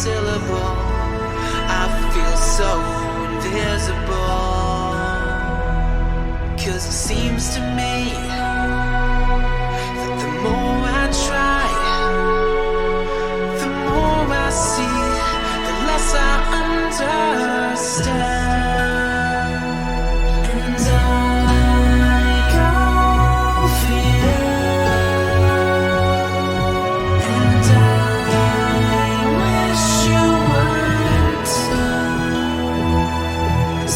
syllable. I feel so invisible. 'Cause it seems to me that the more I try, the more I see, the less I understand. And I go for you, and I wish you would too.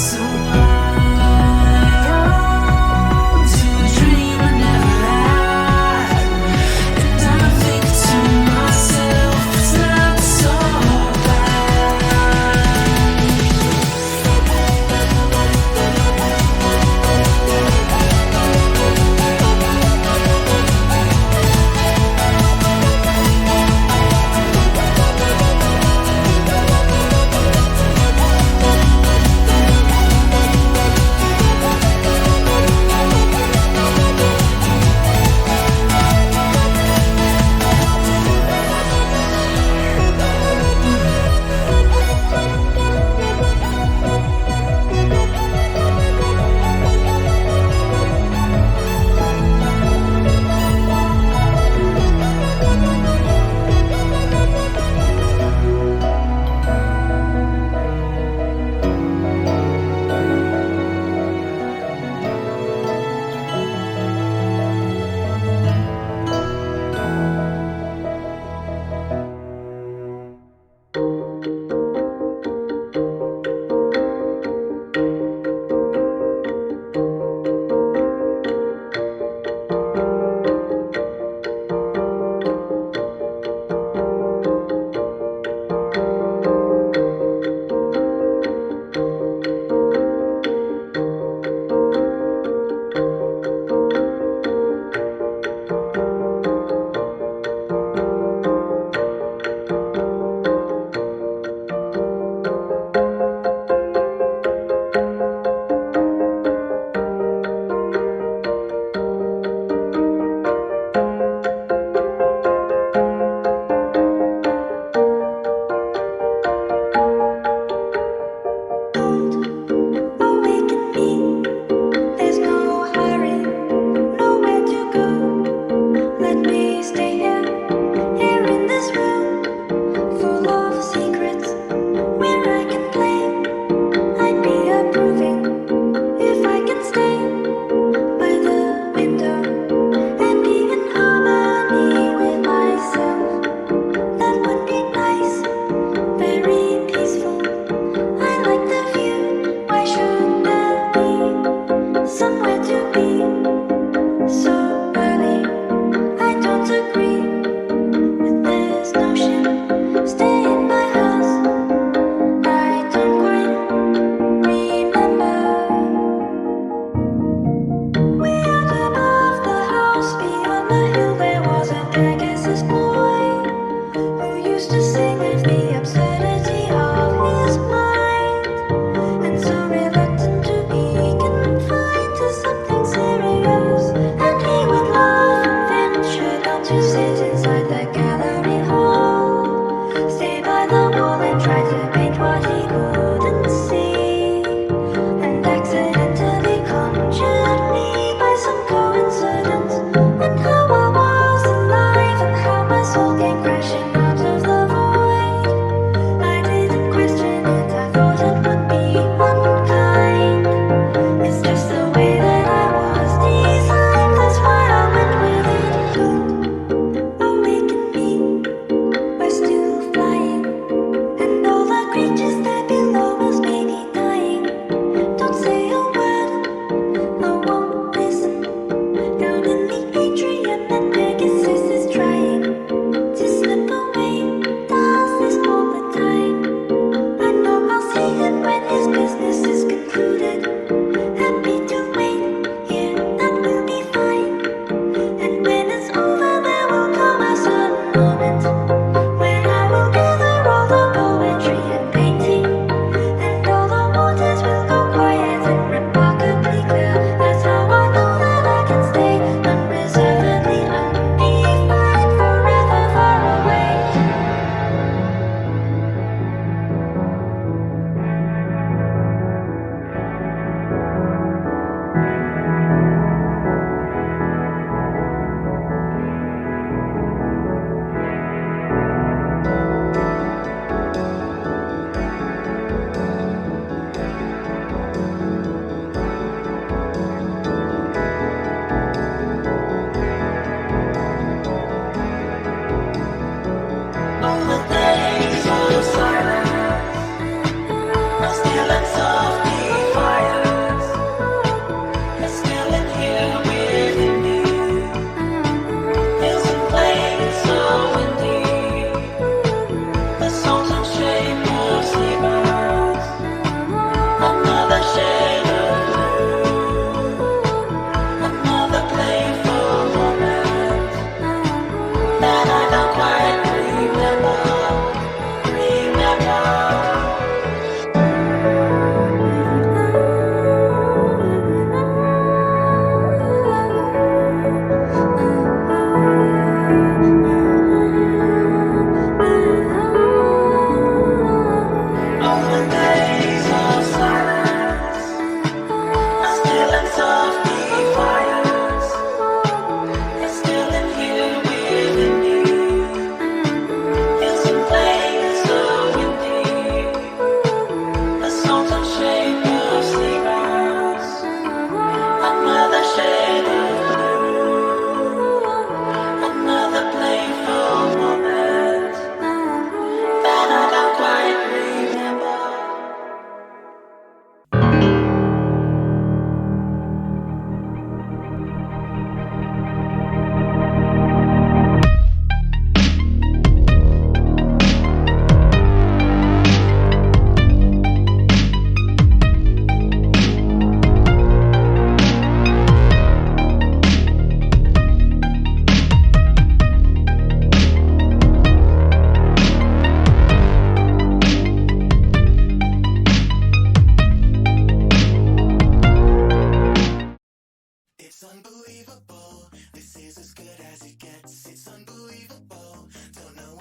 So I go to dream.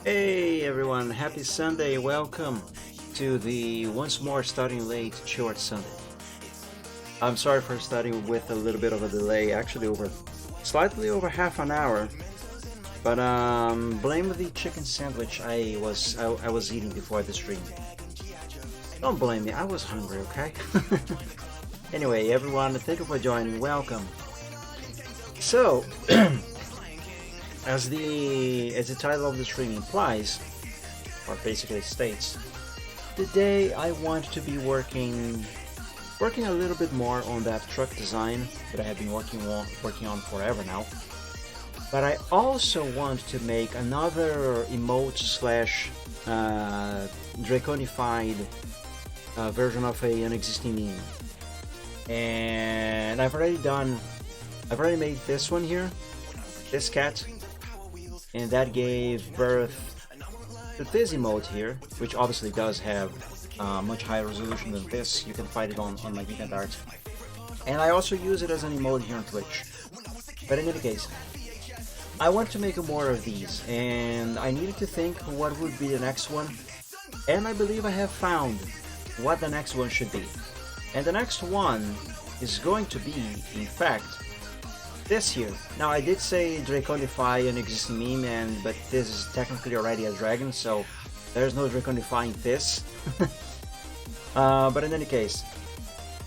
Hey everyone, happy Sunday, welcome to the once more starting late short Sunday. I'm sorry for starting with a little bit of a delay, actually slightly over half an hour, but blame the chicken sandwich I was eating before the stream. Don't blame me, I was hungry, okay? Anyway, everyone, thank you for joining, welcome. So, as the title of the stream implies, or basically states, today I want to be working a little bit more on that truck design that I have been working on forever now. But I also want to make another emote slash draconified version of an existing meme. And I've already made this one here, this cat, and that gave birth to this emote here, which obviously does have much higher resolution than this. You can find it on my DeviantArt. And I also use it as an emote here on Twitch. But in any case, I want to make more of these, and I needed to think what would be the next one, and I believe I have found what the next one should be. And the next one is going to be, in fact, this here. Now I did say draconify an existing meme, but this is technically already a dragon, so there's no draconifying this. But in any case,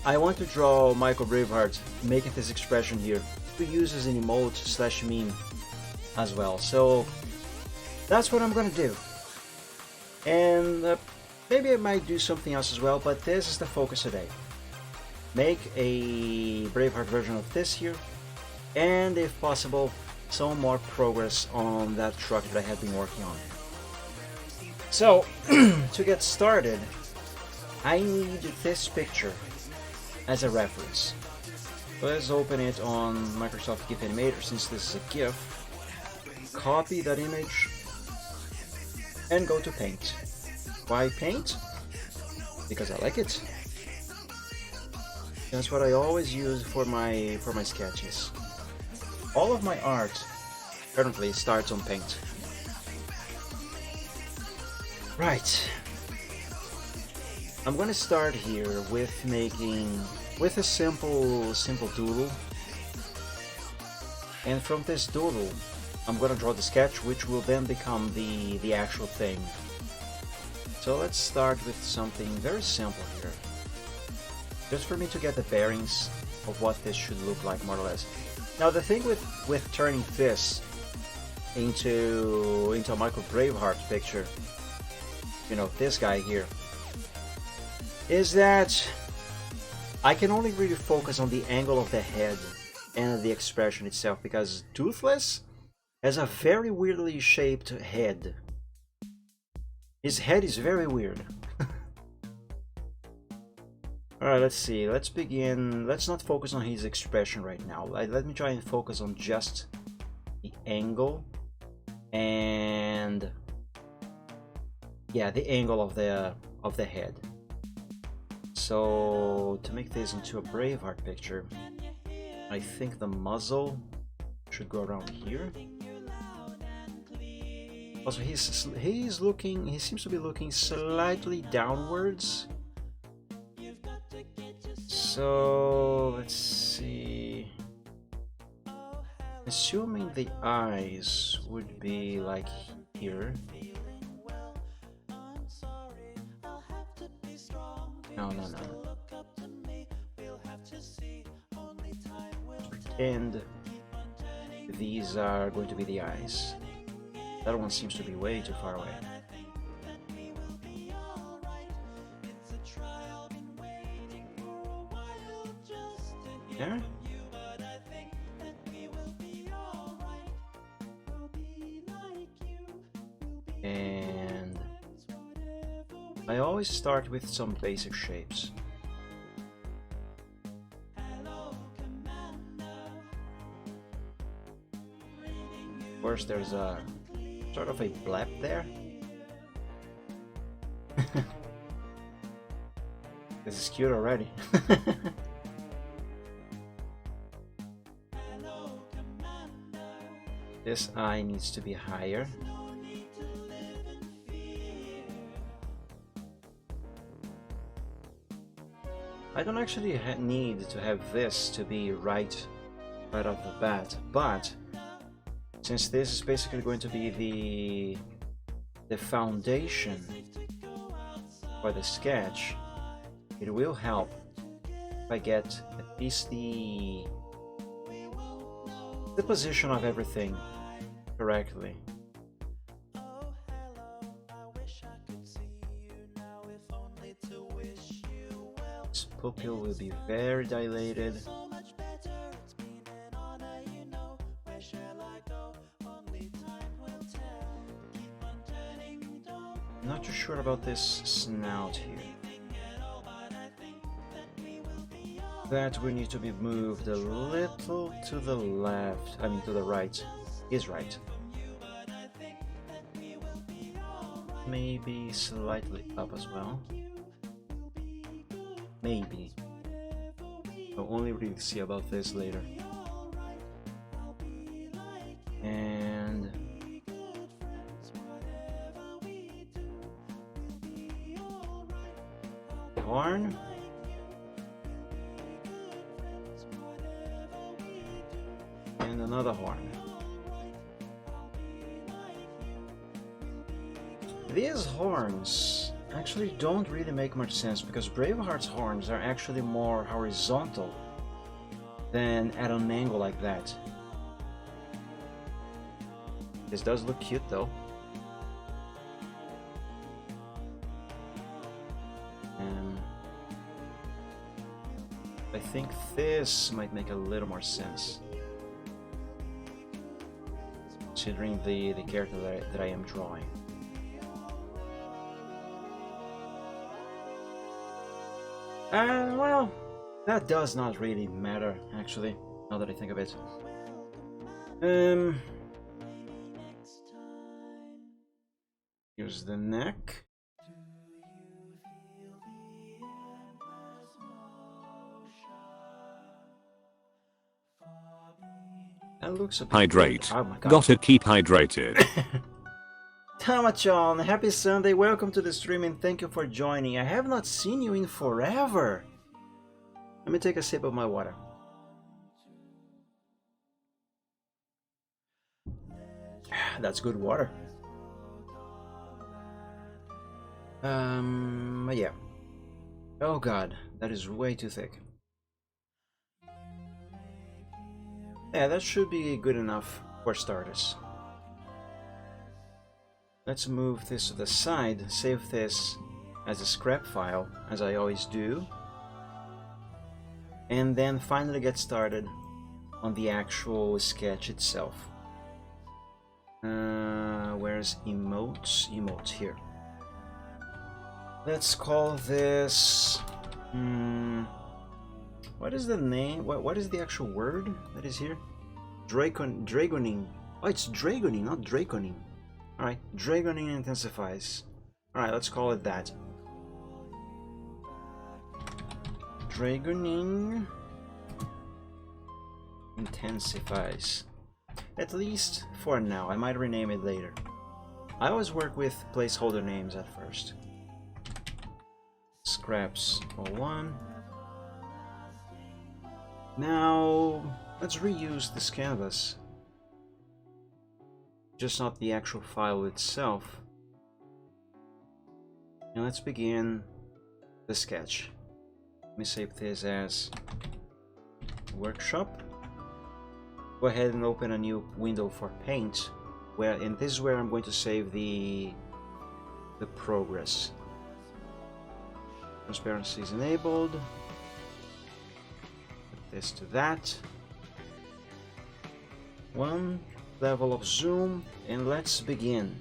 I want to draw Michael Braveheart making this expression here to use as an emote slash meme as well. So that's what I'm gonna do. And maybe I might do something else as well, but this is the focus today. Make a Braveheart version of this here, and if possible, some more progress on that truck that I have been working on. So, to get started, I need this picture as a reference. Let's open it on Microsoft GIF Animator since this is a GIF. Copy that image and go to Paint. Why Paint? Because I like it. That's what I always use for my sketches. All of my art currently starts on Paint. Right. I'm gonna start here with a simple doodle, and from this doodle I'm gonna draw the sketch, which will then become the actual thing. So let's start with something very simple here, just for me to get the bearings of what this should look like, more or less. Now the thing with turning this into a Michael Braveheart picture, you know, this guy here, is that I can only really focus on the angle of the head and the expression itself, because Toothless has a very weirdly shaped head. His head is very weird. Alright, let's see. Let's begin. Let's not focus on his expression right now. Let me try and focus on just the angle and yeah, the angle of the head. So to make this into a Braveheart picture, I think the muzzle should go around here. Also, he seems to be looking slightly downwards. So let's see. Assuming the eyes would be like here. No. Pretend these are going to be the eyes. That one seems to be way too far away. There? And I always start with some basic shapes. First, there's a sort of a blab there. This is cute already. This eye needs to be higher. I don't actually need to have this to be right off the bat, but since this is basically going to be the foundation for the sketch, it will help if I get at least the position of everything correctly. This pupil will be very dilated. Not too sure about this snout here. That will need to be moved a little to the left, I mean to the right. Is right. Maybe slightly up as well. Maybe. I'll only really see about this later. And horn. And another horn. These horns actually don't really make much sense because Braveheart's horns are actually more horizontal than at an angle like that. This does look cute though. I think this might make a little more sense, considering the character that I am drawing. Well, that does not really matter, actually, now that I think of it. Here's the neck. That looks a bit Hydrate. weird. Oh my God. Gotta keep hydrated. Tamachan, happy Sunday, welcome to the stream and thank you for joining. I have not seen you in forever. Let me take a sip of my water. That's good water. Yeah. Oh God, that is way too thick. Yeah, that should be good enough for starters. Let's move this to the side, save this as a scrap file, as I always do. And then finally get started on the actual sketch itself. Where's emotes? Emotes here. Let's call this... what is the name? What is the actual word that is here? Dragoning. Oh, it's dragoning, not draconing. Alright, dragoning intensifies. Alright, let's call it that. Dragoning intensifies. At least for now. I might rename it later. I always work with placeholder names at first. Scraps 01. Now, let's reuse this canvas. Just not the actual file itself. And let's begin the sketch. Let me save this as workshop. Go ahead and open a new window for paint. And this is where I'm going to save the progress. Transparency is enabled. Put this to that. One level of zoom, and let's begin.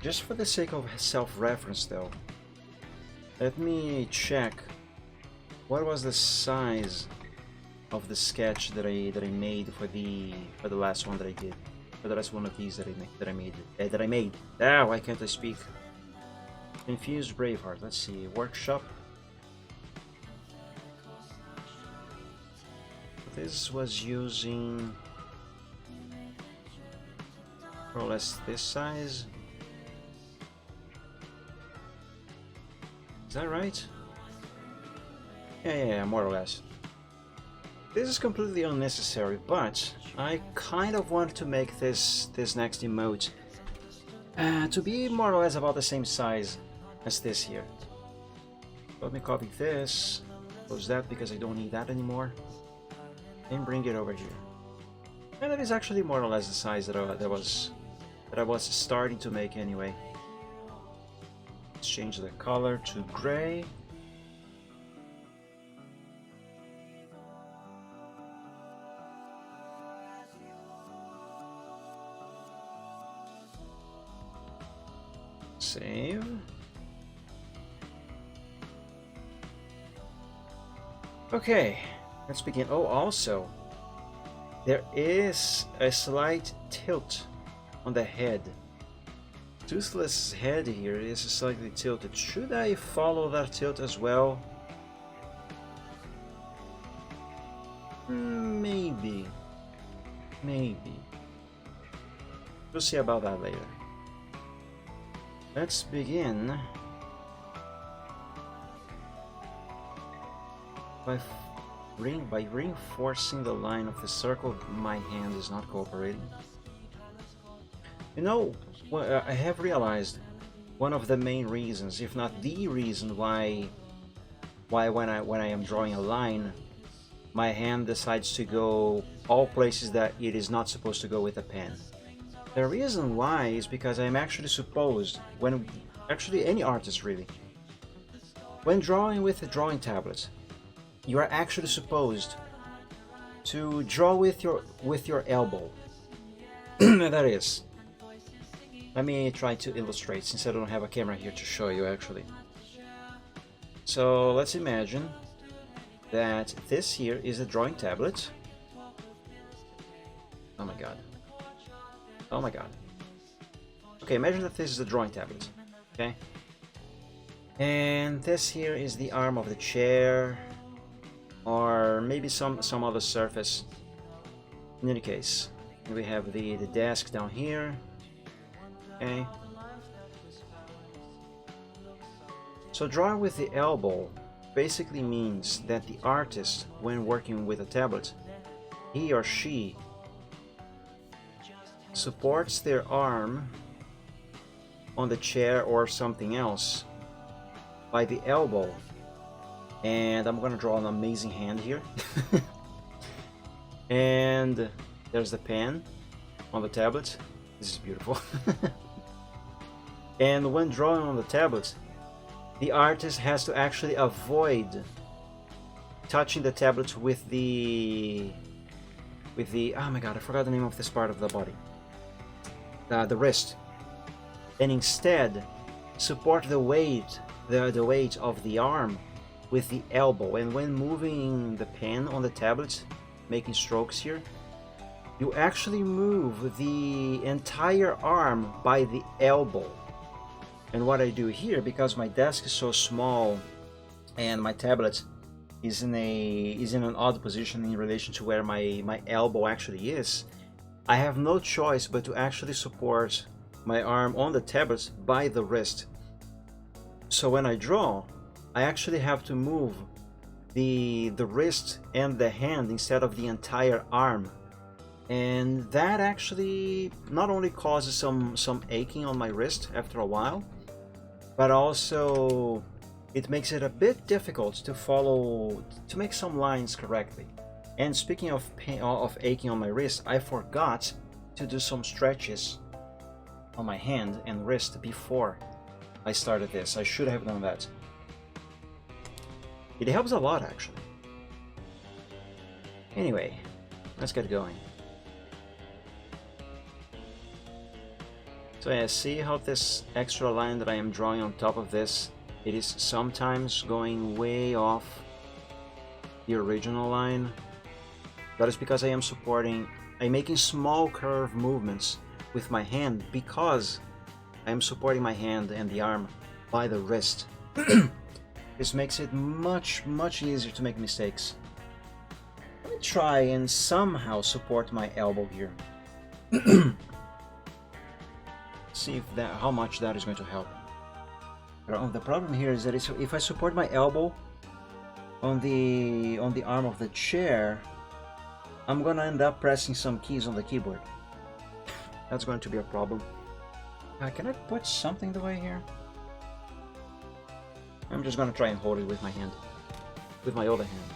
Just for the sake of self-reference though, let me check what was the size of the sketch that I made for the last one that I did, for the last one of these that I made. Ah, why can't I speak? Confused Braveheart. Let's see, workshop. this was using more or less this size. Is that right? Yeah, more or less. This is completely unnecessary, but I kind of want to make this next emote to be more or less about the same size as this here. Let me copy this, close that because I don't need that anymore, and bring it over here. And that is actually more or less the size that I was starting to make anyway. Let's change the color to gray. Save. Okay, let's begin. Oh, also, there is a slight tilt on the head. Toothless head here is slightly tilted. Should I follow that tilt as well? Maybe. We'll see about that later. Let's begin by reinforcing the line of the circle. My hand is not cooperating. You know, I have realized one of the main reasons, if not the reason, why when I am drawing a line, my hand decides to go all places that it is not supposed to go with a pen. The reason why is because I'm actually supposed, actually any artist really, when drawing with a drawing tablet, you are actually supposed to draw with your elbow. That is. Let me try to illustrate since I don't have a camera here to show you actually. So let's imagine that this here is a drawing tablet. Oh my god. Oh my god. Okay, imagine that this is the drawing tablet. Okay? And this here is the arm of the chair, or maybe some other surface. In any case, we have the desk down here. Okay. So drawing with the elbow basically means that the artist, when working with a tablet, he or she supports their arm on the chair or something else by the elbow. And I'm gonna draw an amazing hand here. And there's the pen on the tablet. This is beautiful. And when drawing on the tablet, the artist has to actually avoid touching the tablet with the oh my god, I forgot the name of this part of the body. The wrist, and instead support the weight of the arm with the elbow. And when moving the pen on the tablet, making strokes here, you actually move the entire arm by the elbow. And what I do here, because my desk is so small and my tablet is in an odd position in relation to where my elbow actually is, I have no choice but to actually support my arm on the tablet by the wrist. So when I draw, I actually have to move the wrist and the hand instead of the entire arm. And that actually not only causes some aching on my wrist after a while, but also it makes it a bit difficult to make some lines correctly. And speaking of aching on my wrist, I forgot to do some stretches on my hand and wrist before I started this. I should have done that. It helps a lot actually. Anyway, let's get going. So yeah, see how this extra line that I am drawing on top of this, it is sometimes going way off the original line. That is because I'm making small curve movements with my hand because I am supporting my hand and the arm by the wrist. This makes it much easier to make mistakes. Let me try and somehow support my elbow here. See if that, how much that is going to help. The problem here is that if I support my elbow on the arm of the chair, I'm gonna end up pressing some keys on the keyboard. That's going to be a problem. Can I put something the way here? I'm just gonna try and hold it with my hand, with my other hand.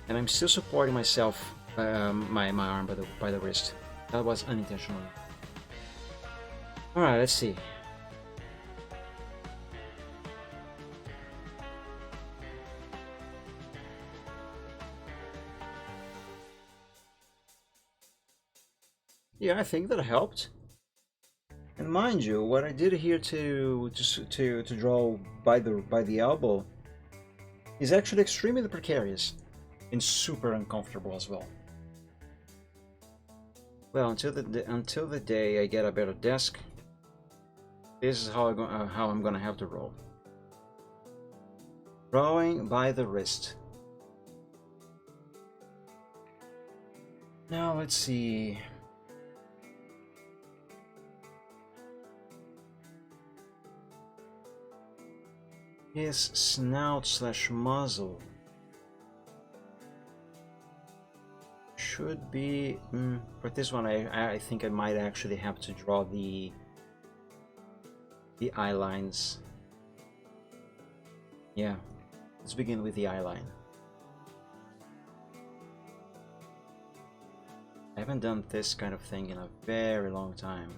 And I'm still supporting myself, my arm by the wrist. That was unintentional. All right, let's see. Yeah, I think that helped. And mind you, what I did here to draw by the elbow is actually extremely precarious and super uncomfortable as well. Well, until the day I get a better desk, this is how I'm gonna have to roll. Drawing by the wrist. Now let's see. His snout/muzzle should be, for this one I think I might actually have to draw the eye lines. Yeah, let's begin with the eye line. I haven't done this kind of thing in a very long time.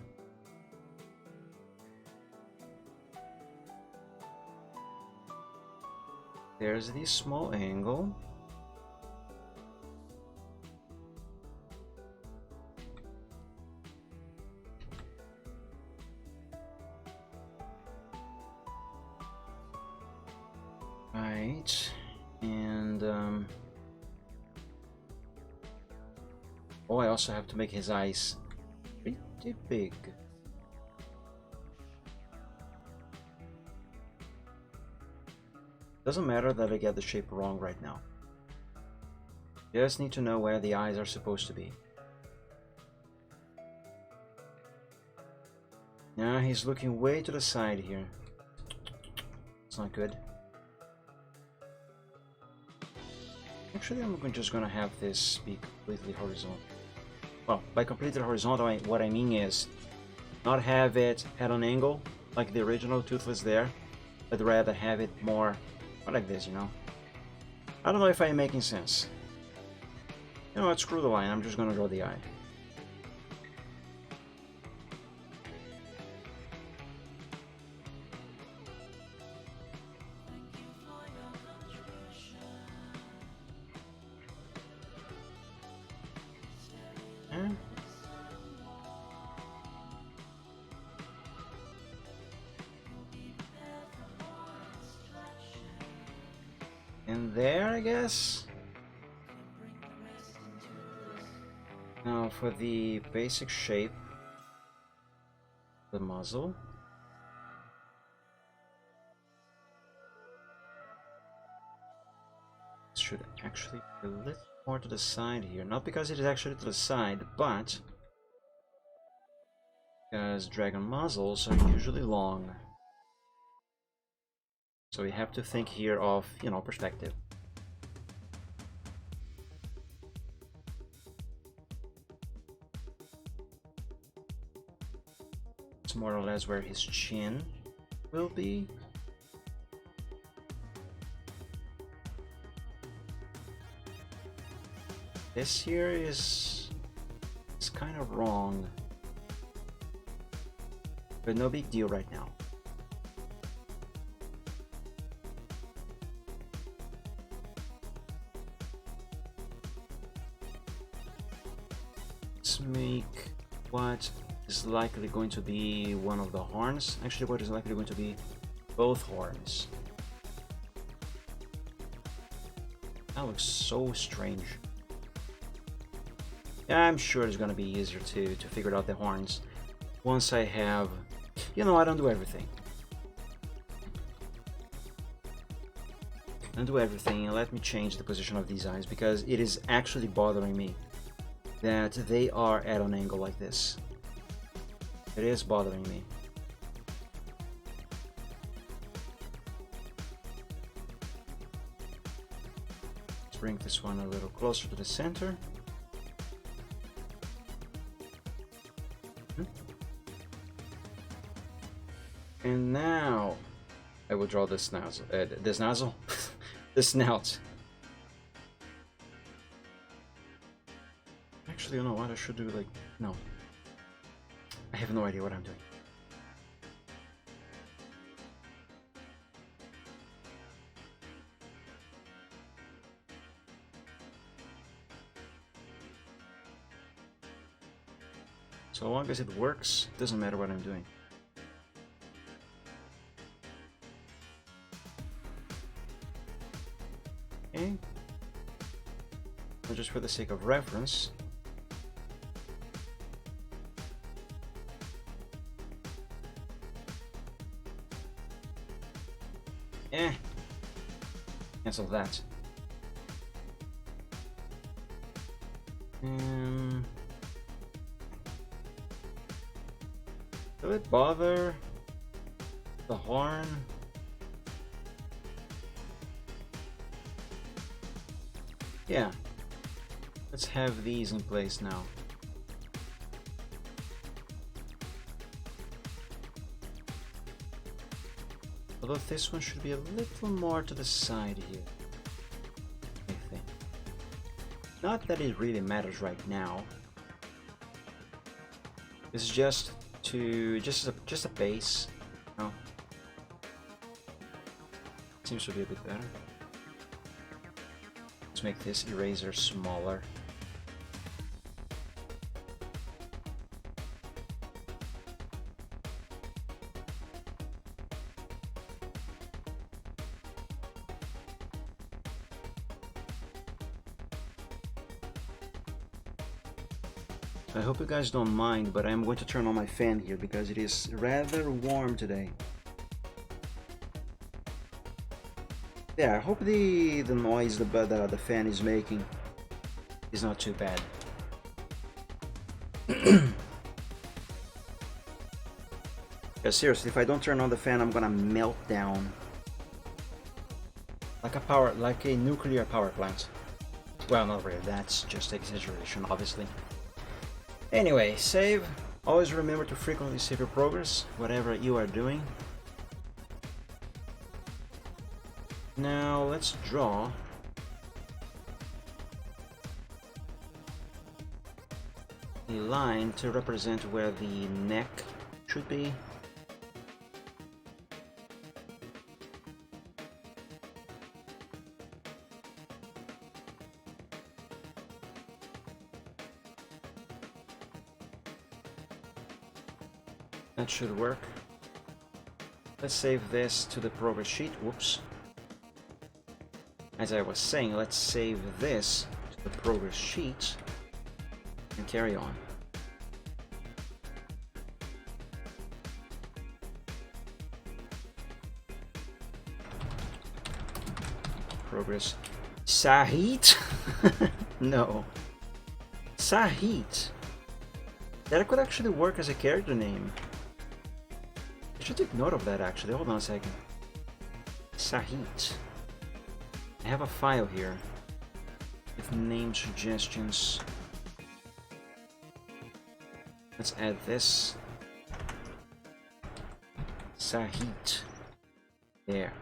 There's the small angle. Right, and oh, I also have to make his eyes pretty big. Doesn't matter that I get the shape wrong right now. Just need to know where the eyes are supposed to be. Now he's looking way to the side here. It's not good. Actually, I'm just gonna have this be completely horizontal. Well, by completely horizontal, what I mean is not have it at an angle like the original Toothless there, but rather have it more like this, you know? I don't know if I'm making sense. You know what, screw the line, I'm just gonna draw the eye. And there, I guess. Now for the basic shape, the muzzle. Should actually be a little more to the side here. Not because it is actually to the side, but because dragon muzzles are usually long. So we have to think here of, you know, perspective. It's more or less where his chin will be. This here is kind of wrong, but no big deal right now. Let's make what is likely going to be one of the horns. Actually, what is likely going to be both horns. That looks so strange. Yeah, I'm sure it's gonna be easier to figure out the horns once I have, you know, I don't do everything. undo everything and let me change the position of these eyes, because it is actually bothering me that they are at an angle like this. It is bothering me. Let's bring this one a little closer to the center. And now I will draw this nozzle, this nozzle, the snout. Actually, you know what? I should do like, no. I have no idea what I'm doing. So long as it works, it doesn't matter what I'm doing. Okay. So just for the sake of reference, cancel that. Will it bother the horn? Yeah. Let's have these in place now. Although this one should be a little more to the side here, I think. Not that it really matters right now. It's just a base. No. Seems to be a bit better. Let's make this eraser smaller. I hope you guys don't mind, but I'm going to turn on my fan here because it is rather warm today. Yeah, I hope the noise the fan is making is not too bad. Yeah, seriously, if I don't turn on the fan, I'm gonna melt down like a nuclear power plant. Well, not really. That's just exaggeration, obviously. Anyway, save. Always remember to frequently save your progress, whatever you are doing. Now let's draw a line to represent where the neck should be. That should work. Let's save this to the progress sheet. Whoops. As I was saying, let's save this to the progress sheet and carry on. Progress. Sahit? No. Sahit. That could actually work as a character name. I should take note of that actually. Hold on a second. Sahit. I have a file here with name suggestions. Let's add this. Sahit. There.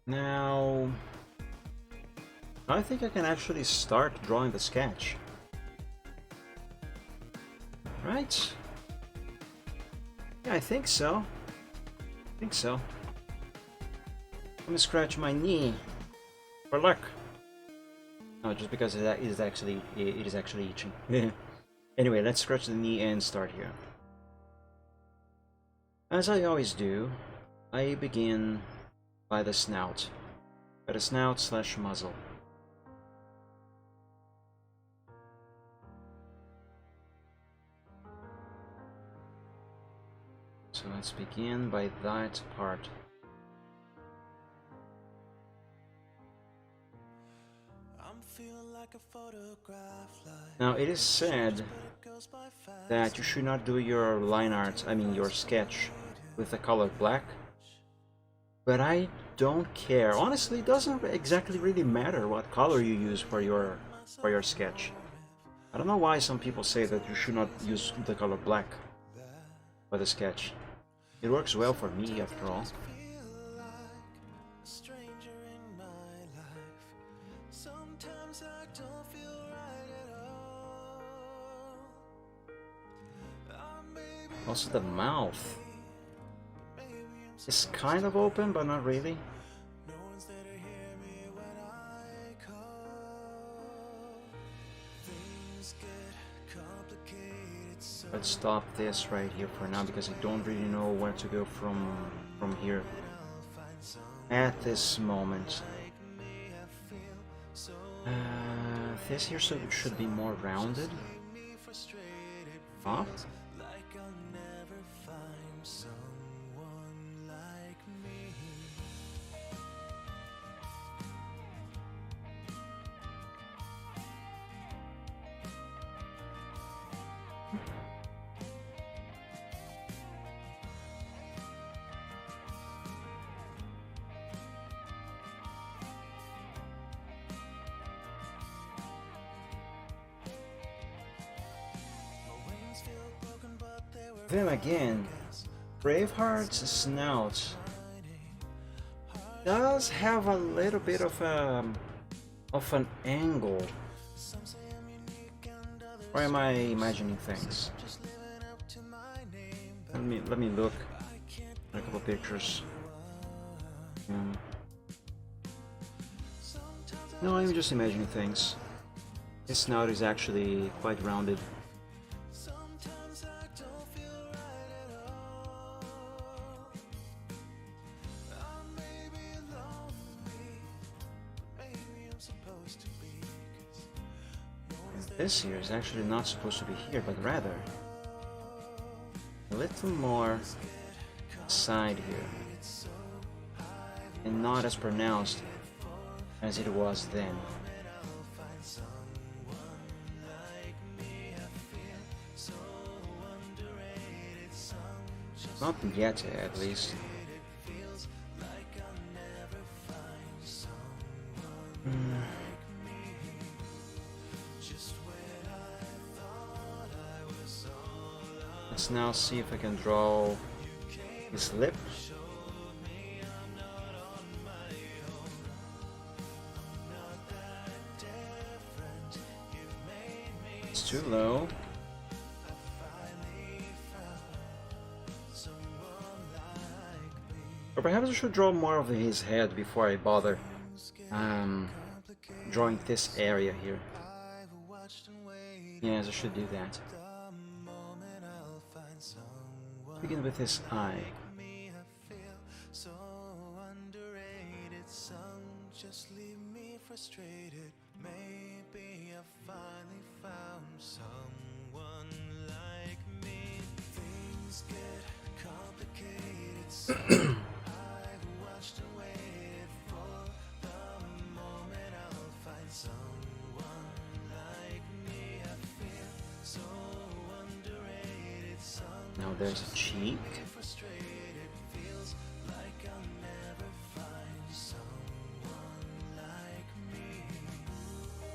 Now, I think I can actually start drawing the sketch. Right? Yeah, I think so. Let me scratch my knee for luck. No, just because it is actually itching. Anyway, let's scratch the knee and start here. As I always do, I begin by the snout. By the snout / muzzle. So let's begin by that part. Now it is said that you should not do your line art, I mean your sketch, with the color black. But I don't care. Honestly, it doesn't exactly really matter what color you use for your sketch. I don't know why some people say that you should not use the color black for the sketch. It works well for me after all. Also the mouth is kind of open, but not really. Let's stop this right here for now because I don't really know where to go from here at this moment. This here should be more rounded. Huh? Then again, Braveheart's snout does have a little bit of an angle. Or am I imagining things? Let me look at a couple pictures. No, I'm just imagining things. His snout is actually quite rounded. This here is actually not supposed to be here, but rather a little more side here, and not as pronounced as it was then. Not yet, at least. Let's now see if I can draw his lip. It's too low. Or perhaps I should draw more of his head before I bother drawing this area here. Yes, I should do that. Begin with his eye. Just leave me frustrated. Maybe I finally found someone like me. Things get complicated. I've watched and waited for the moment I'll find someone like me. I feel so underrated. Now there's a cheek.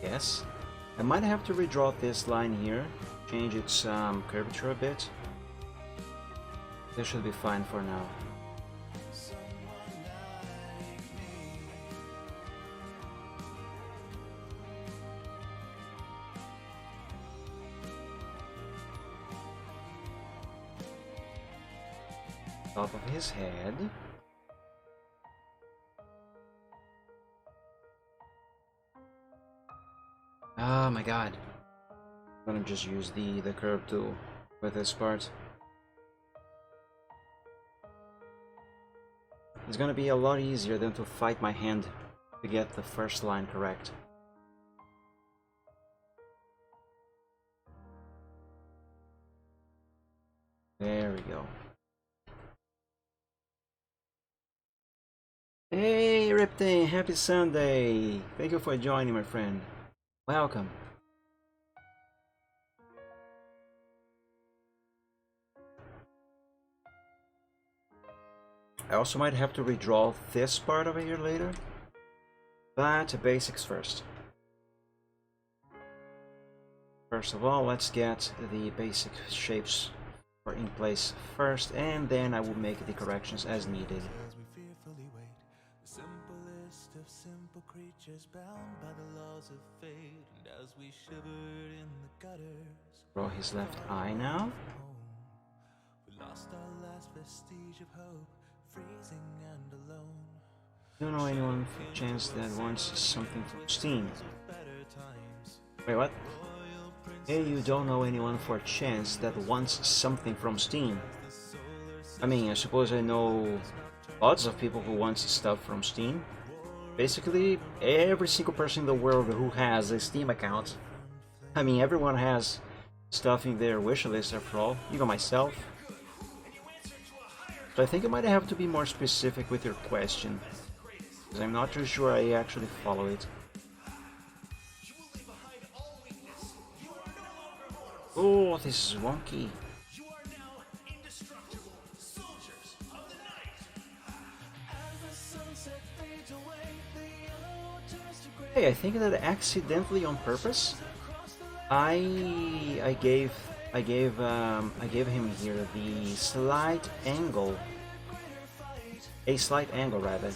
Yes, I might have to redraw this line here, change its curvature a bit. This should be fine for now. Top of his head. Oh my god. I'm gonna just use the curve tool with this part. It's gonna be a lot easier than to fight my hand to get the first line correct. There we go. Hey Ripton, happy Sunday! Thank you for joining, my friend. Welcome. I also might have to redraw this part over here later, but basics first. First of all, let's get the basic shapes in place first, and then I will make the corrections as needed. Simple creatures bound by the laws of fate, and as we shivered in the gutters, draw his left eye now. We lost our last vestige of hope, freezing and alone. Don't know anyone for chance that wants something from Steam. Wait, what? Hey, you don't know anyone for chance that wants something from Steam. I mean, I suppose I know lots of people who want stuff from Steam. Basically, every single person in the world who has a Steam account. I mean, everyone has stuff in their wish list after all, even myself. So I think I might have to be more specific with your question, because I'm not too sure I actually follow it. Oh, this is wonky. Hey, I think that accidentally on purpose, I gave him here the slight angle, a slight angle rather,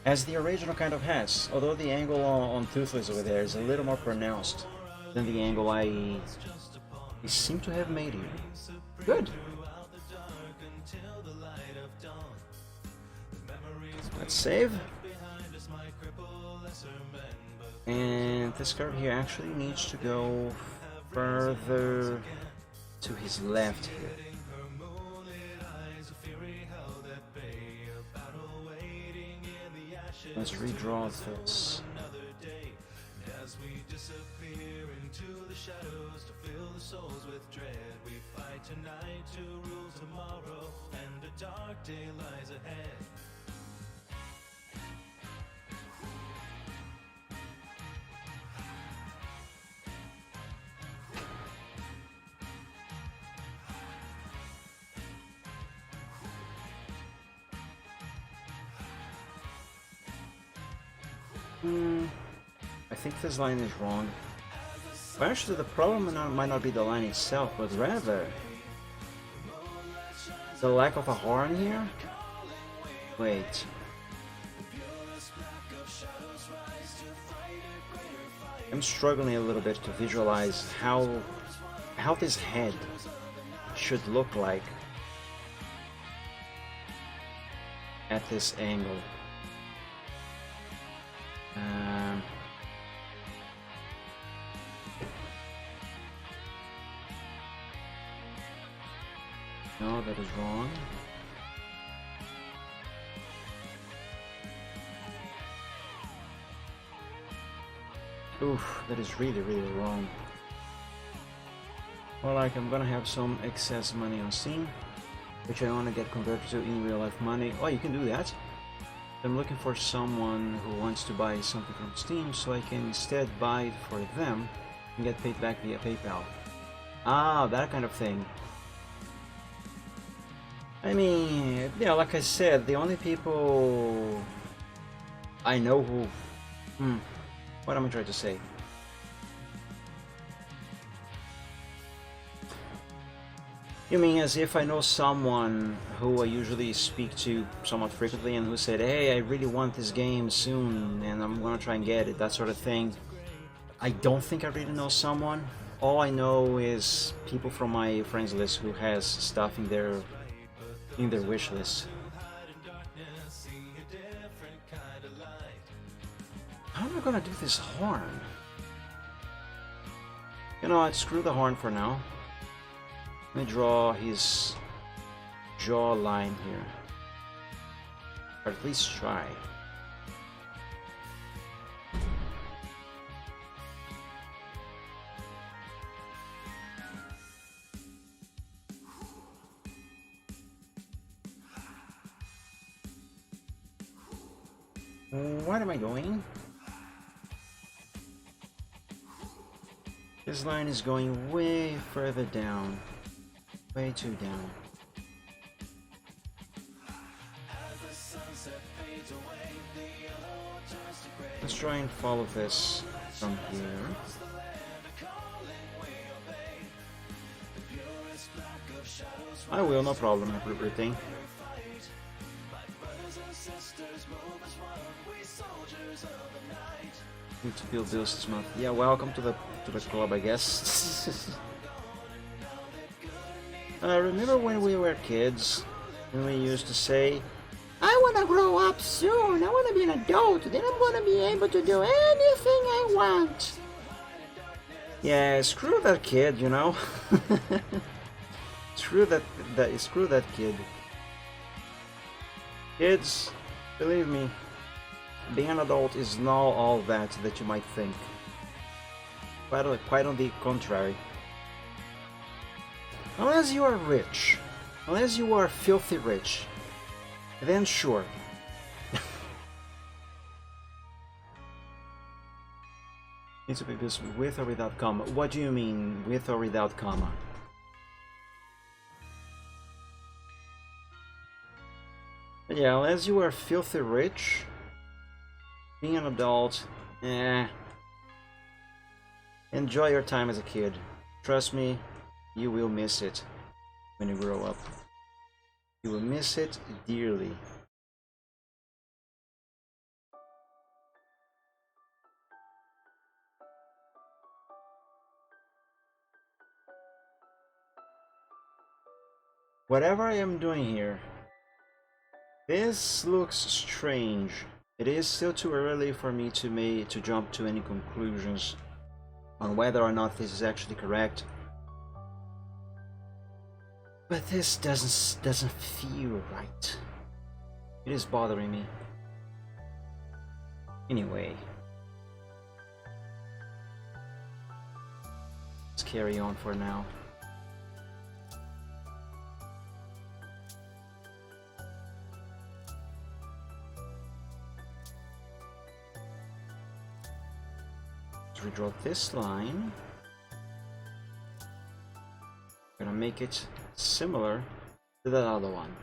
as the original kind of has. Although the angle on Toothless over there is a little more pronounced than the angle I seem to have made here. Good. Let's save. And this card here actually needs to go further to his left here. Let's redraw this. As we disappear into the shadows to fill the souls with dread, we fight tonight to rule tomorrow, and a dark day lies ahead. I think this line is wrong. Well, actually, the problem might not be the line itself, but rather the lack of a horn here. Wait. I'm struggling a little bit to visualize how this head should look like at this angle. No, that is wrong. Oof, that is really, really wrong. Well, like, I'm gonna have some excess money on Steam, which I want to get converted to in real life money. Oh, you can do that. I'm looking for someone who wants to buy something from Steam, so I can instead buy it for them and get paid back via PayPal. Ah, that kind of thing. I mean, you know, like I said, the only people I know who... what am I trying to say? You mean as if I know someone who I usually speak to somewhat frequently and who said, hey, I really want this game soon and I'm gonna try and get it, that sort of thing. I don't think I really know someone. All I know is people from my friends list who has stuff in their wish list. How am I gonna do this horn? You know what, screw the horn for now. Let me draw his jawline here. Or at least try. What am I doing? This line is going way further down. Way too down. Let's try and follow this from here. I will, no problem, everything. Need to build bills this month. Yeah, welcome to the club, I guess. Remember when we were kids, when we used to say, "I wanna grow up soon. I wanna be an adult. Then I'm gonna be able to do anything I want." Yeah, screw that kid, you know. screw that kid. Kids, believe me, being an adult is not all that you might think. Quite on the contrary. Unless you are rich, unless you are filthy rich, then sure. Needs to be this with or without comma. What do you mean with or without comma? But yeah, unless you are filthy rich, being an adult, enjoy your time as a kid. Trust me, you will miss it when you grow up. You will miss it dearly. Whatever I am doing here, this looks strange. It is still too early for me to jump to any conclusions on whether or not this is actually correct. But this doesn't feel right. It is bothering me. Anyway, let's carry on for now. Let's redraw this line. Gonna make it similar to that other one.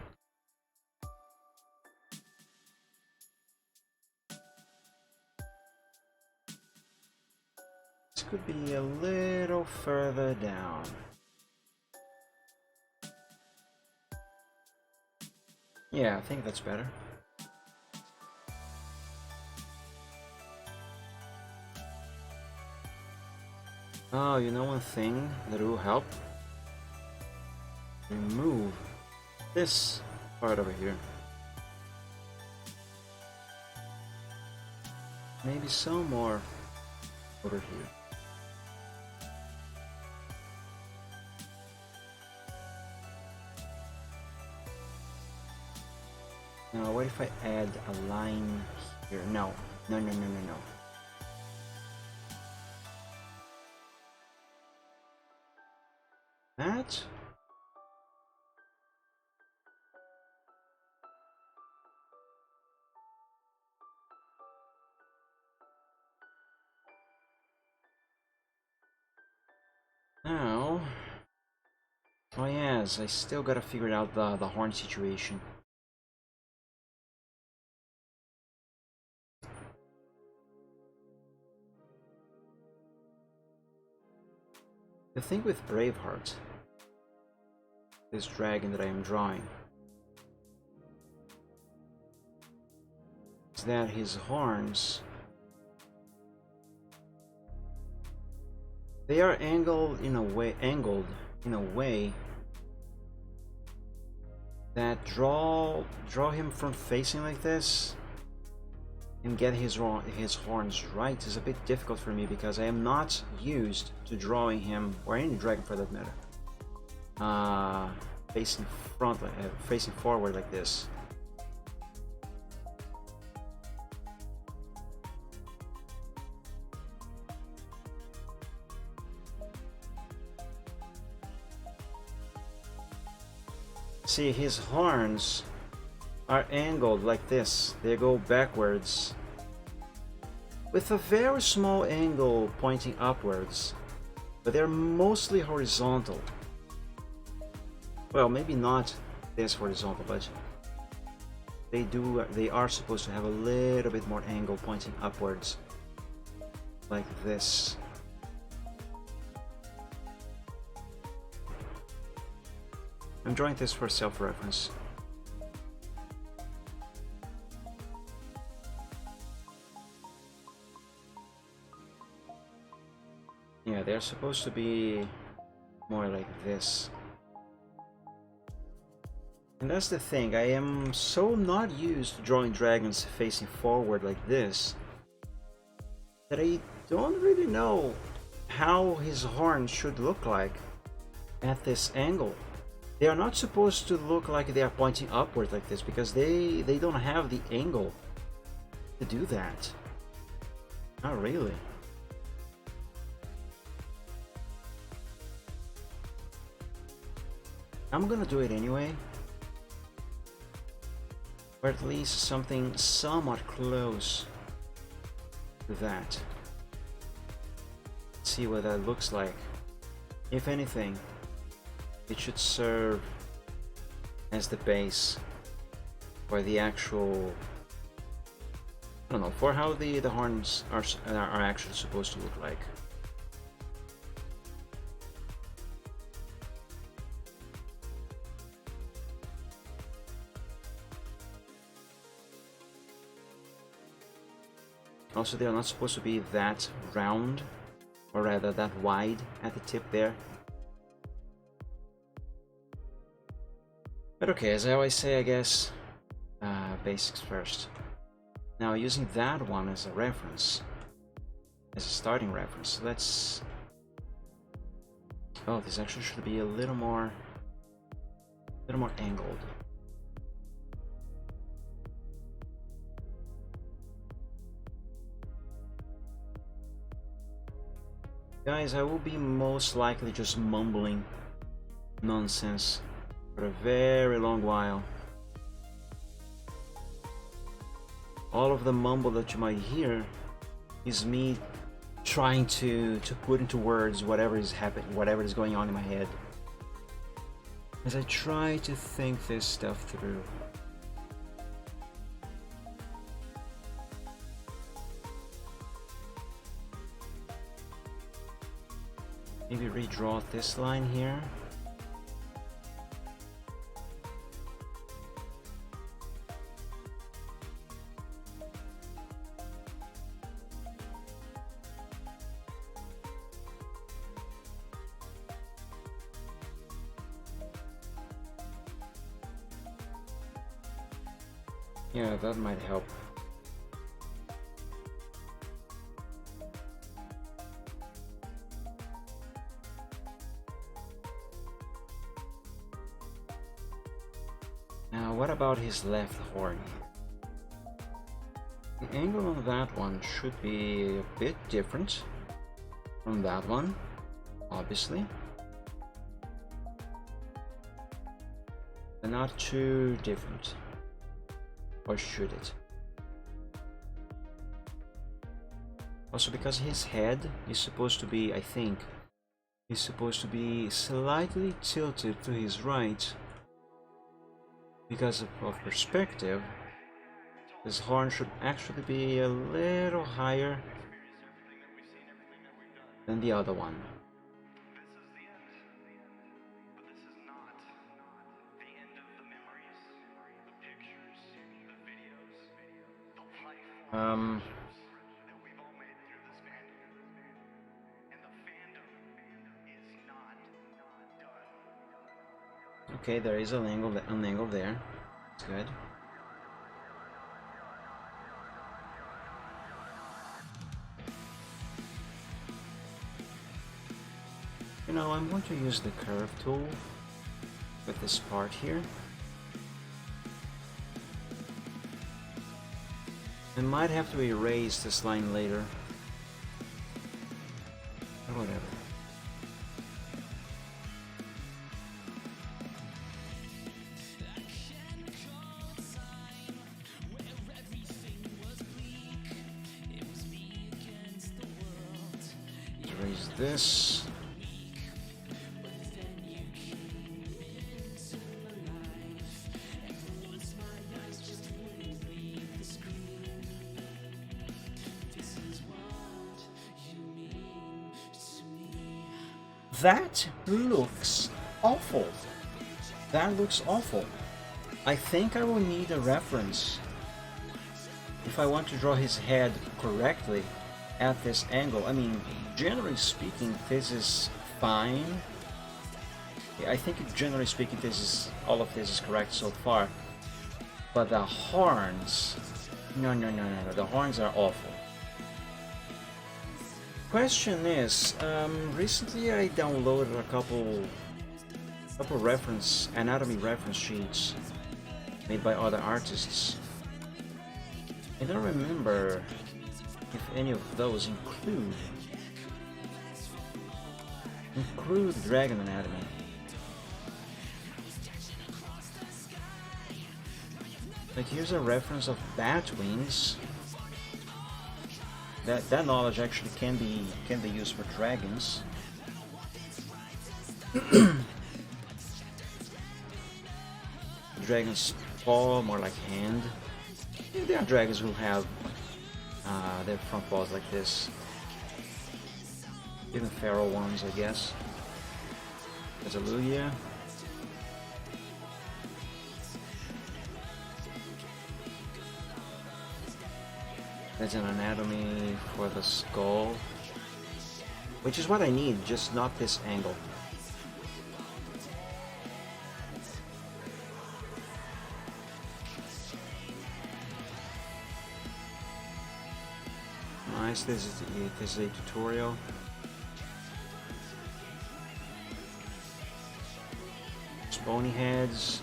This could be a little further down. Yeah, I think that's better. Oh, you know one thing that will help? Remove this part over here. Maybe some more over here. Now, what if I add a line here? No. No, no, no, no, no. That? Now... Oh yes, I still gotta figure out the horn situation. The thing with Braveheart, this dragon that I am drawing, is that his horns, they are angled in a way that draw him from facing like this and get his horns right is a bit difficult for me because I am not used to drawing him, or any dragon for that matter, facing forward like this. See, his horns are angled like this. They go backwards with a very small angle pointing upwards, but they're mostly horizontal. Well, maybe not this horizontal, but they are supposed to have a little bit more angle pointing upwards, like this. I'm drawing this for self-reference. Yeah, they're supposed to be more like this. And that's the thing, I am so not used to drawing dragons facing forward like this that I don't really know how his horns should look like at this angle. They are not supposed to look like they are pointing upward like this because they don't have the angle to do that. Not really. I'm gonna do it anyway. Or at least something somewhat close to that. Let's see what that looks like. If anything, it should serve as the base for the actual, I don't know, for how the horns are actually supposed to look like. Also, they are not supposed to be that round, or rather that wide at the tip there. But okay, as I always say, I guess, basics first. Now, using that one as a reference, as a starting reference, let's... Oh, this actually should be a little more angled. Guys, I will be most likely just mumbling nonsense for a very long while. All of the mumble that you might hear is me trying to put into words whatever is happening, whatever is going on in my head, as I try to think this stuff through. Maybe redraw this line here. Yeah, that might help. Now, what about his left horn? The angle on that one should be a bit different from that one, obviously. But not too different. Or should it? Also, because his head is supposed to be, I think, is supposed to be slightly tilted to his right. Because of perspective, this horn should actually be a little higher than the other one. Okay, there is an angle there. It's good. You know, I'm going to use the curve tool with this part here. I might have to erase this line later. Or whatever. this. That looks awful. That looks awful. I think I will need a reference if I want to draw his head correctly at this angle. I mean, generally speaking, this is fine. Yeah, I think generally speaking, all of this is correct so far. But the horns, no, the horns are awful. Question is, recently I downloaded a couple anatomy reference sheets made by other artists. I don't remember if any of those include dragon anatomy. Like, here's a reference of bat wings. That knowledge actually can be used for dragons. Dragon's paw, more like hand. Yeah, there are dragons who have their front paws like this. Even feral ones, I guess. There's a Lugia. There's an anatomy for the skull, which is what I need, just not this angle. Nice, this is a tutorial. Bony heads.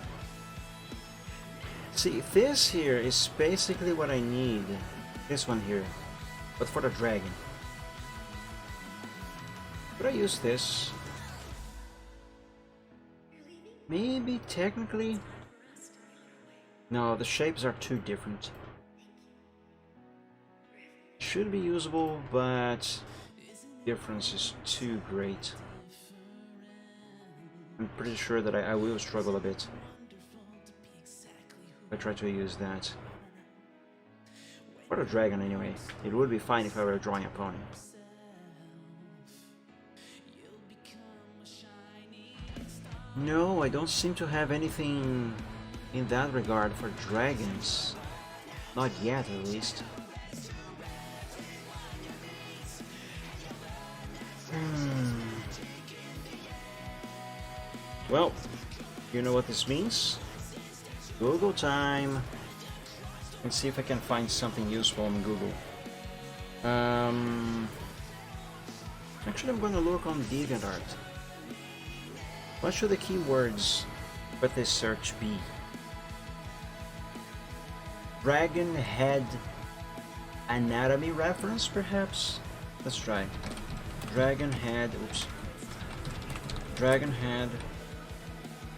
See, this here is basically what I need. This one here, but for the dragon. Could I use this? Maybe technically? No, the shapes are too different. Should be usable, but difference is too great. I'm pretty sure that I will struggle a bit if I try to use that. For the dragon anyway. It would be fine if I were drawing a pony. No, I don't seem to have anything in that regard for dragons. Not yet, at least. Well, you know what this means? Google time. And see if I can find something useful on Google. Actually, I'm going to look on DeviantArt. What should the keywords with this search be? Dragon head anatomy reference, perhaps? Let's try. Dragon head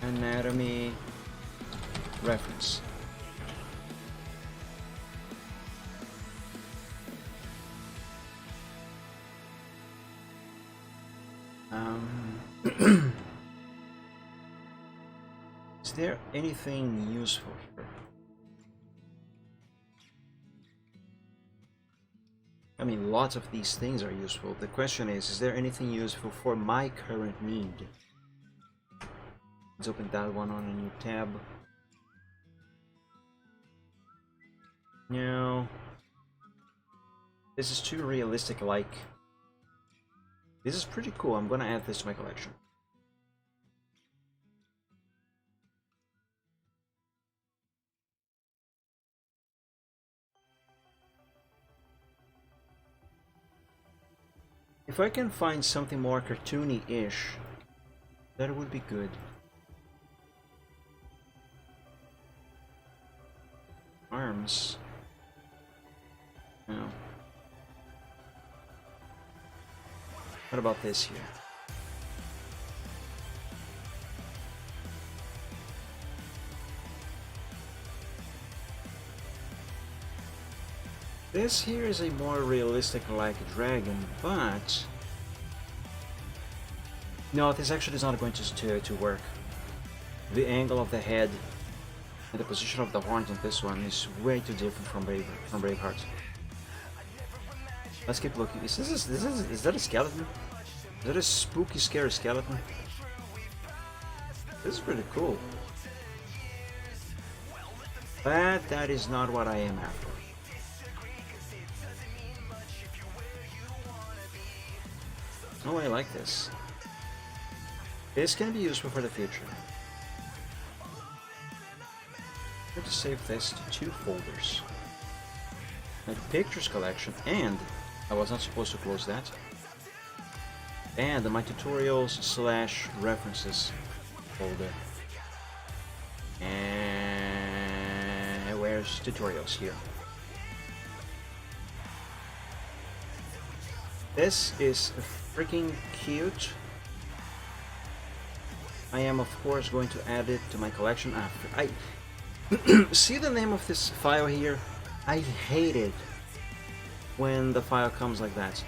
anatomy reference. Is there anything useful here? I mean, lots of these things are useful. The question is there anything useful for my current need? Let's open that one on a new tab. No. This is too realistic-like. This is pretty cool. I'm gonna add this to my collection. If I can find something more cartoony-ish, that would be good. Arms. No. What about this here? This here is a more realistic like dragon, but No, this actually is not going to work. The angle of the head and the position of the horns in this one is way too different from Braveheart. Let's keep looking. Is that a skeleton? Is that a spooky, scary skeleton? This is pretty cool. But that is not what I am after. Oh, I like this. This can be useful for the future. I'm going to save this to 2 folders. My pictures collection, and I was not supposed to close that. And my tutorials / references folder. And where's tutorials here? This is freaking cute. I am of course going to add it to my collection after. I see the name of this file here. I hate it when the file comes like that.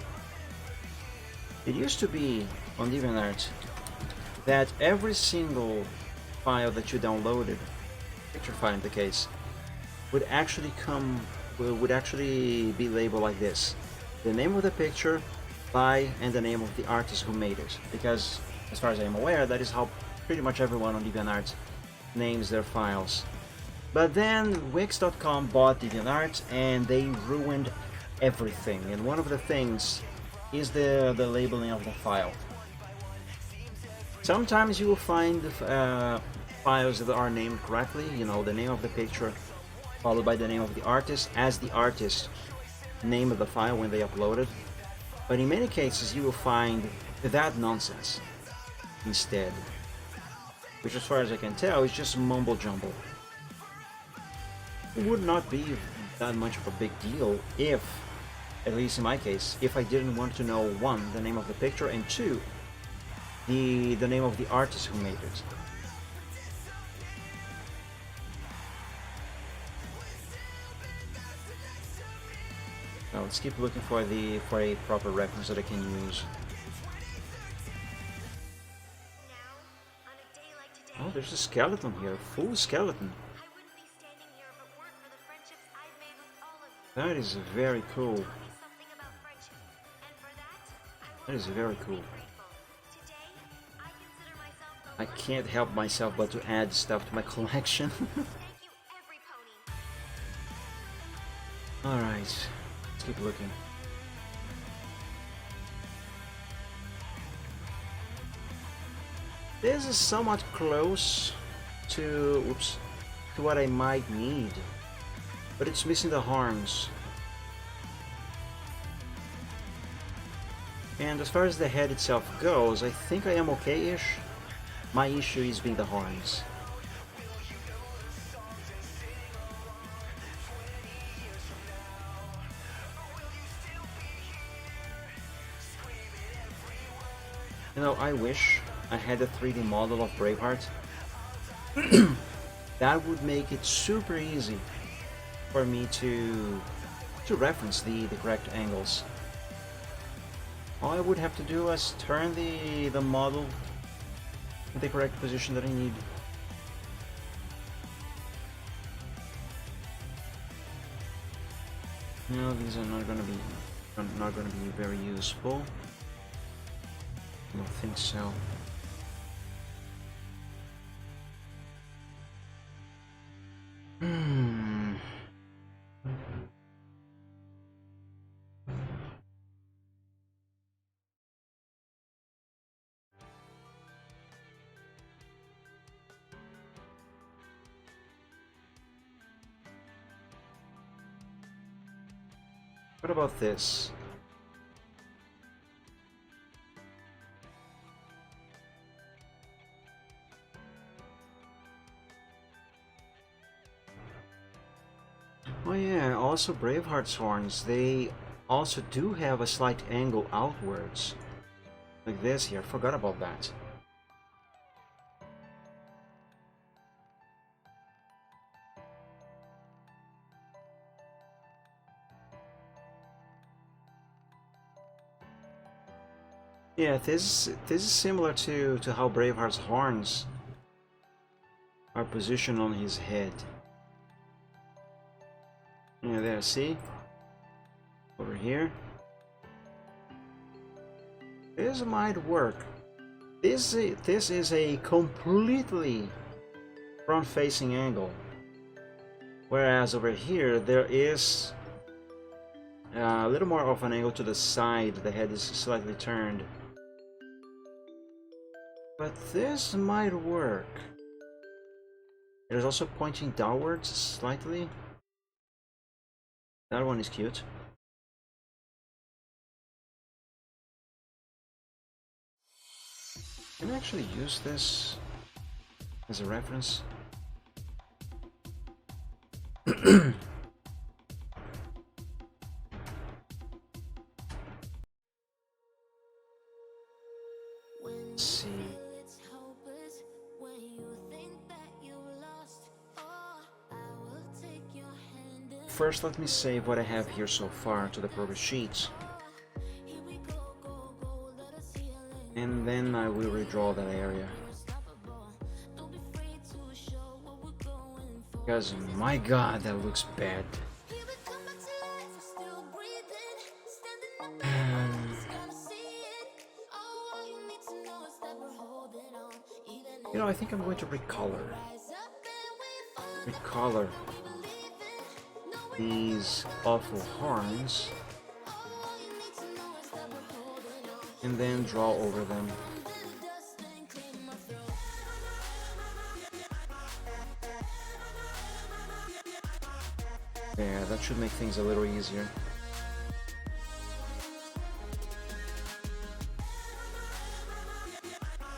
It used to be on DeviantArt that every single file that you downloaded, picture file in the case, would actually be labeled like this: the name of the picture, by, and the name of the artist who made it. Because as far as I am aware, that is how pretty much everyone on DeviantArt names their files. But then Wix.com bought DeviantArt and they ruined everything. And one of the things is the labeling of the file. Sometimes you will find files that are named correctly, you know, the name of the picture followed by the name of the artist as the artist name of the file when they upload it. But in many cases you will find that nonsense instead, which as far as I can tell is just mumble jumble. It would not be that much of a big deal if, at least in my case, if I didn't want to know, 1, the name of the picture, and 2, the name of the artist who made it. Now let's keep looking for a proper reference that I can use. Oh, there's a skeleton here, a full skeleton. That is very cool. That is very cool. I can't help myself but to add stuff to my collection. Alright, let's keep looking. This is somewhat close to what I might need, but it's missing the horns. And as far as the head itself goes, I think I am okay-ish. My issue is being the horns. You know, I wish I had a 3D model of Braveheart. That would make it super easy for me to reference the correct angles. All I would have to do is turn the model in the correct position that I need. No, these are not going to be very useful. I don't think so. What about this? Oh yeah, also Braveheart's horns, they also do have a slight angle outwards. Like this here, I forgot about that. Yeah, this is similar to how Braveheart's horns are positioned on his head. Yeah, there, see? Over here. This might work. This is a completely front-facing angle. Whereas over here, there is a little more of an angle to the side. The head is slightly turned. But this might work. It is also pointing downwards slightly. That one is cute. Can I actually use this as a reference? Let's see. First, let me save what I have here so far to the progress sheets. And then I will redraw that area. Because, my god, that looks bad. You know, I think I'm going to recolor these awful horns and then draw over them. Yeah, that should make things a little easier.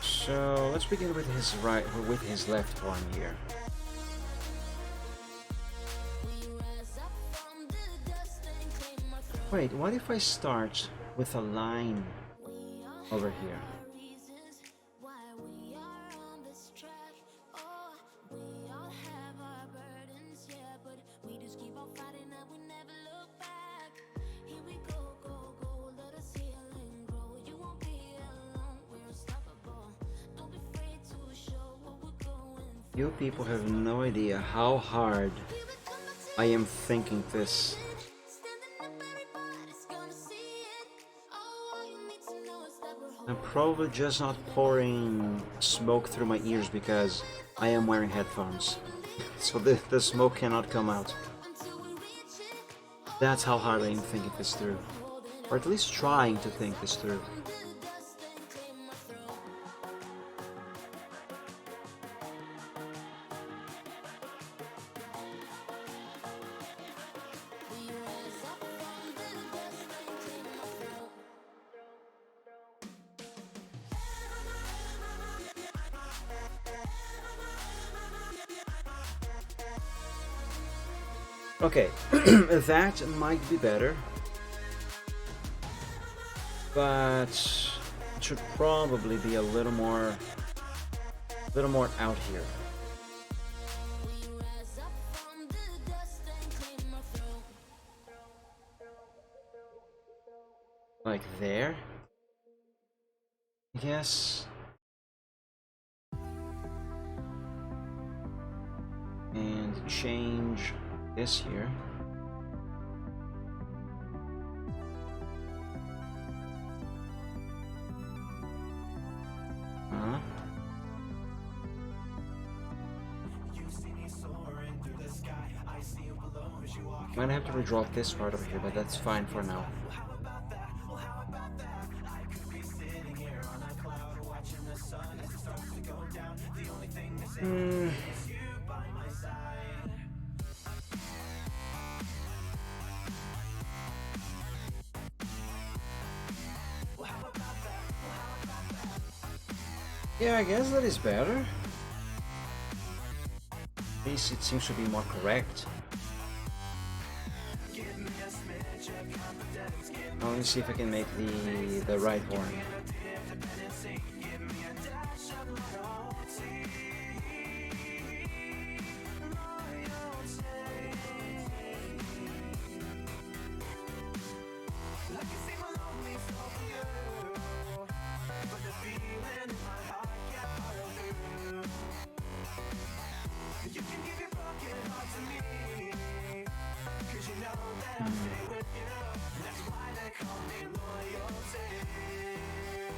So let's begin with his left horn here. Wait, what if I start with a line over here? You people have no idea how hard I am thinking this. I'm probably just not pouring smoke through my ears because I am wearing headphones. So the smoke cannot come out. That's how hard I am thinking this through. Or at least trying to think this through. Okay, that might be better, but it should probably be a little more out here. Like there, I guess. And change this here. I'm gonna have to redraw this part over here, but that's fine for now. Yeah, I guess that is better. At least it seems to be more correct. Now let me see if I can make the right horn.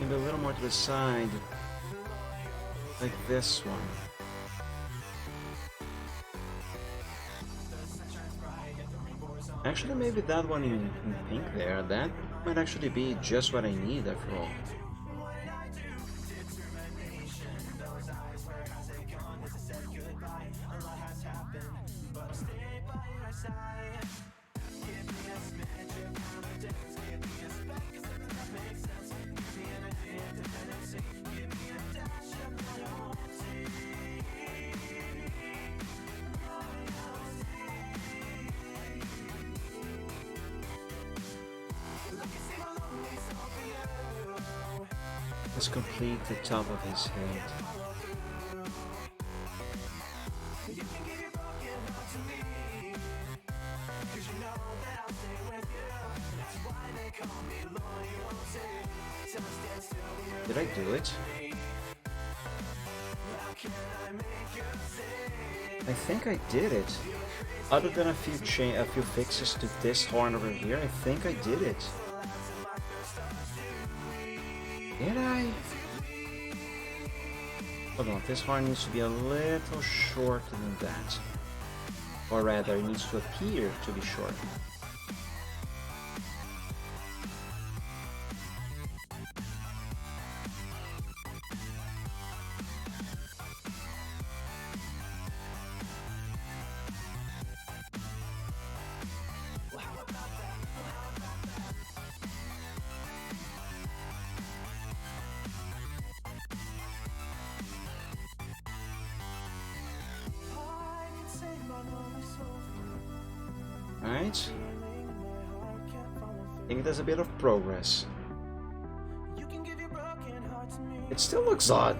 Maybe a little more to the side, like this one. Actually, maybe that one in pink there, that might actually be just what I need after all. Let's complete the top of his head. Did I do it? I think I did it. Other than a few fixes to this horn over here, I think I did it. Did I? Hold on, this horn needs to be a little shorter than that. Or rather, it needs to appear to be short. Alright. I think there's a bit of progress. It still looks odd.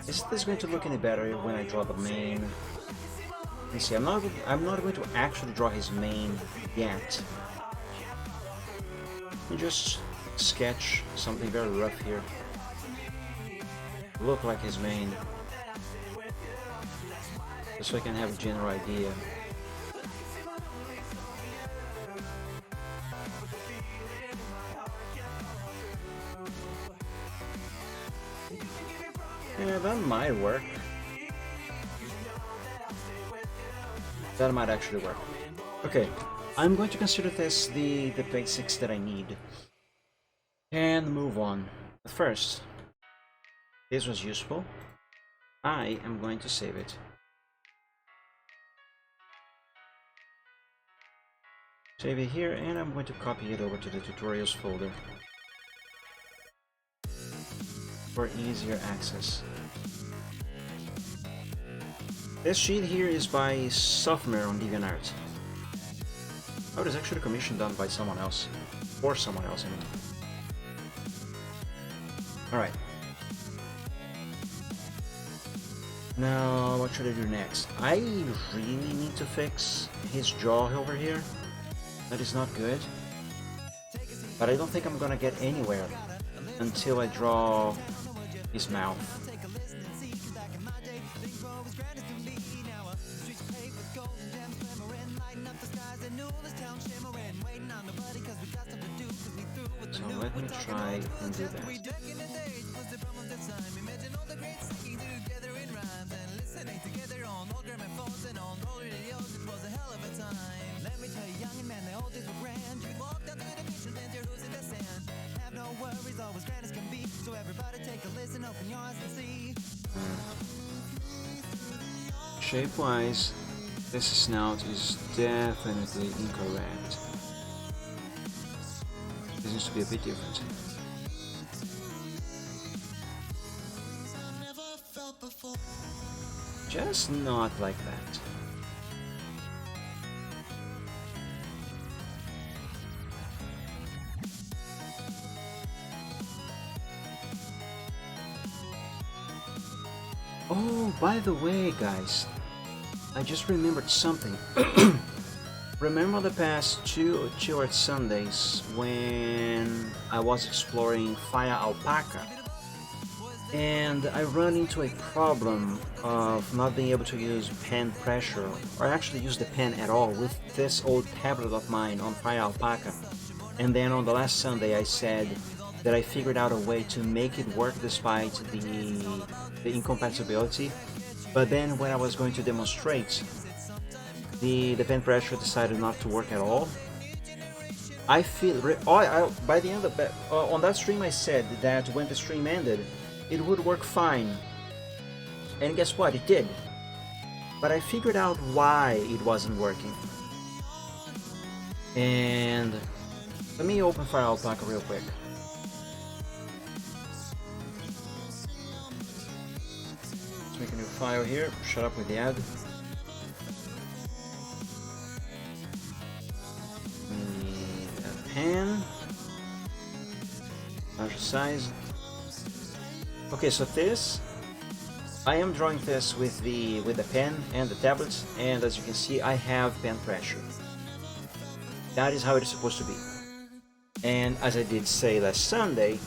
Is this going to look any better when I draw the mane? Let's see, I'm not going to actually draw his mane yet. You just sketch something very rough here. Look like his mane. Just so I can have a general idea. Yeah, that might work. That might actually work. Okay, I'm going to consider this the basics that I need. And move on. But first, this was useful. I am going to save it. Save it here, and I'm going to copy it over to the tutorials folder for easier access. This sheet here is by Software on DeviantArt. Oh, there's actually a commission done by someone else. For someone else, I mean. Alright. Now, what should I do next? I really need to fix his jaw over here. That is not good. But I don't think I'm gonna get anywhere until I draw his mouth. So let me try and do that. Shape-wise, this snout is definitely incorrect. This needs to be a bit different. Just not like that. Oh, by the way, guys, I just remembered something. remember the past two or Sundays when I was exploring Fire Alpaca and I run into a problem of not being able to use pen pressure or actually use the pen at all with this old tablet of mine on Fire Alpaca. And then on the last Sunday I said that I figured out a way to make it work despite the incompatibility. But then when I was going to demonstrate, the pen pressure decided not to work at all. I feel by the end of that on that stream I said that when the stream ended it would work fine, and guess what, it did. But I figured out why it wasn't working. And let me open Fire Alpaca real quick. Let's make a new file here. Shut up with the ad. Need a pen. Larger size. Okay, so this, I am drawing this with the pen and the tablets, and as you can see, I have pen pressure. That is how it is supposed to be. And as I did say last Sunday,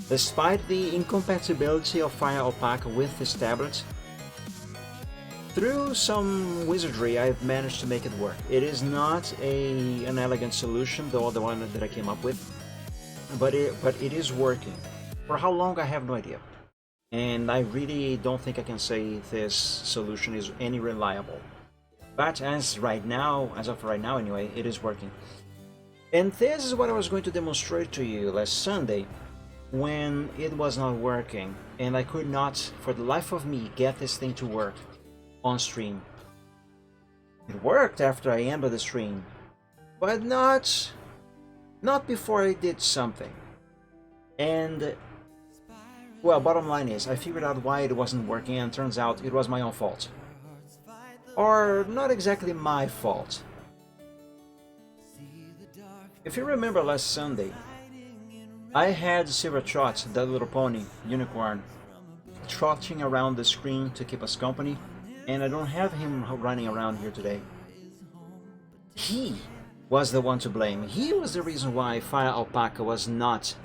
despite the incompatibility of Fire Alpaca with this tablet, through some wizardry, I've managed to make it work. It is not an elegant solution, though the one that I came up with, but it is working. For how long, I have no idea. And I really don't think I can say this solution is any reliable. But as of right now anyway, it is working. And this is what I was going to demonstrate to you last Sunday when it was not working and I could not, for the life of me, get this thing to work on stream. It worked after I ended the stream, but not before I did something. And well, bottom line is, I figured out why it wasn't working, and turns out it was my own fault. Or not exactly my fault. If you remember last Sunday, I had Silver Trot, that little pony, unicorn, trotting around the screen to keep us company, and I don't have him running around here today. He was the one to blame. He was the reason why Fire Alpaca was not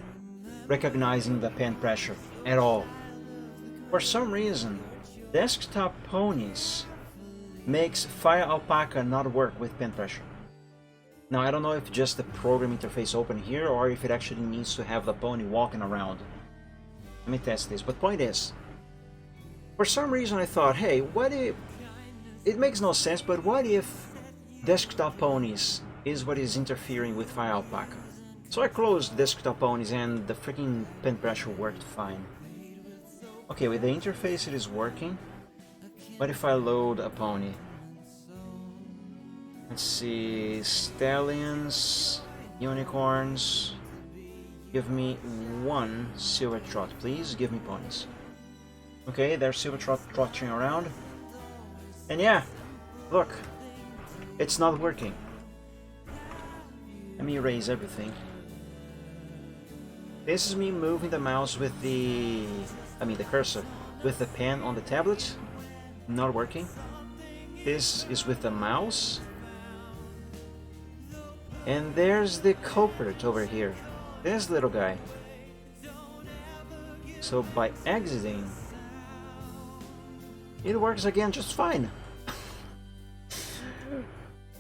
recognizing the pen pressure at all. For some reason, desktop ponies makes Fire Alpaca not work with pen pressure. Now I don't know if just the program interface open here or if it actually needs to have the pony walking around. Let me test this. But point is, for some reason I thought, hey, what if it makes no sense, but what if desktop ponies is what is interfering with Fire Alpaca? So I closed desktop ponies and the freaking pen pressure worked fine. Okay, with the interface it is working. What if I load a pony? Let's see, stallions, unicorns. Give me one Silver Trot, please. Give me ponies. Okay, there's Silver Trot trotting around. And yeah, look, it's not working. Let me erase everything. This is me moving the mouse with the cursor with the pen on the tablet. Not working. This is with the mouse. And there's the culprit over here. This little guy. So by exiting, it works again just fine.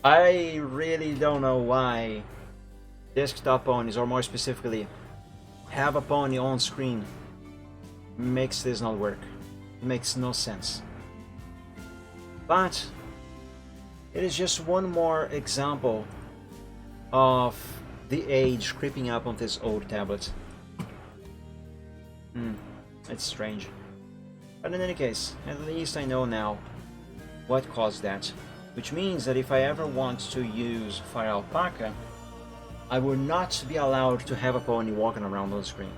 I really don't know why desktop ponies, or more specifically, have a pony on screen, makes this not work. It makes no sense. But it is just one more example of the age creeping up on this old tablet. It's strange. But in any case, at least I know now what caused that. Which means that if I ever want to use Fire Alpaca, I will not be allowed to have a pony walking around on the screen.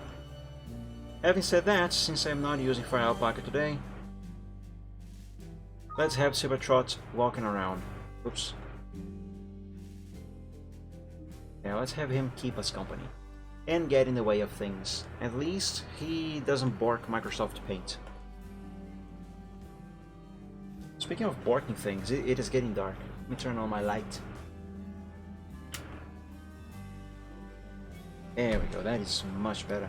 Having said that, since I'm not using Fire Alpaca today, let's have Silver Trot walking around. Oops. Yeah, let's have him keep us company and get in the way of things. At least he doesn't bork Microsoft Paint. Speaking of borking things, it is getting dark. Let me turn on my light. There we go, that is much better.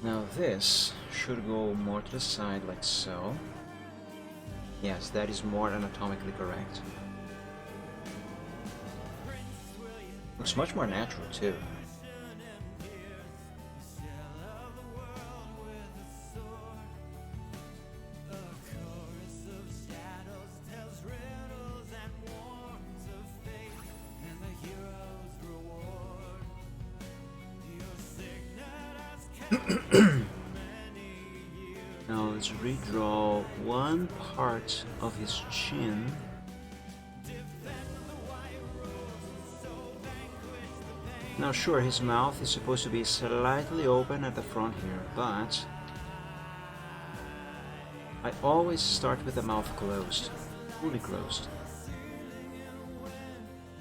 Now this should go more to the side like so. Yes, that is more anatomically correct. Looks much more natural too. Now let's redraw one part of his chin. Now sure, his mouth is supposed to be slightly open at the front here, but I always start with the mouth closed, fully closed.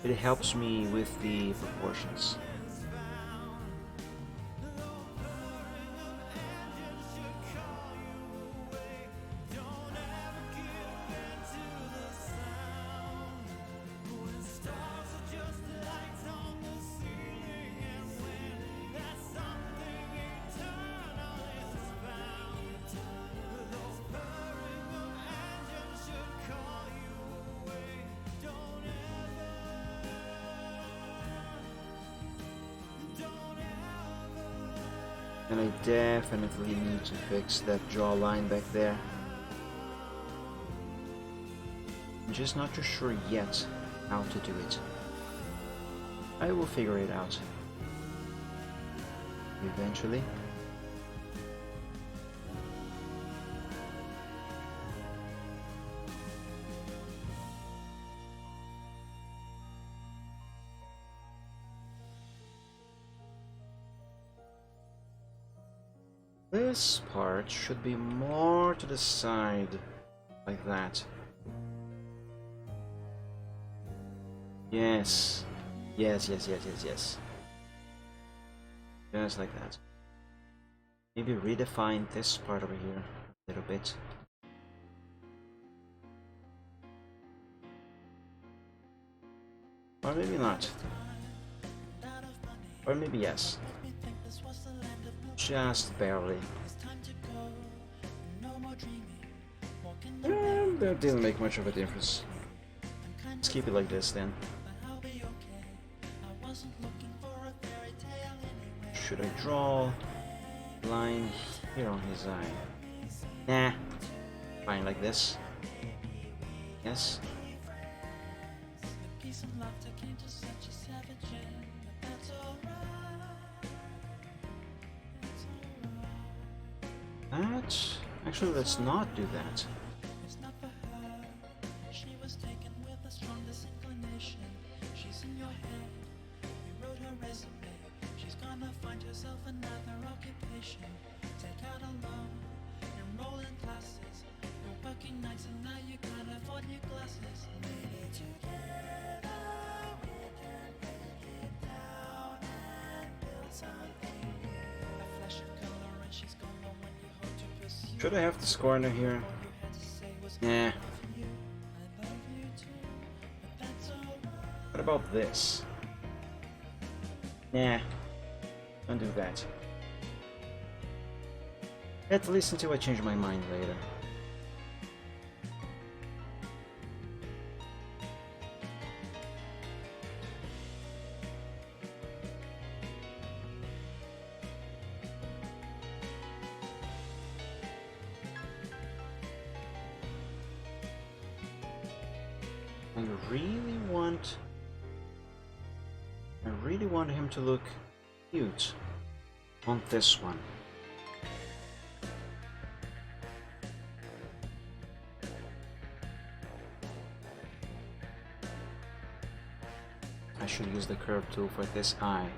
It helps me with the proportions. And I definitely need to fix that jawline back there. I'm just not too sure yet how to do it. I will figure it out eventually. This part should be more to the side, like that. Yes. Yes. Just like that. Maybe redefine this part over here a little bit. Or maybe not. Or maybe yes. Just barely. That didn't make much of a difference. Let's keep it like this then. Should I draw a line here on his eye? Nah. Fine like this. Yes. That? Actually, let's not do that. Should I have this corner here? Nah. What about this? Nah. Don't do that. At least until I change my mind later. I really want him to look cute on this one. I should use the curve tool for this eye.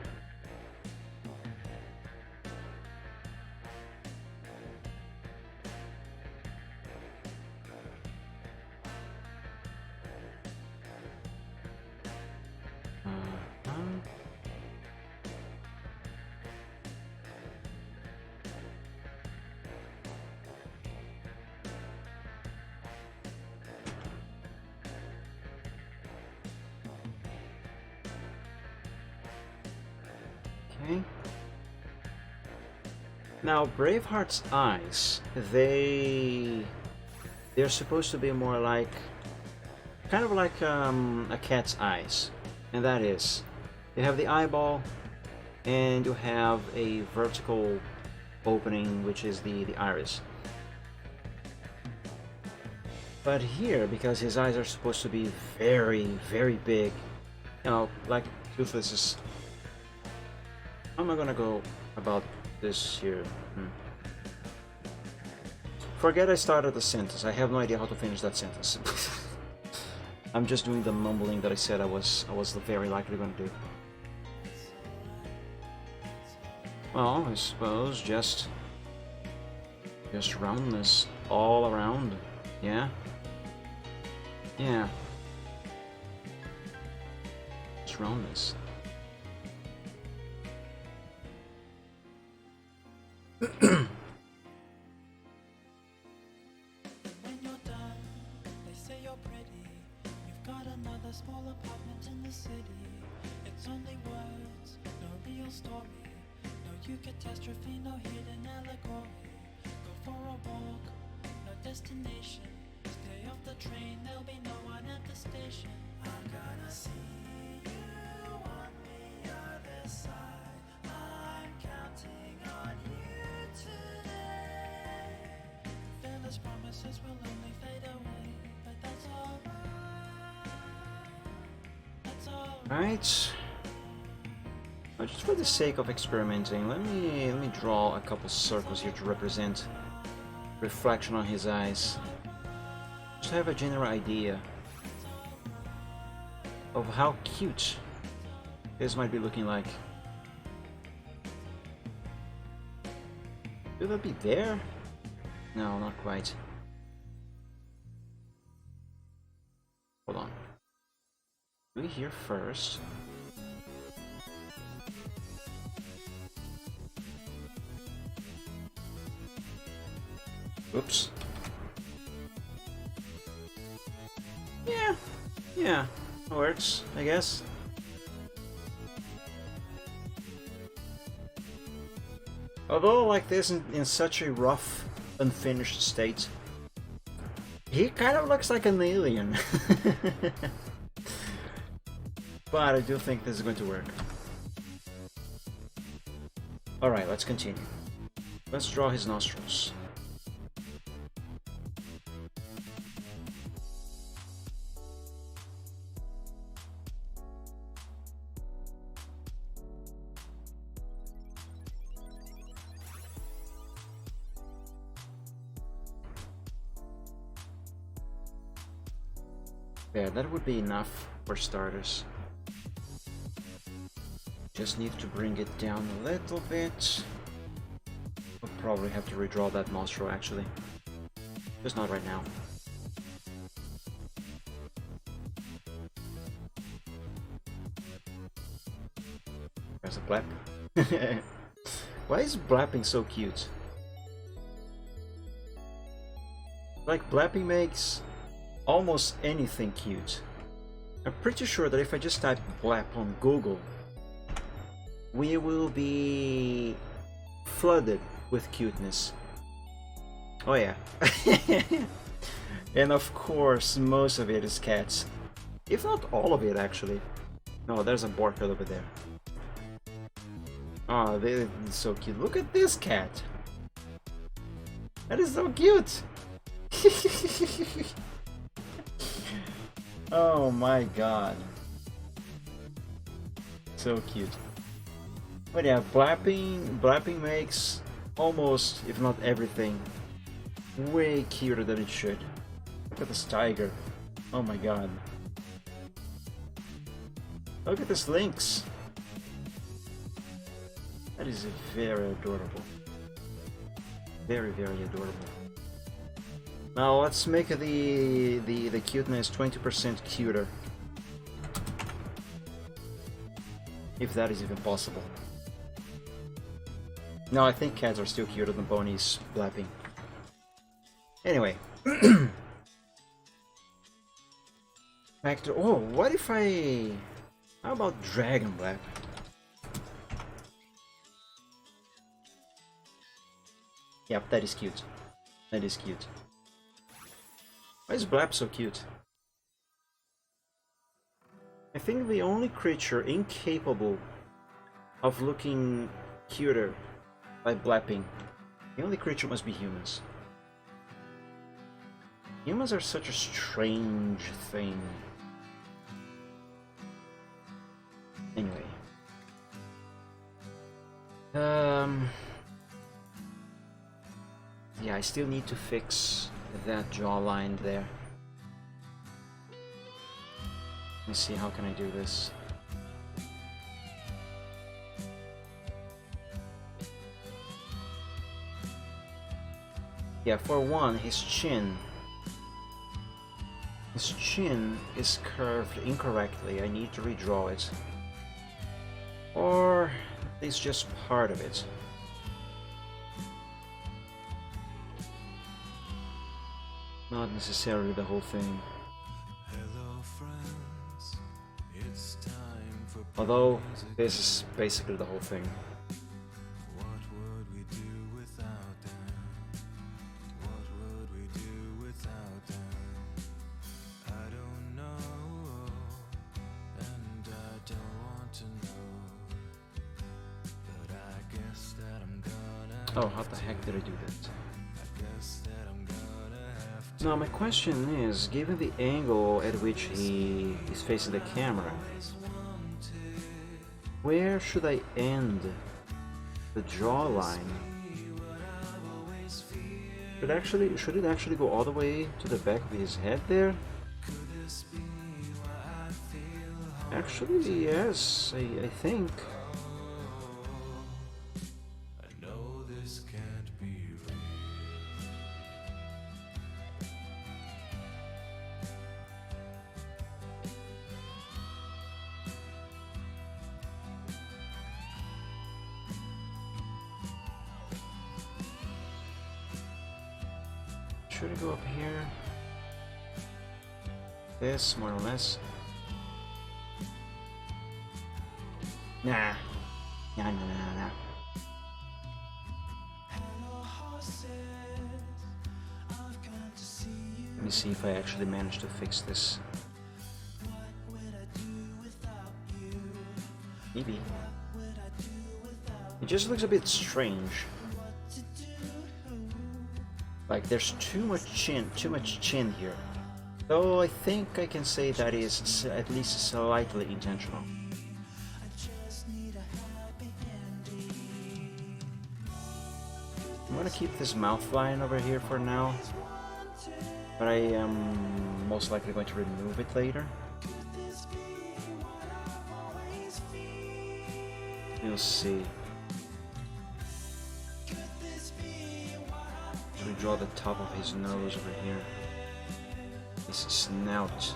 Now, Braveheart's eyes, they're supposed to be more like, kind of like a cat's eyes, and that is, you have the eyeball, and you have a vertical opening, which is the iris. But here, because his eyes are supposed to be very, very big, you know, like Toothless is. How am I gonna go about this here? Forget I started the sentence. I have no idea how to finish that sentence. I'm just doing the mumbling that I said I was very likely going to do. Well, I suppose just roundness all around. Yeah. Yeah. Just roundness. Small apartment in the city. It's only words, no real story. No you catastrophe, no hidden allegory. Go for a walk, no destination. Stay off the train, there'll be no one at the station. I'm gonna see you on the other side. I'm counting on you today. Fearless promises will only fade away, but that's alright. Alright. Just for the sake of experimenting, let me draw a couple circles here to represent reflection on his eyes. Just to have a general idea of how cute this might be looking like. Will that be there? No, not quite. Hold on. Do we here first? Oops. Yeah, works, I guess. Although like this in such a rough, unfinished state, he kind of looks like an alien. But I do think this is going to work. Alright, let's continue. Let's draw his nostrils. Yeah, that would be enough for starters. Just need to bring it down a little bit. I'll probably have to redraw that nostril actually. Just not right now. There's a blap. Why is blapping so cute? Like, blapping makes almost anything cute. I'm pretty sure that if I just type blap on Google, we will be flooded with cuteness. Oh yeah. And of course, most of it is cats. If not all of it, actually. No, there's a Borka over there. Oh, they're so cute. Look at this cat. That is so cute. Oh my god. So cute. But yeah, blapping makes almost, if not everything, way cuter than it should. Look at this tiger. Oh my god. Look at this lynx. That is very adorable. Very, very adorable. Now let's make the cuteness 20% cuter. If that is even possible. No, I think cats are still cuter than ponies blapping. Anyway. Back to... Oh, what if I... How about dragon blap? Yep, that is cute. That is cute. Why is Blab so cute? I think the only creature incapable of looking cuter by blapping, the only creature must be humans. Humans are such a strange thing. Anyway. Yeah, I still need to fix that jawline there. Let me see, how can I do this? Yeah, for one, his chin. His chin is curved incorrectly. I need to redraw it. Or at least just part of it. Not necessarily the whole thing. Hello, friends. It's time for Although, this is basically the whole thing. what would we do without them? What would we do without them? I don't know, and I don't want to know. But I guess that I'm gonna. Oh, how the heck did I do that? I guess that I'm gonna have to. Now my question is, given the angle at which he is facing the camera, where should I end the jawline? Should it actually go all the way to the back of his head there? Actually, yes, I think. I know this can't be real. Should it go up here? This, more or less. Nah. Nah. Let me see if I actually managed to fix this. Maybe. It just looks a bit strange. Like there's too much chin here. Though I think I can say that is at least slightly intentional. I'm gonna keep this mouth line over here for now, but I am most likely going to remove it later. We'll see. So we draw the top of his nose over here. His snout.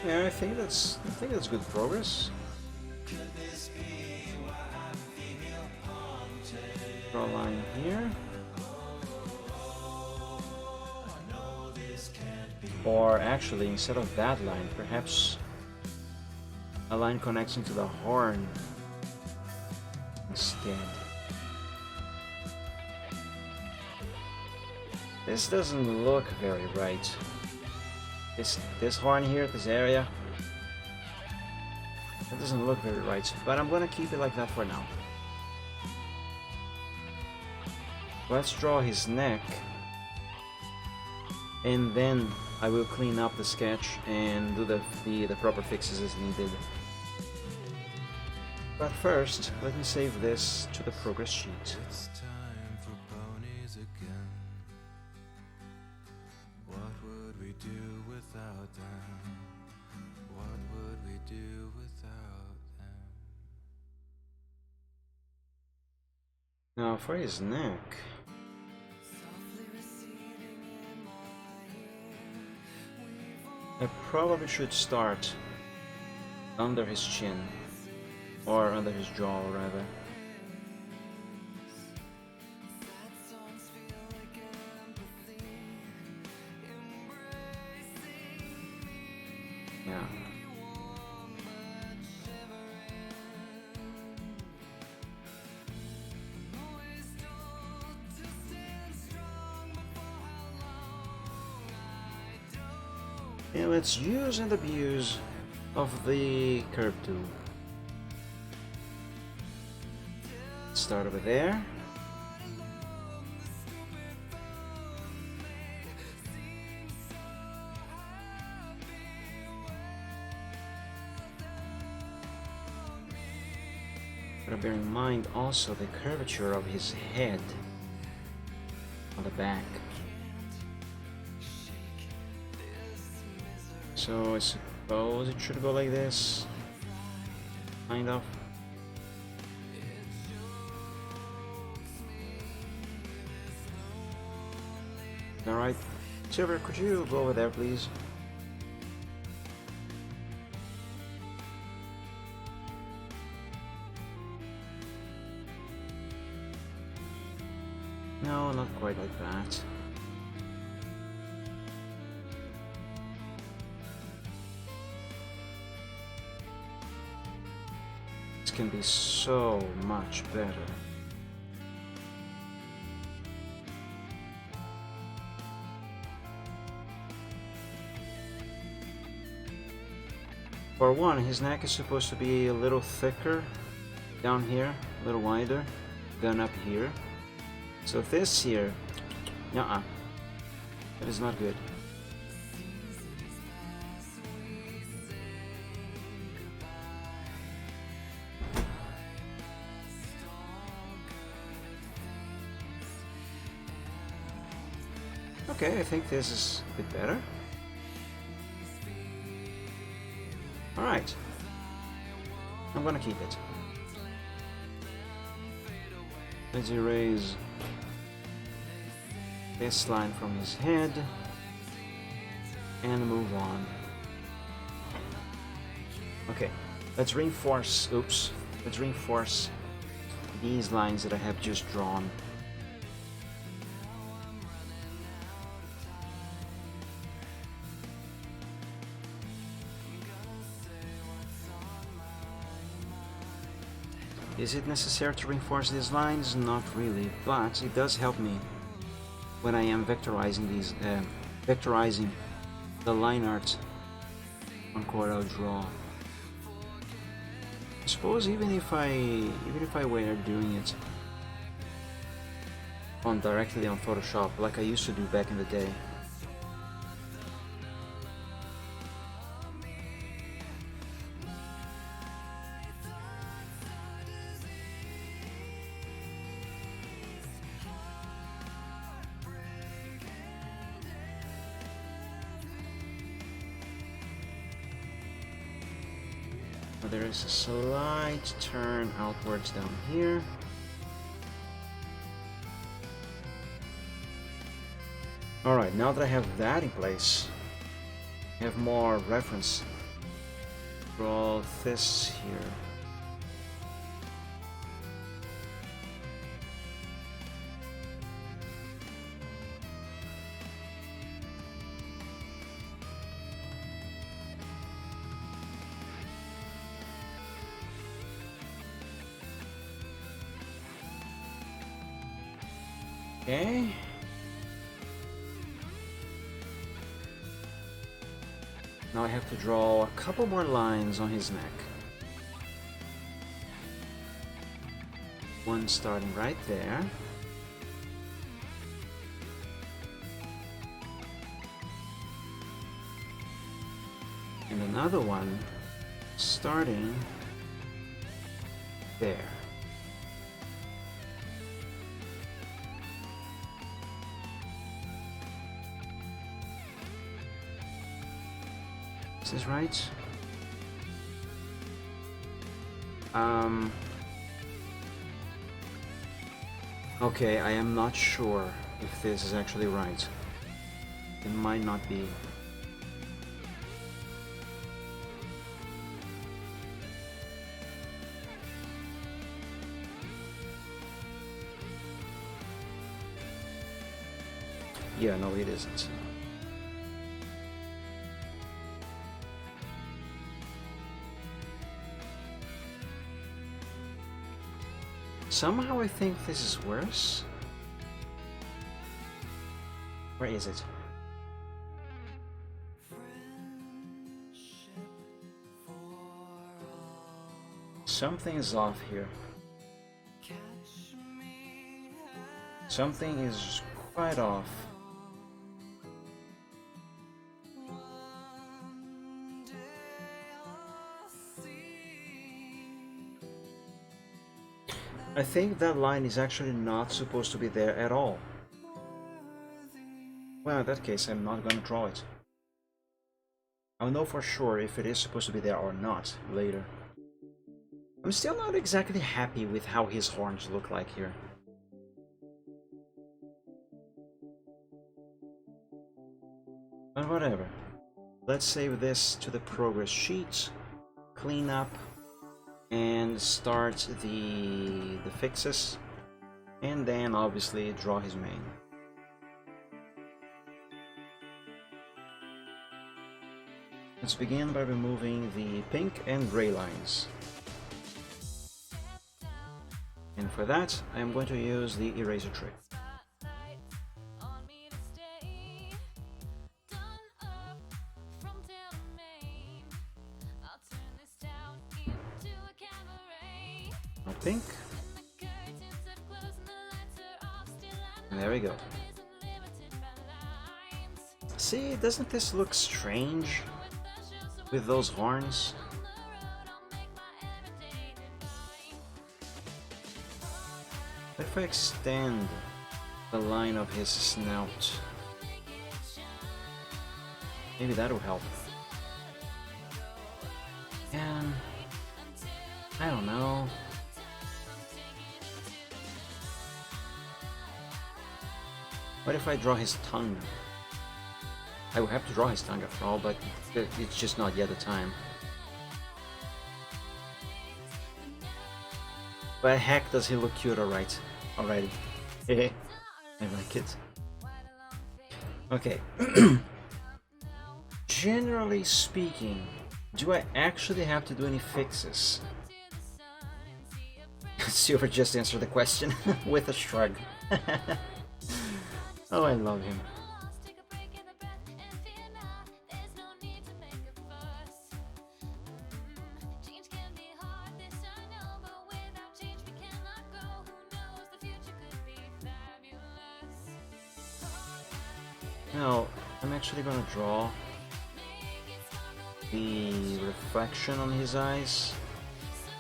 Yeah, I think that's good progress. Draw a line here. Or actually, instead of that line, perhaps a line connects into the horn instead. This doesn't look very right. This horn here, this area, that doesn't look very right, but I'm gonna keep it like that for now. Let's draw his neck, and then I will clean up the sketch and do the proper fixes as needed. But first, let me save this to the progress sheet. It's time for ponies again. What would we do without them? What would we do without them? Now for his neck. I probably should start under his chin, or under his jaw rather. Yeah. Yeah, let's use and abuse of the curve tool. Start over there. But bear in mind also the curvature of his head on the back. So I suppose it should go like this. Kind of. Alright. Silver, could you go over there, please? No, not quite like that. This can be so much better. For one, his neck is supposed to be a little thicker down here, a little wider than up here. So this here, that is not good. Okay, I think this is a bit better. Alright, I'm gonna keep it. Let's erase this line from his head and move on. Okay, let's reinforce these lines that I have just drawn. Is it necessary to reinforce these lines? Not really, but it does help me when I am vectorizing the line art on Corel Draw. I suppose even if I were doing it directly on Photoshop like I used to do back in the day. There is a slight turn outwards down here. Alright, now that I have that in place, I have more reference. Draw this here. Okay. Now I have to draw a couple more lines on his neck. One starting right there. And another one starting there. Is this right? Okay, I am not sure if this is actually right. It might not be. Yeah, no, it isn't. Somehow I think this is worse. Where is it? Something is off here. Something is quite off. I think that line is actually not supposed to be there at all. Well, in that case, I'm not gonna draw it. I'll know for sure if it is supposed to be there or not later. I'm still not exactly happy with how his horns look like here. But whatever. Let's save this to the progress sheet, clean up, and start the fixes, and then obviously draw his mane. Let's begin by removing the pink and gray lines. And for that, I am going to use the eraser trick. Now pink. And there we go. See, doesn't this look strange with those horns? If I extend the line of his snout, maybe that will help. And I don't know. What if I draw his tongue? I will have to draw his tongue after all, but it's just not yet the time. But heck, does he look cute alright already? I like it. Okay. Generally speaking, do I actually have to do any fixes? Silver just answered the question with a shrug. Oh, I love him. Now, I'm actually gonna draw the reflection on his eyes,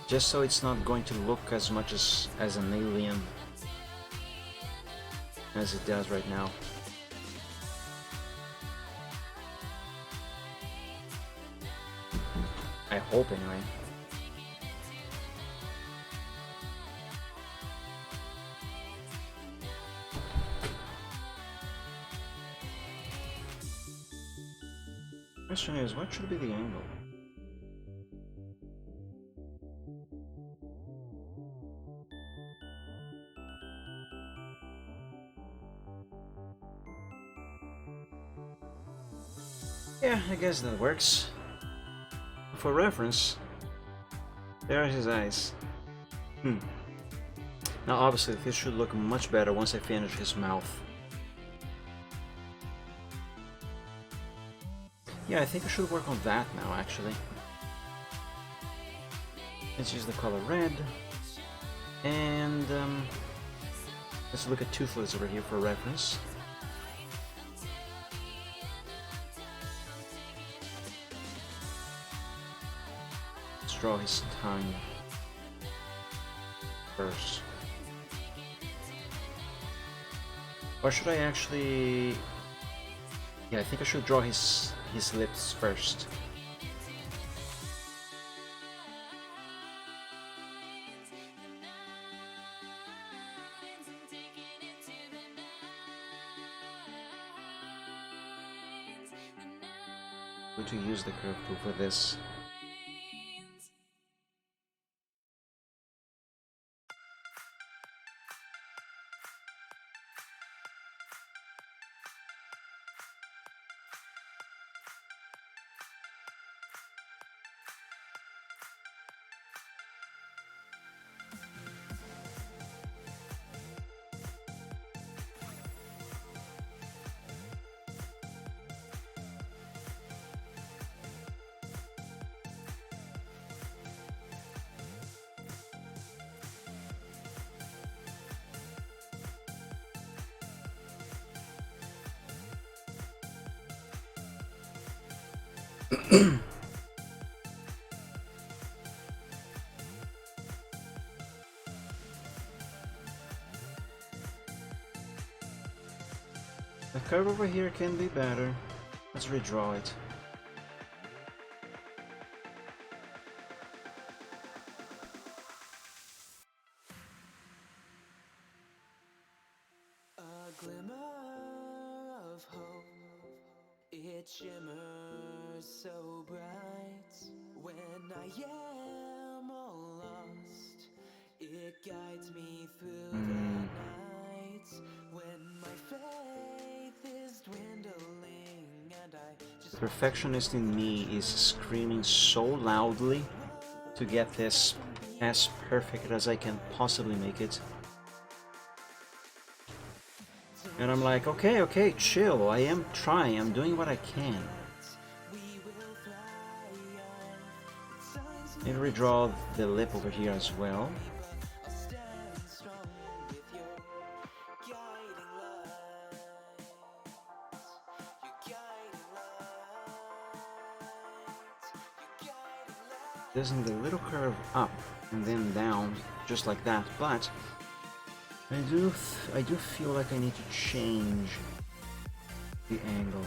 just so it's not going to look as much as an alien as it does right now. I hope anyway. Question is, what should be the angle? Yeah, I guess that works. For reference, there are his eyes. Now obviously this should look much better once I finish his mouth. Yeah, I think I should work on that now, actually. Let's use the color red. And let's look at Toothless over here for reference. Let's draw his tongue first. Or should I actually... Yeah, I think I should draw his lips first. I'm going to use the curve tool for this. The curve over here can be better. Let's redraw it. A glimmer of hope, it shimmers so bright. When I am all lost, it guides me through the night. When my faith is dwindling and I The just want to perfectionist in me is screaming so loudly to get this as perfect as I can possibly make it. And I'm like, okay, chill. I am trying. I'm doing what I can. Maybe redraw the lip over here as well. Doesn't the little curve up and then down just like that, but I do feel like I need to change the angle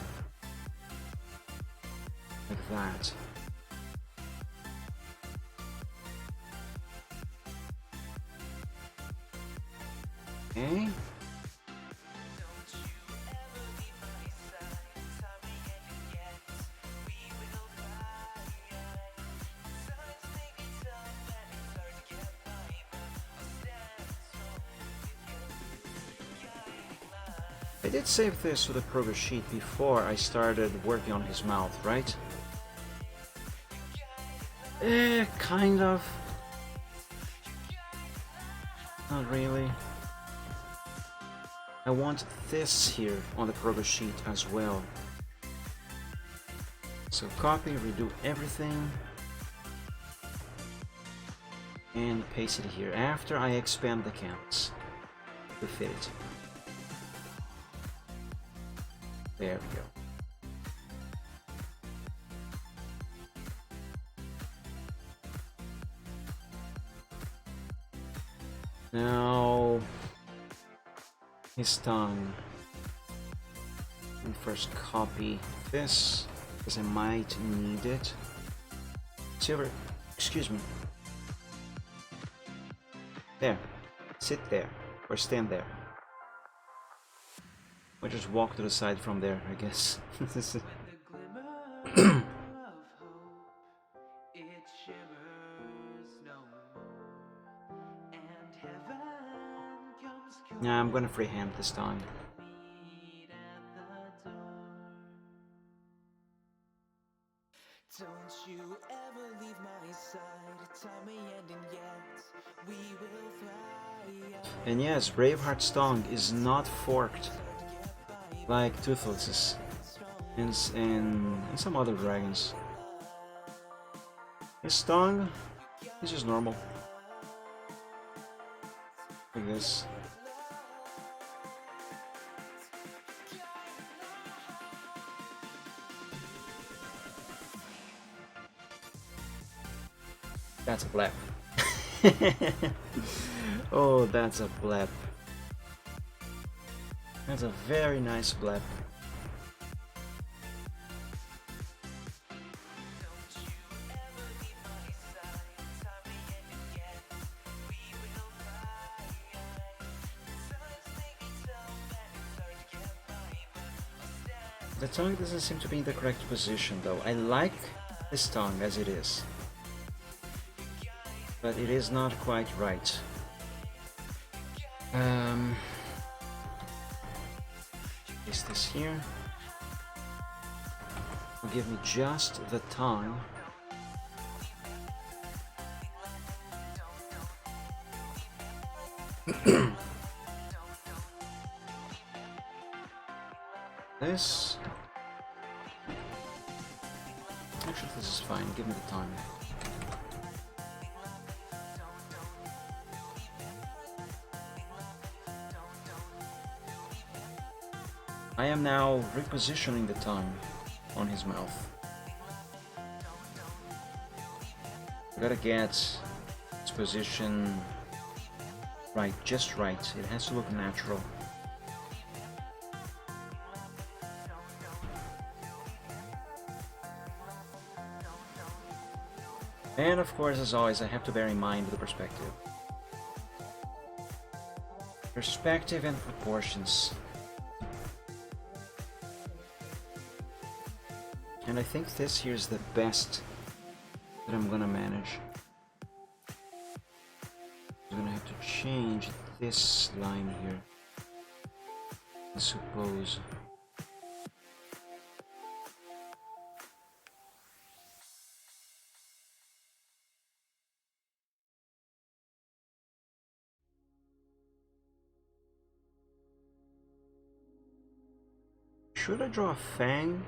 like that. Okay. I did save this to the progress sheet before I started working on his mouth, right? Kind of. Not really. I want this here on the progress sheet as well. So copy, redo everything, and paste it here after I expand the canvas to fit it. There we go. Now, his tongue. Let me first copy this, because I might need it. Silver, excuse me. There. Sit there. Or stand there. Or just walk to the side from there, I guess. This is... Yeah, I'm gonna freehand this time. Don't you ever leave my side, time may end and yet we will fly. And yes, Braveheart's tongue is not forked like Toothless's and some other dragons. His tongue is just normal. Like this. That's a blep. Oh, that's a blep. That's a very nice blep. The tongue doesn't seem to be in the correct position though. I like this tongue as it is, but it is not quite right. Is this here? Will give me just the tongue. This... Actually, this is fine. Give me the tongue. I am now repositioning the tongue on his mouth. I gotta get its position right, just right. It has to look natural. And of course, as always, I have to bear in mind the perspective. Perspective and proportions. And I think this here is the best that I'm gonna manage. I'm gonna have to change this line here, I suppose. Should I draw a fang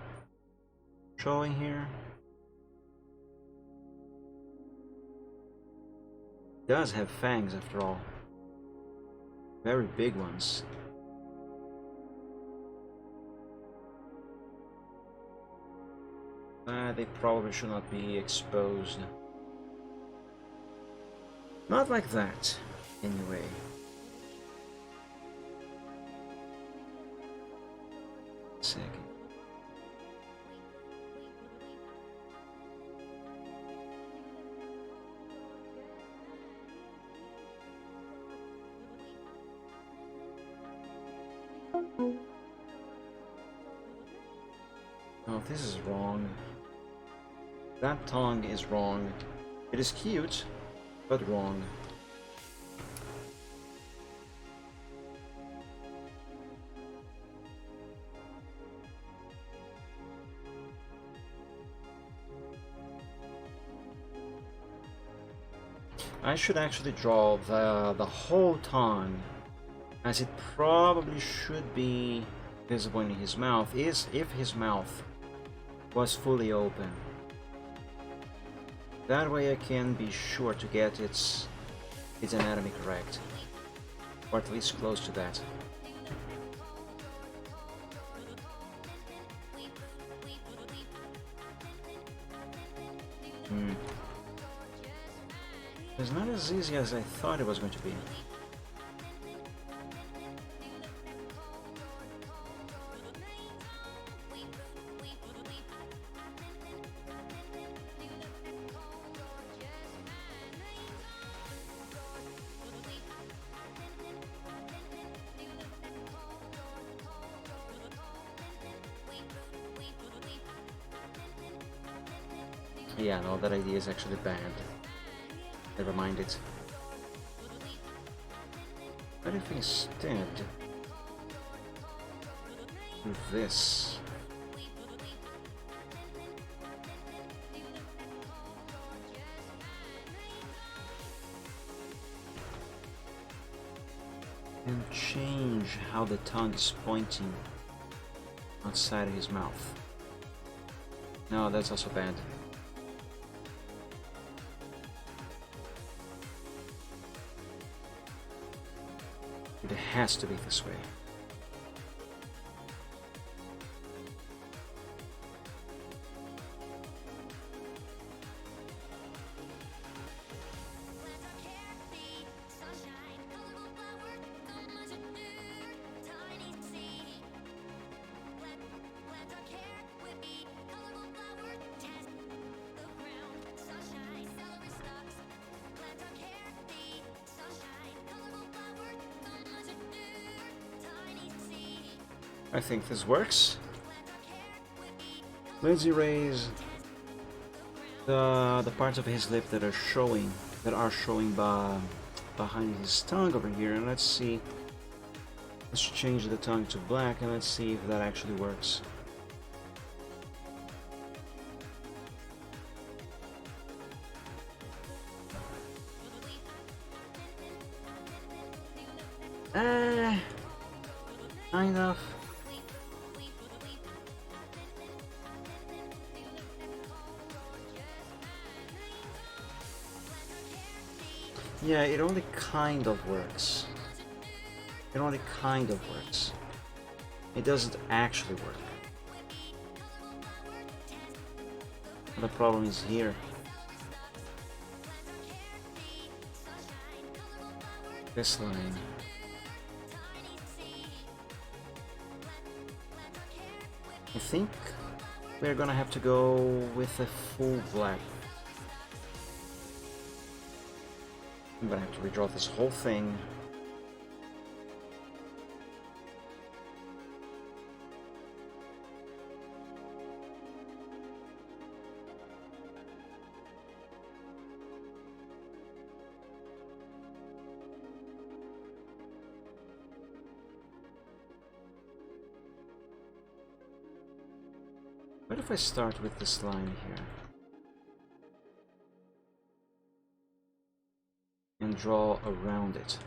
showing here? It does have fangs after all. Very big ones. They probably should not be exposed. Not like that, anyway. Second. Oh, this is wrong. That tongue is wrong. It is cute, but wrong. I should actually draw the whole tongue, as it probably should be visible in his mouth, if his mouth was fully open. That way I can be sure to get its anatomy correct, or at least close to that. It's not as easy as I thought it was going to be. Yeah, no, that idea is actually bad. Never mind it. What if instead do this? And change how the tongue is pointing outside of his mouth. No, that's also bad. It has to be this way. I think this works. Let's erase the parts of his lip that are showing behind his tongue over here, and let's see. Let's change the tongue to black and let's see if that actually works. Kind of. Yeah, it only kind of works. It only kind of works. It doesn't actually work. The problem is here. this line. I think we're gonna have to go with a full black. I'm gonna have to redraw this whole thing. What if I start with this line here? And draw around it.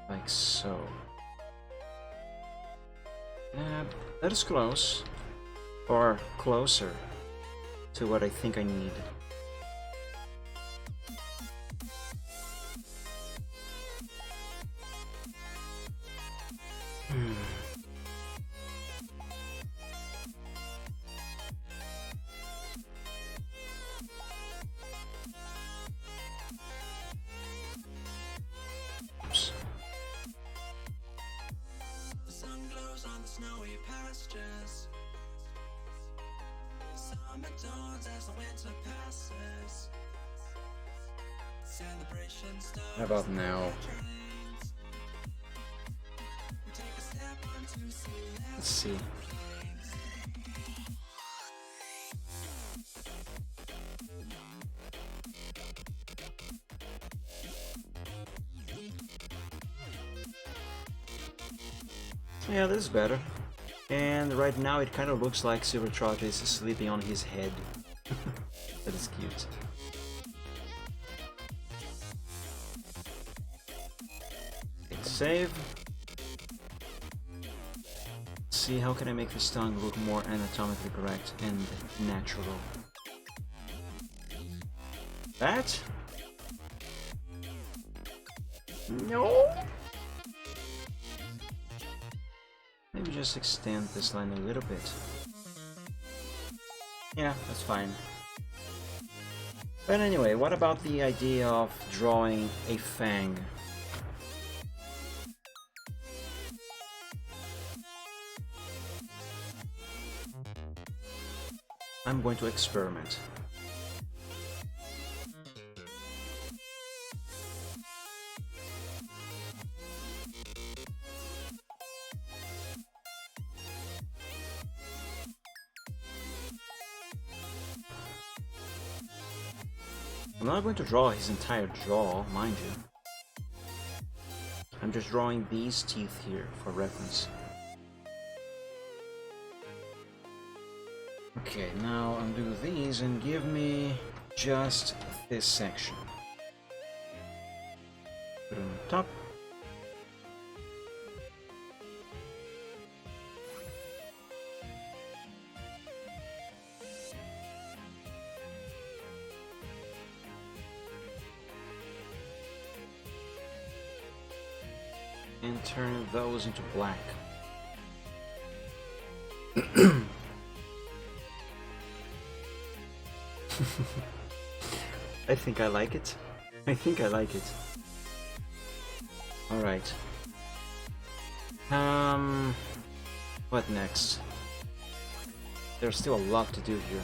Like so. That is close. Or closer to what I think I need. How about now? Let's see. Yeah, this is better. And right now it kind of looks like Silvertrot is sleeping on his head. That is cute. Hit save. See, how can I make this tongue look more anatomically correct and natural? That? No! Maybe just extend this line a little bit. Yeah, that's fine. But anyway, what about the idea of drawing a fang? I'm going to experiment. I'm not going to draw his entire jaw, mind you. I'm just drawing these teeth here for reference. Okay, now undo these and give me just this section. Put it on top. And turn those into black. I think I like it. I think I like it. Alright. What next? There's still a lot to do here.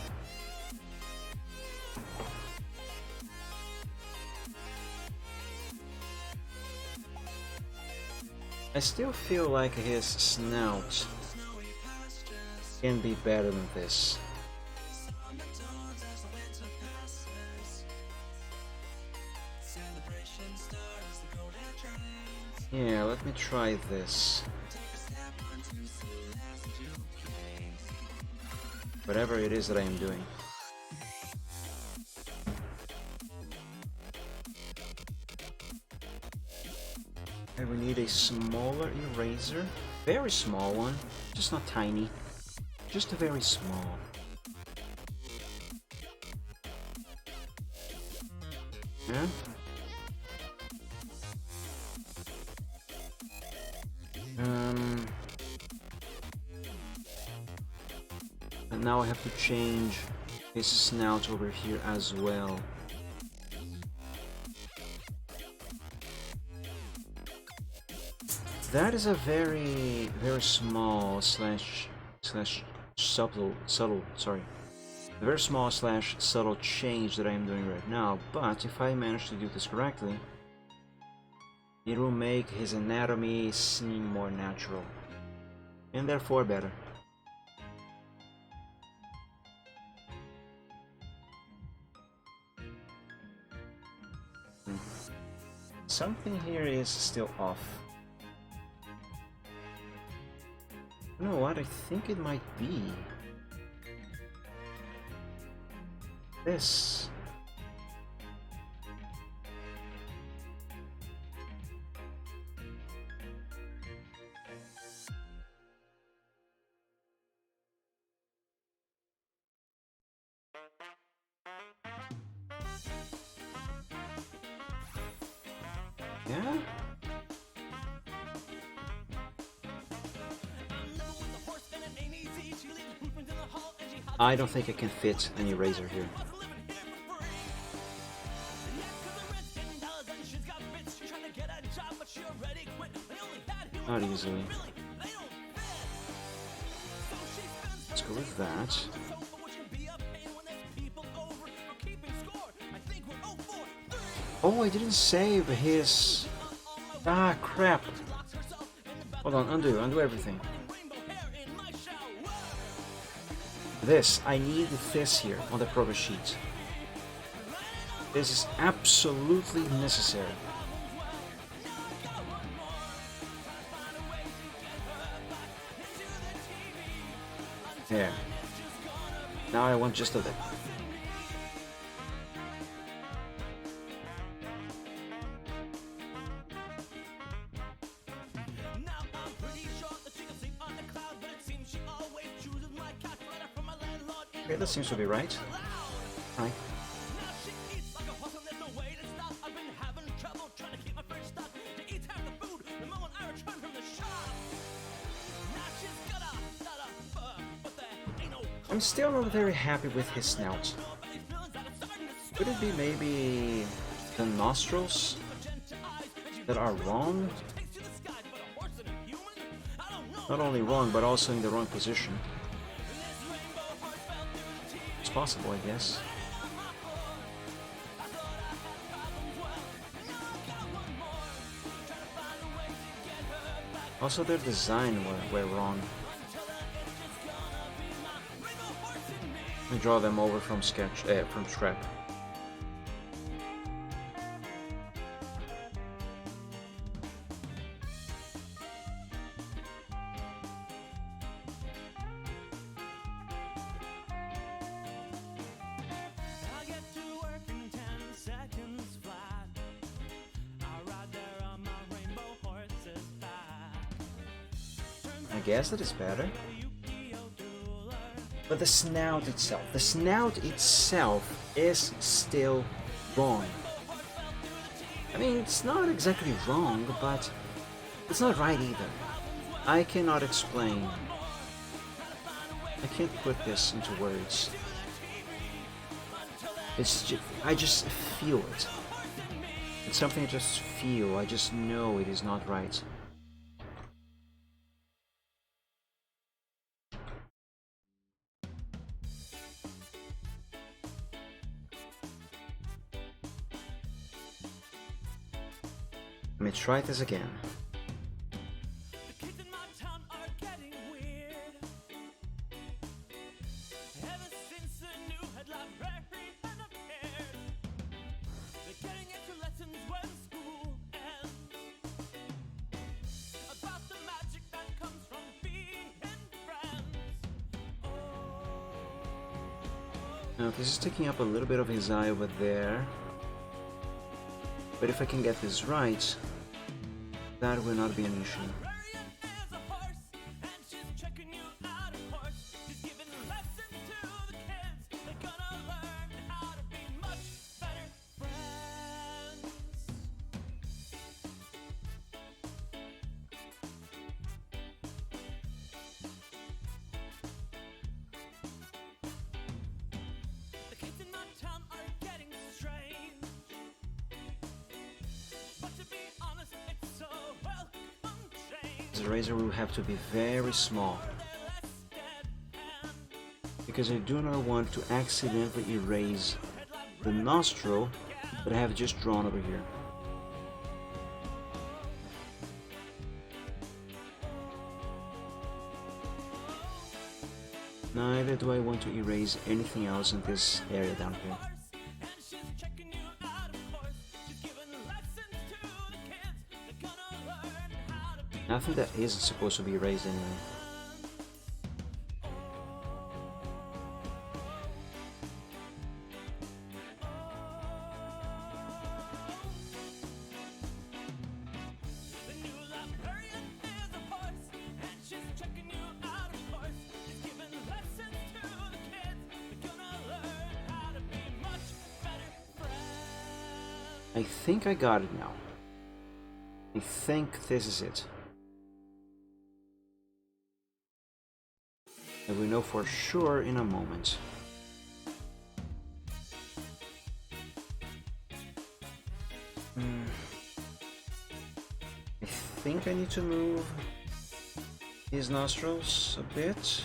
I still feel like his snout can be better than this. Yeah, let me try this. Whatever it is that I am doing. And we need a smaller eraser. Very small one. Just not tiny. Just a very small. Yeah? And now I have to change his snout over here as well. That is a very small slash subtle, sorry. A very small slash subtle change that I am doing right now, but if I manage to do this correctly, it will make his anatomy seem more natural, and therefore better. Something here is still off. You know what? I think it might be this. Yeah? I don't think I can fit an eraser here. Not easily. Let's go with that. Oh, I didn't save his... Ah, crap. Hold on, undo everything. This, I need this here on the progress sheet. This is absolutely necessary. There. Now I want just of it. Okay, that seems to be right. Hi. I'm still not very happy with his snout. Could it be maybe the nostrils that are wrong? Not only wrong, but also in the wrong position. It's possible, I guess. Also, their design were wrong. I draw them over from scrap. I guess that is better. But the snout itself is still wrong. I mean, it's not exactly wrong, but it's not right either. I cannot explain. I can't put this into words. I just feel it. It's something I just feel. I just know it is not right. Let me try this again. Now this is taking up a little bit of his eye over there. But if I can get this right, that will not be an issue. This razor will have to be very small, because I do not want to accidentally erase the nostril that I have just drawn over here. Neither do I want to erase anything else in this area down here. Nothing that isn't supposed to be erased anyway. I think I got it now. I think this is it. And we know for sure in a moment. I think I need to move his nostrils a bit.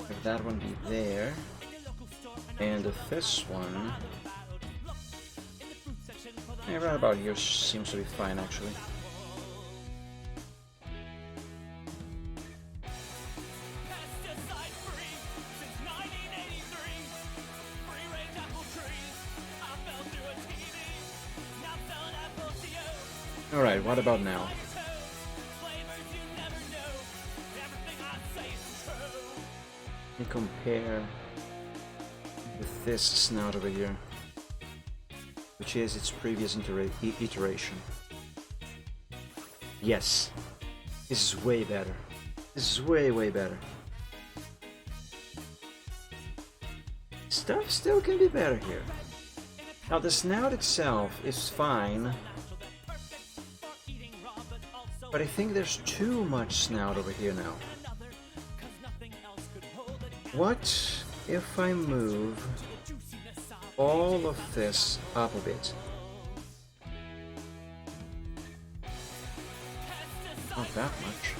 Have that one be there. And this one, yeah, right about here seems to be fine actually. Alright, what about now? Let me compare with this snout over here, which is its previous iteration. Yes, this is way better. This is way better. Stuff still can be better here. Now the snout itself is fine, but I think there's too much snout over here now. What if I move all of this up a bit? Not that much.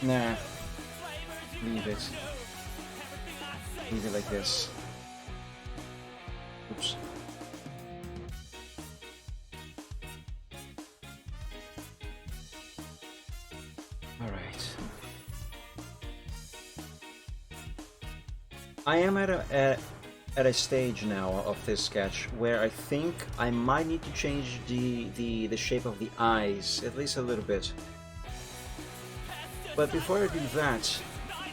Nah. Leave it. Leave it like this. Oops. Alright. I am at a stage now of this sketch where I think I might need to change the shape of the eyes, at least a little bit. But before I do that,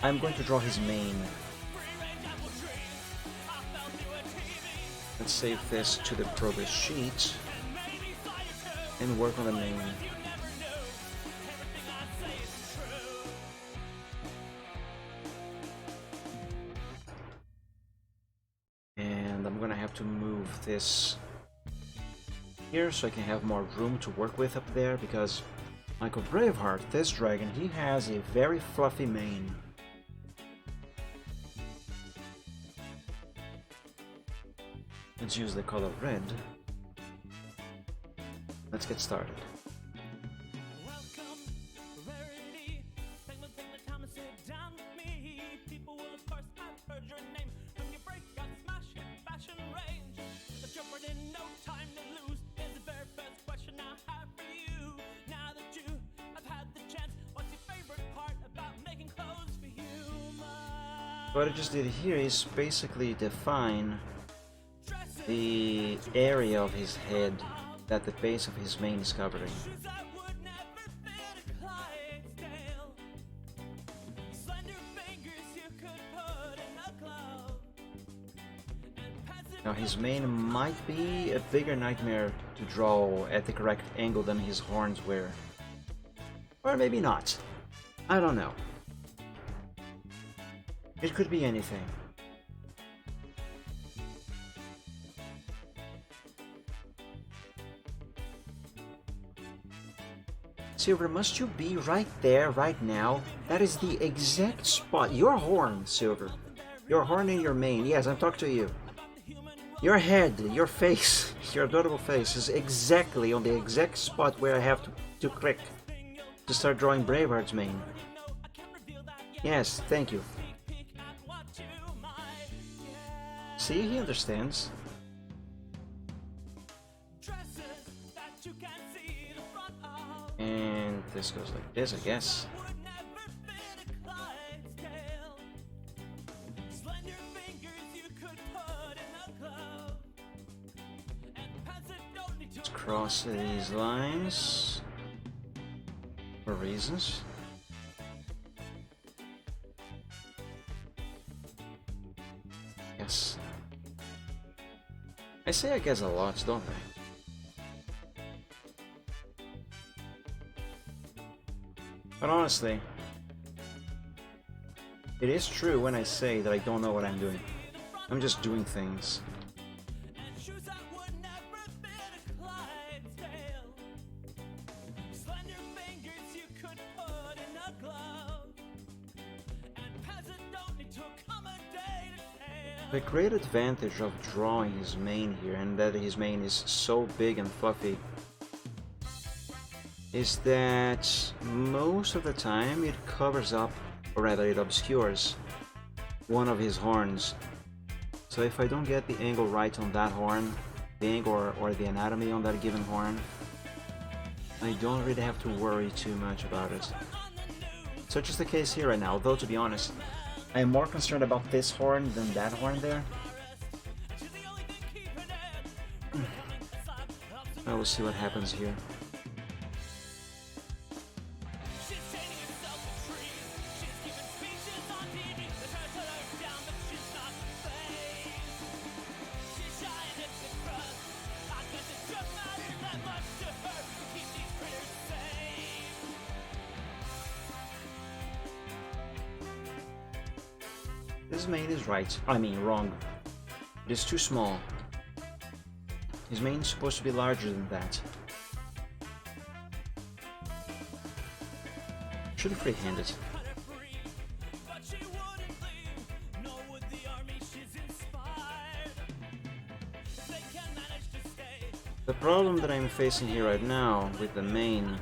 I'm going to draw his mane. Let's save this to the progress sheet and work on the mane. And I'm gonna have to move this here so I can have more room to work with up there, because Michael Braveheart, this dragon, he has a very fluffy mane. Let's use the color red. Let's get started. What I just did here is basically define the area of his head that the base of his mane is covering. Now his mane might be a bigger nightmare to draw at the correct angle than his horns were. Or maybe not. I don't know. It could be anything. Silver, must you be right there, right now? That is the exact spot. Your horn, Silver. Your horn and your mane. Yes, I'm talking to you. Your head, your face, your adorable face is exactly on the exact spot where I have to click to start drawing Braveheart's mane. Yes, thank you. See, he understands. And this goes like this, I guess. Let's cross these lines for reasons. Yes. I say I guess a lot, don't I? But honestly, it is true when I say that I don't know what I'm doing. I'm just doing things. The great advantage of drawing his mane here, and that his mane is so big and fluffy, is that most of the time it covers up, or rather it obscures, one of his horns. So if I don't get the angle right on that horn, the angle or the anatomy on that given horn, I don't really have to worry too much about it. Such is the case here right now, though to be honest, I am more concerned about this horn than that horn there. I will see what happens here. His mane is right. I mean, wrong. It is too small. His mane is supposed to be larger than that. Should have freehanded. The problem that I'm facing here right now with the mane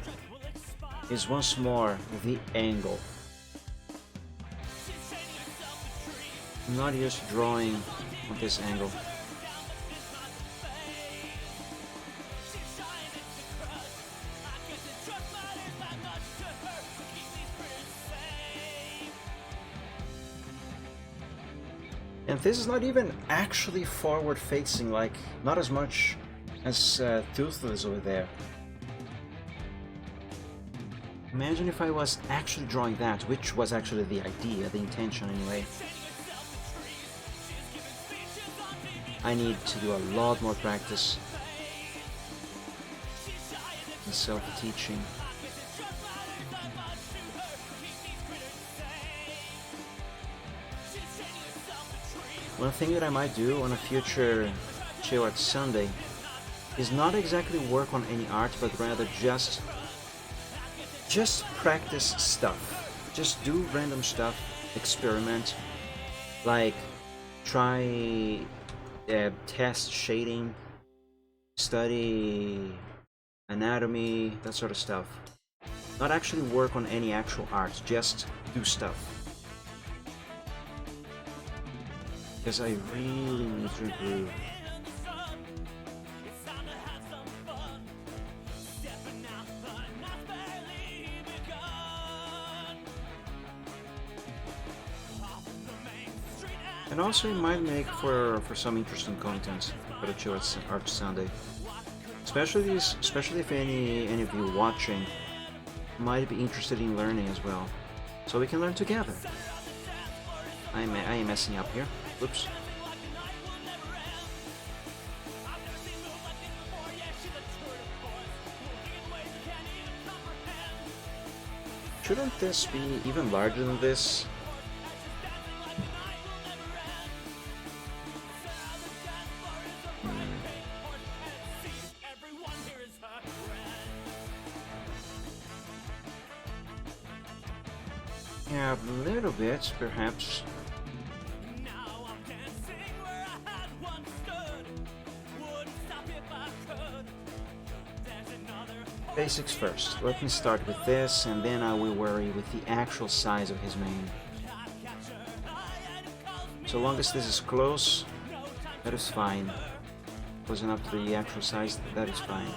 is once more the angle. I'm not used to drawing on this angle. And this is not even actually forward facing, like, not as much as Toothless over there. Imagine if I was actually drawing that, which was actually the idea, the intention anyway. I need to do a lot more practice and self-teaching. One thing that I might do on a future Chill Art Sunday is not exactly work on any art, but rather just practice stuff. Just do random stuff, experiment, like try test shading, study anatomy, that sort of stuff. Not actually work on any actual art, just do stuff. Because I really need to improve. And also it might make for some interesting content for the Chill Art Sunday. Especially if any of you watching might be interested in learning as well. So we can learn together. I am messing up here. Oops. Shouldn't this be even larger than this? have a little bit, perhaps. Basics first. Let me start with this, and then I will worry with the actual size of his mane. So long as this is close, that is fine. Close enough to the actual size, that is fine.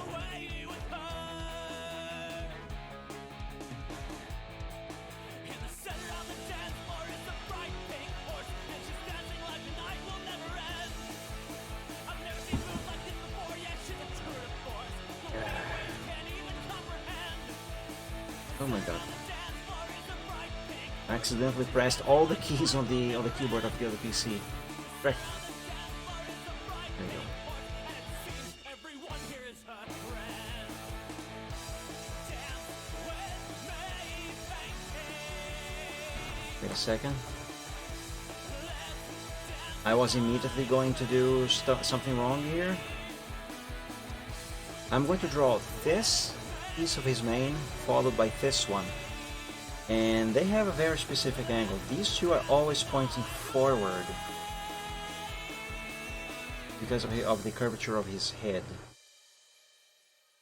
Oh my god. I accidentally pressed all the keys on the keyboard of the other PC. Right. There you go. Wait a second. I was immediately going to do something wrong here. I'm going to draw this piece of his mane followed by this one, and they have a very specific angle. These two are always pointing forward because of the curvature of his head,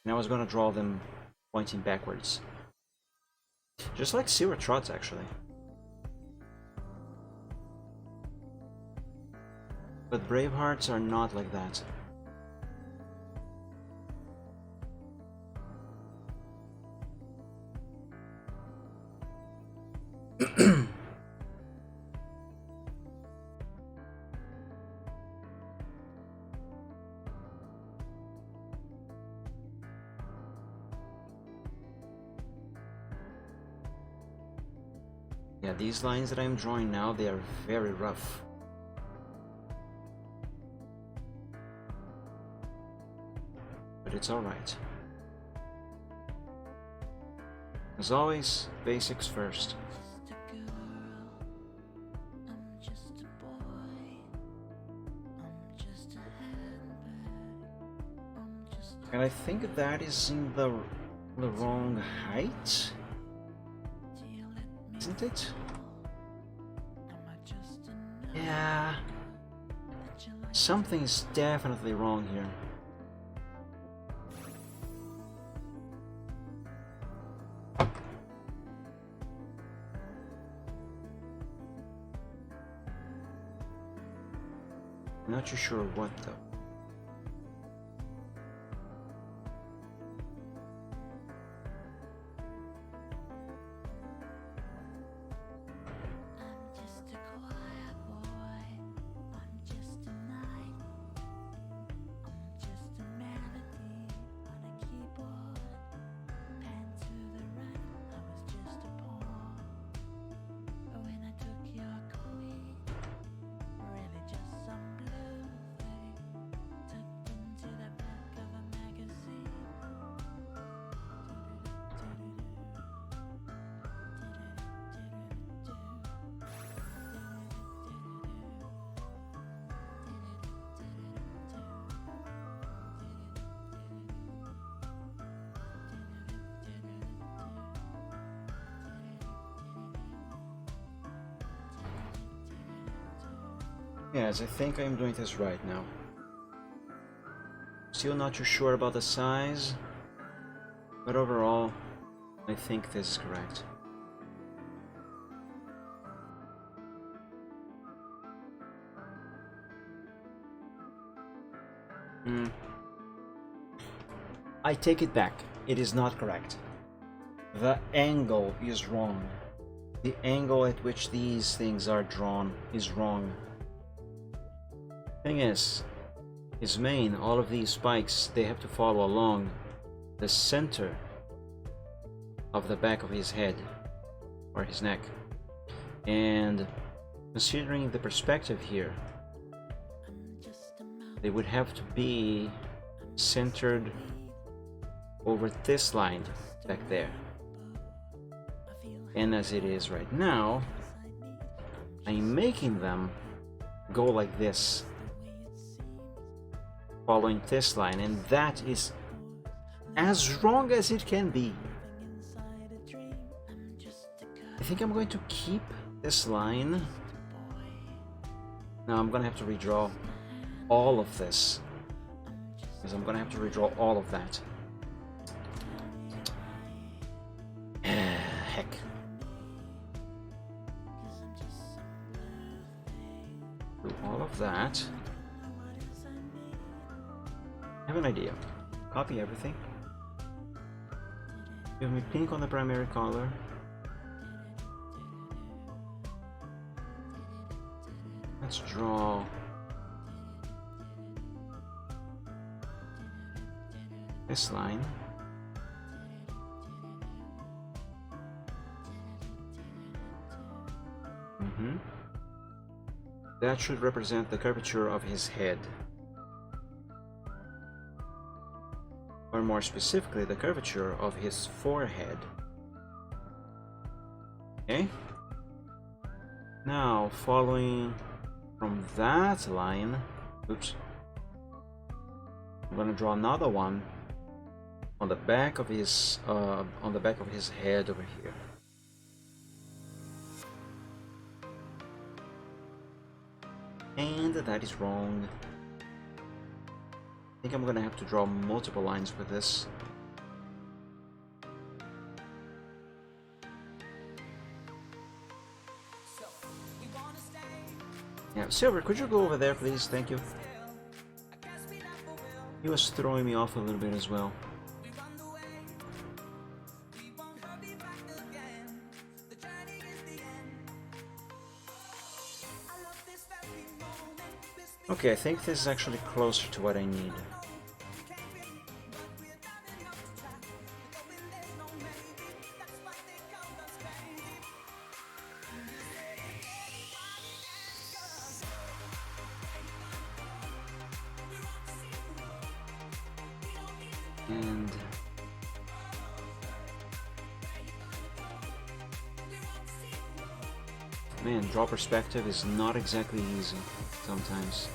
and I was going to draw them pointing backwards, just like Silver Trots actually. But Bravehearts are not like that. Yeah, these lines that I'm drawing now, they are very rough. But it's alright. As always, basics first. And I think that is in the wrong height, isn't it? Yeah, something is definitely wrong here. Not too sure what though. Yes, I think I'm doing this right now. Still not too sure about the size, but overall, I think this is correct. I take it back. It is not correct. The angle is wrong. The angle at which these things are drawn is wrong. Thing is, his mane, all of these spikes, they have to follow along the center of the back of his head or his neck. And considering the perspective here, they would have to be centered over this line back there. And as it is right now, I'm making them go like this, following this line, and that is as wrong as it can be. I think I'm going to keep this line. Now I'm gonna have to redraw all of this, because I'm gonna have to redraw all of that. Heck. Do all of that. I have an idea. Copy everything. Give me pink on the primary color. Let's draw this line. That should represent the curvature of his head. Or more specifically, the curvature of his forehead. Okay? Now, following from that line, oops, I'm gonna draw another one on the back of his head over here. And that is wrong. I think I'm gonna have to draw multiple lines with this. Yeah, Silver, could you go over there, please? Thank you. He was throwing me off a little bit as well. Okay, I think this is actually closer to what I need. And man, draw perspective is not exactly easy sometimes.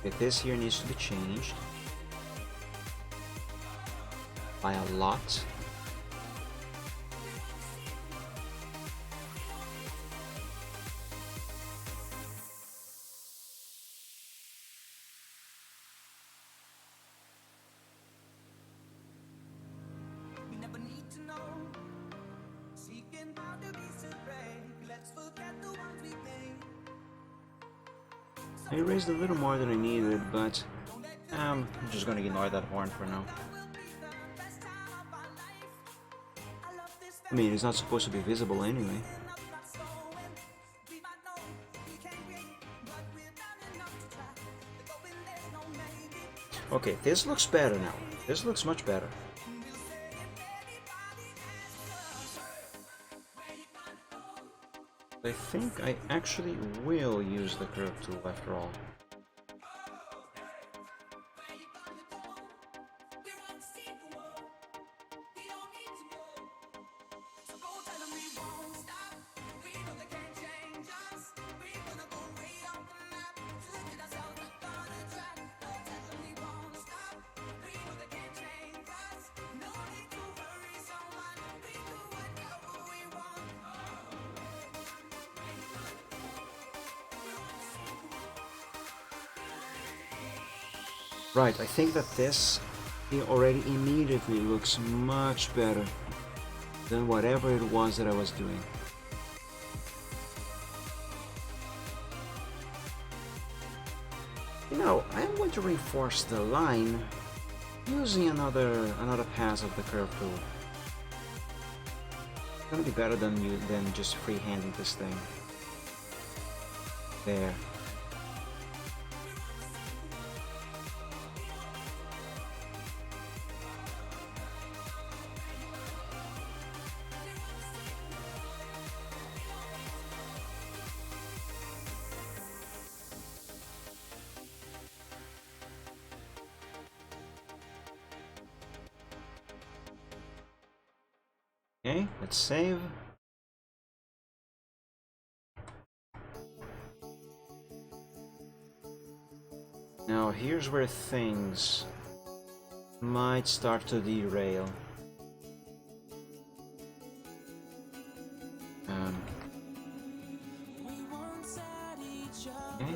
Okay, this here needs to be changed by a lot. I erased a little more than I needed, but I'm just gonna ignore that horn for now. I mean, it's not supposed to be visible anyway. Okay, this looks better now. This looks much better. I think I actually will use the curve tool after all. Right, I think that this already immediately looks much better than whatever it was that I was doing. You know, I am going to reinforce the line using another pass of the curve tool. It's gonna be better than just freehanding this thing. There. Okay, let's save. Now here's where things might start to derail. Okay.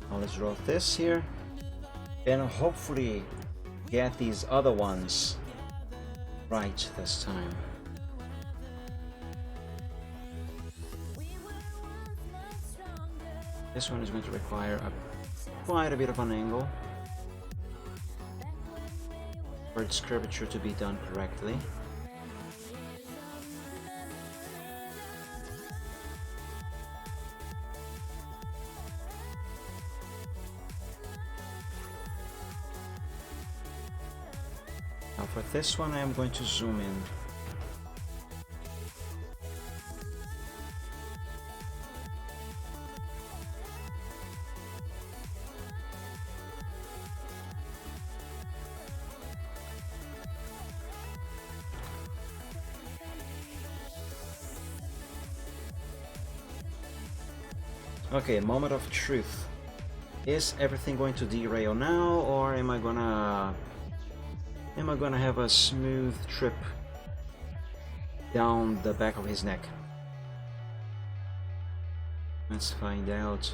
Now let's draw this here, and hopefully get these other ones right this time. This one is going to require quite a bit of an angle for its curvature to be done correctly. Now for this one I am going to zoom in. Okay, moment of truth. Is everything going to derail now, or am I gonna have a smooth trip down the back of his neck? Let's find out.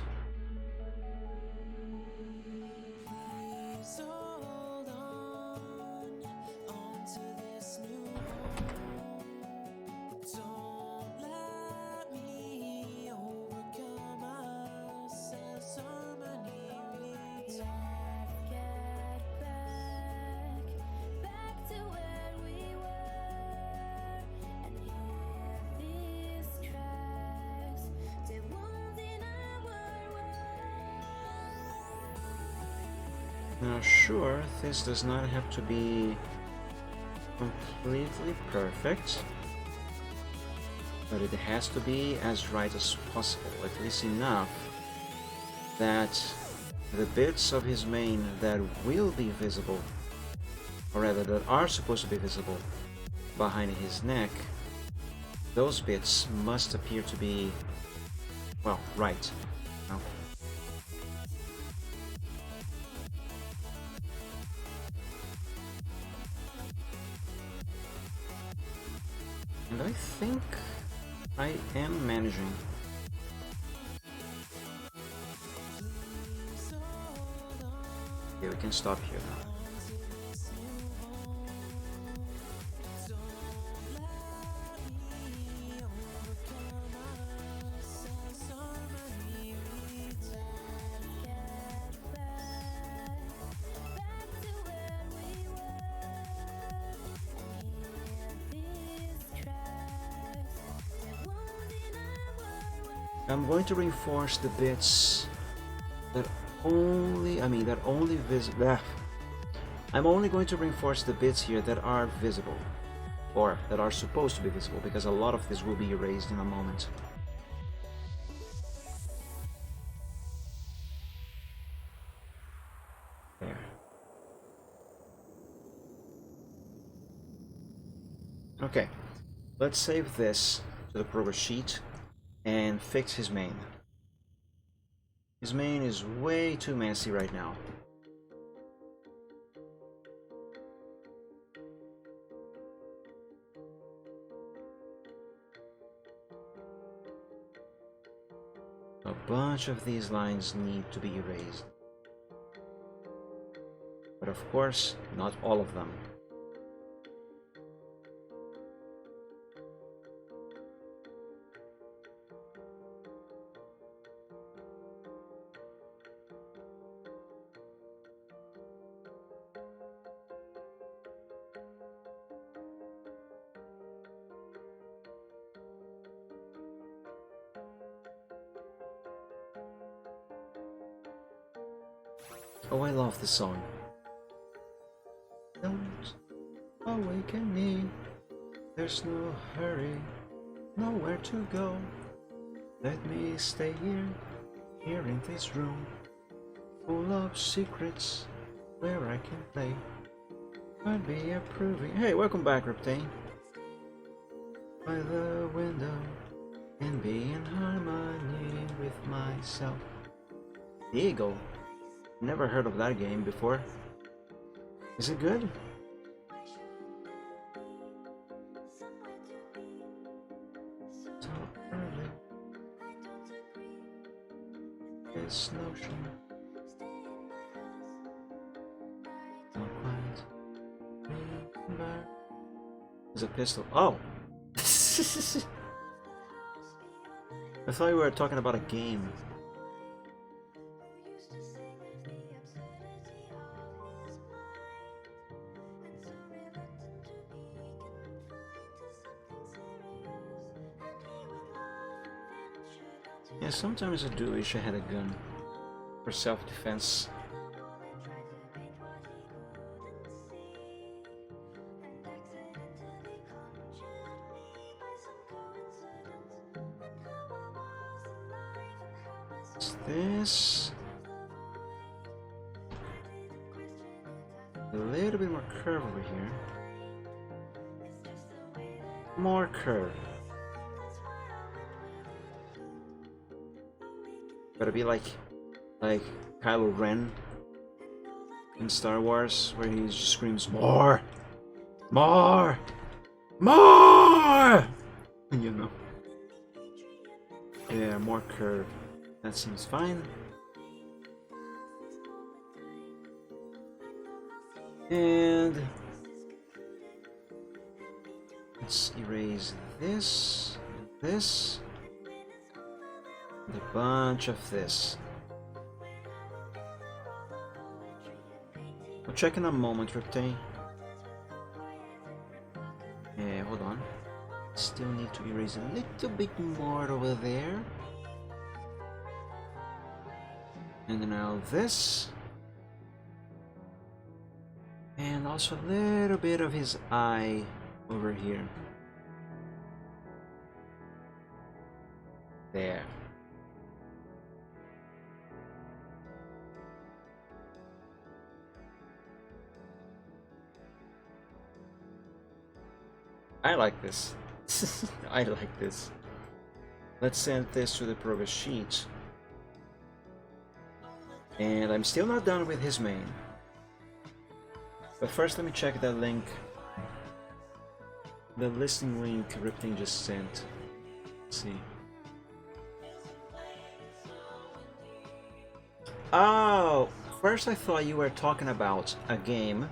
Now sure, this does not have to be completely perfect, but it has to be as right as possible, at least enough that the bits of his mane that will be visible, or rather that are supposed to be visible behind his neck, those bits must appear to be, well, right. No. And I think I am managing. Okay, we can stop here now. I'm going to reinforce the bits that only, I'm only going to reinforce the bits here that are visible, or that are supposed to be visible, because a lot of this will be erased in a moment. There. Okay, let's save this to the progress sheet and fix his mane. His mane is way too messy right now. A bunch of these lines need to be erased. But of course, not all of them. Oh, I love this song. Don't awaken me. There's no hurry, nowhere to go. Let me stay here in this room, full of secrets, where I can play. I'd be approving. Hey, welcome back, Reptane. By the window and be in harmony with myself. Diego. Never heard of that game before. Is it good? So early. This notion. Not quite. Remember. There's a pistol. Oh! I thought you were talking about a game. Yeah, sometimes I do wish I had a gun for self-defense. What's this? A little bit more curve over here. More curve. Gotta be like Kylo Ren in Star Wars, where he just screams more, more, more. You know. Yeah, more curve. That seems fine. And let's erase this and this. And a bunch of this. I'll check in a moment, Reptane. Yeah, hold on. Still need to erase a little bit more over there. And now this. And also a little bit of his eye over here. There. I like this. I like this. Let's send this to the progress sheet. And I'm still not done with his main. But first let me check that link. The listing link Ripting just sent. Let's see. Oh! First I thought you were talking about a game.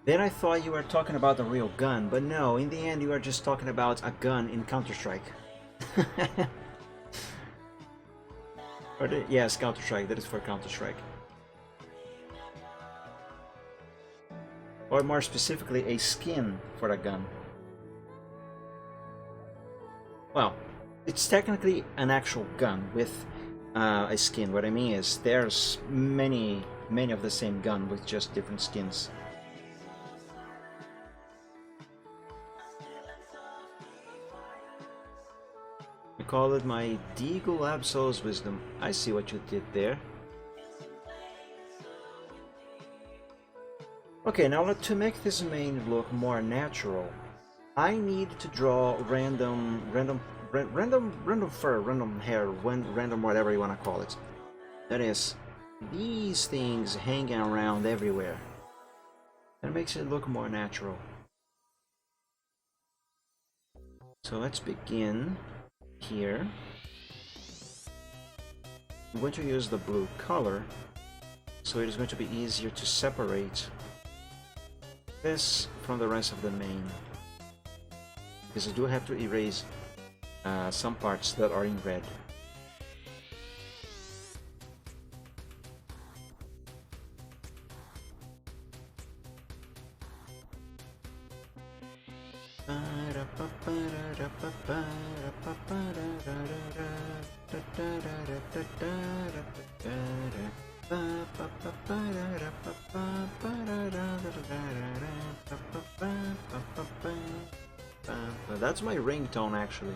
Then I thought you were talking about a real gun, but no, in the end you are just talking about a gun in Counter-Strike. Yes, Counter-Strike, that is for Counter-Strike. Or more specifically, a skin for a gun. Well, it's technically an actual gun with a skin. What I mean is, there's many of the same gun with just different skins. I call it my Deagle Absol's Wisdom. I see what you did there. Okay, now to make this main look more natural, I need to draw random fur, random hair, random whatever you want to call it. That is, these things hanging around everywhere. That makes it look more natural. So let's begin here. I'm going to use the blue color, so it is going to be easier to separate this from the rest of the main, because I do have to erase some parts that are in red. That's my ringtone, actually.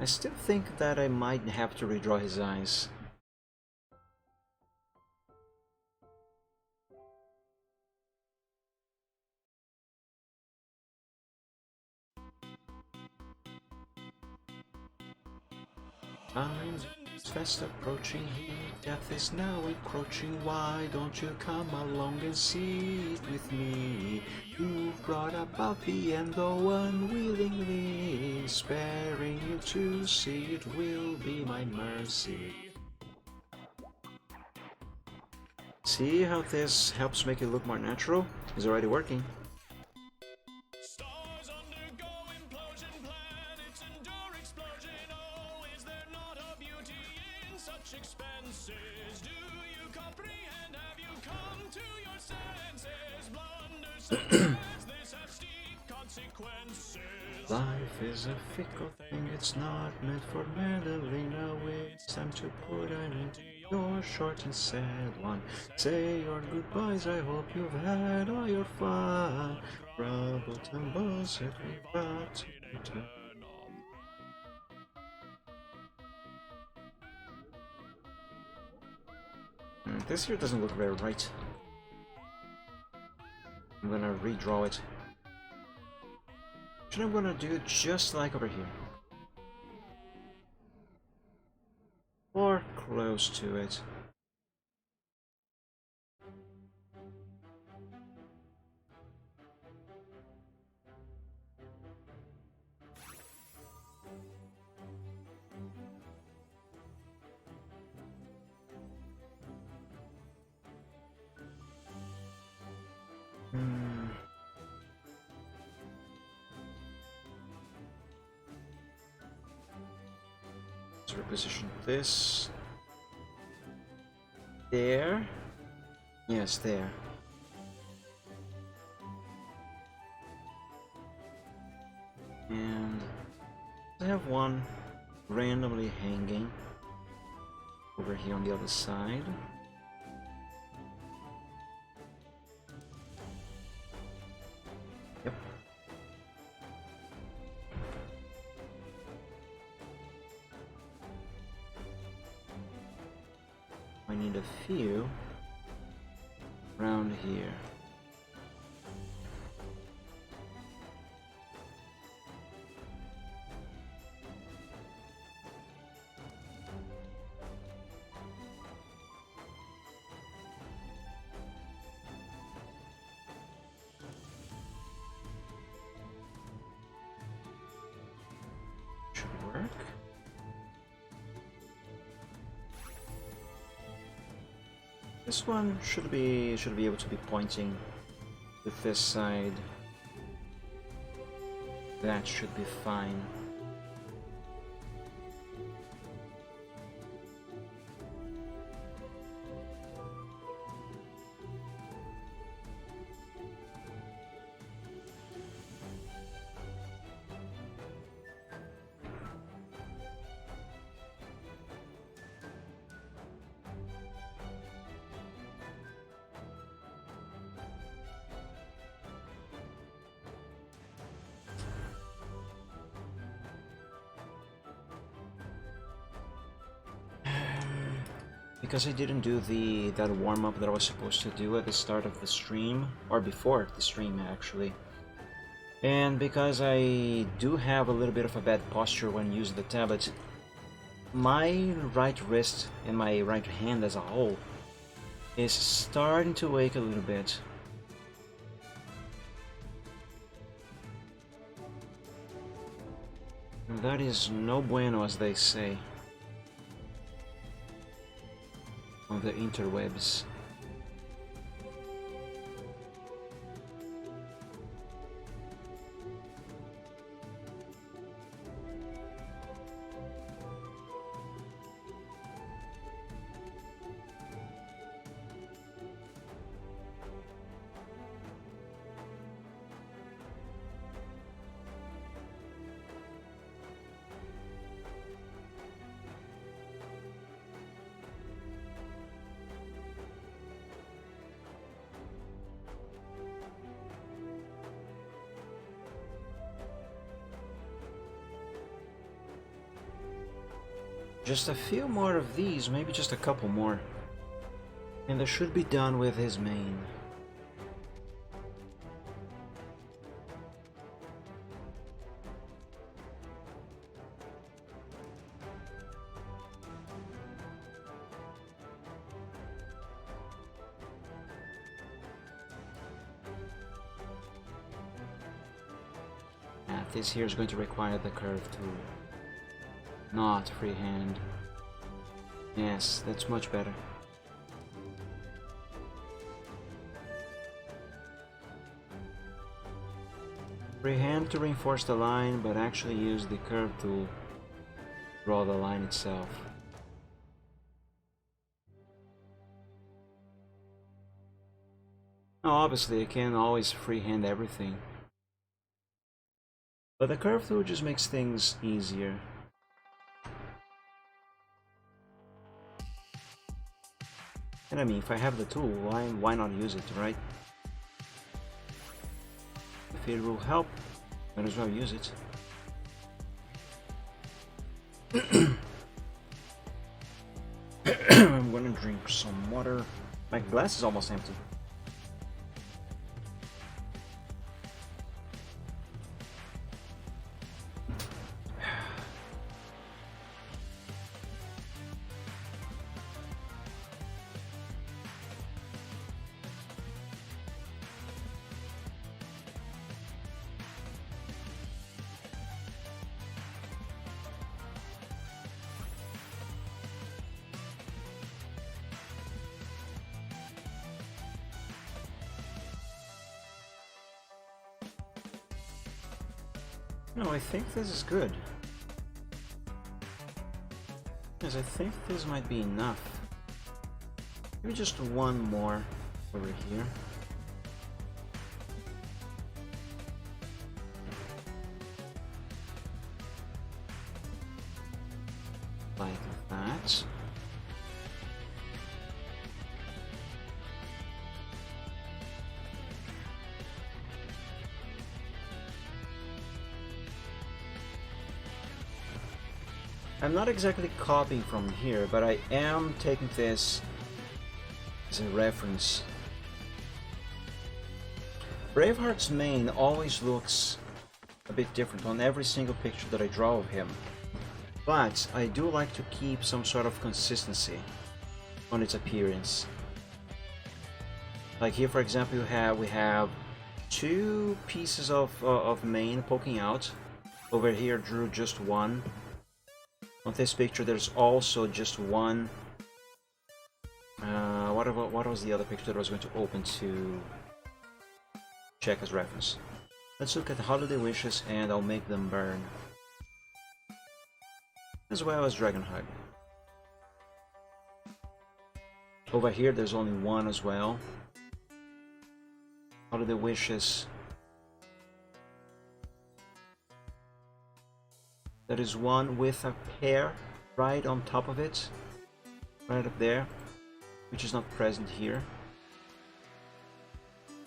I still think that I might have to redraw his eyes. Time is fast approaching, death is now encroaching. Why don't you come along and see it with me? You've brought about the end, though unwillingly, sparing you to see it will be my mercy. See how this helps make it look more natural? It's already working. Stars undergo implosion, planets endure explosion. Oh, is there not a beauty in such expenses? Do you comprehend? Have you come to your senses? Blunders such as this have steep consequences. Life is a fickle thing, it's not meant for meddling. Now it's time to put an end to your short and sad one. Say your goodbyes, I hope you've had all your fun. Rubble tumbles if we've got to return. This here doesn't look very right. I'm gonna redraw it. Actually, I'm gonna do it just like over here. Or close to it. Let's reposition this. There. Yes, there. And I have one randomly hanging over here on the other side. Yep. I need a few around here. Should work. This one should be able to be pointing with this side. That should be fine. Because I didn't do that warm-up that I was supposed to do at the start of the stream, or before the stream actually, and because I do have a little bit of a bad posture when using the tablet, my right wrist and my right hand as a whole is starting to ache a little bit. And that is no bueno, as they say. on the interwebs. Just a few more of these, maybe just a couple more. And I should be done with his main. This here is going to require the curve tool, not freehand. Yes, that's much better. Freehand to reinforce the line, but actually use the curve tool to draw the line itself. Now, obviously, I can't always freehand everything, but the curve tool just makes things easier. And I mean, if I have the tool, why not use it, right? If it will help, might as well use it. I'm gonna drink some water. My glass is almost empty. No, I think this is good. Yes, I think this might be enough. Maybe just one more over here. Like that. I'm not exactly copying from here, but I am taking this as a reference. Braveheart's main always looks a bit different on every single picture that I draw of him, but I do like to keep some sort of consistency on its appearance. Like here, for example, we have two pieces of mane poking out. Over here, drew just one. On this picture, there's also just one. What was the other picture that I was going to open to check as reference? Let's look at the Holiday Wishes, and I'll make them burn. As well as Dragon Hug. Over here, there's only one as well. Holiday Wishes. There is one with a pear right on top of it, right up there, which is not present here.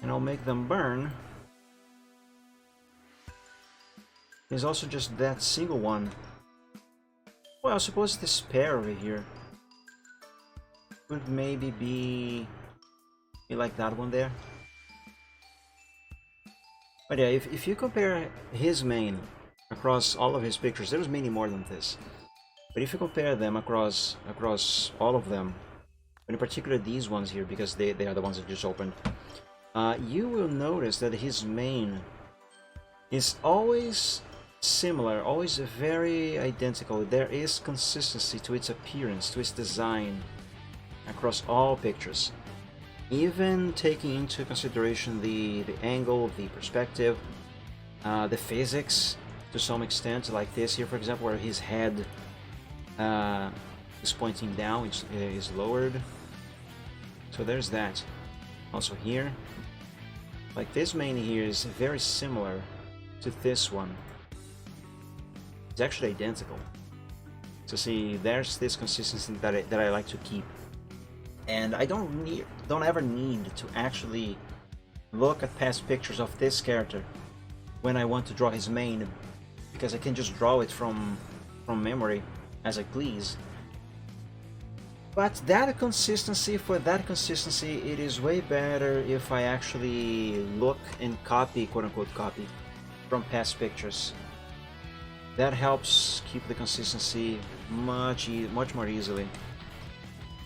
And I'll make them burn. There's also just that single one. Well, I suppose this pear over here could maybe be like that one there. But yeah, if you compare his mane across all of his pictures, there's many more than this. But if you compare them across all of them, but in particular these ones here, because they are the ones that just opened, you will notice that his mane is always similar, always very identical. There is consistency to its appearance, to its design. across all pictures, even taking into consideration the angle, the perspective, the physics to some extent, like this here, for example, where his head is pointing down, is lowered. So there's that. Also here, like this mane here is very similar to this one. It's actually identical. So see, there's this consistency that I like to keep, and I don't ever need to actually look at past pictures of this character when I want to draw his mane, because I can just draw it from memory as I please. But that consistency, it is way better if I actually look and copy, quote-unquote copy, from past pictures. That helps keep the consistency much more easily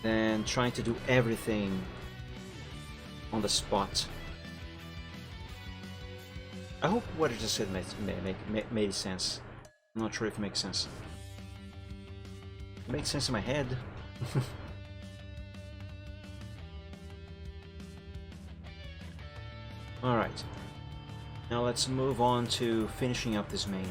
than trying to do everything on the spot. I hope what I just said made sense. I'm not sure if it makes sense. It makes sense in my head. Alright, now let's move on to finishing up this mane.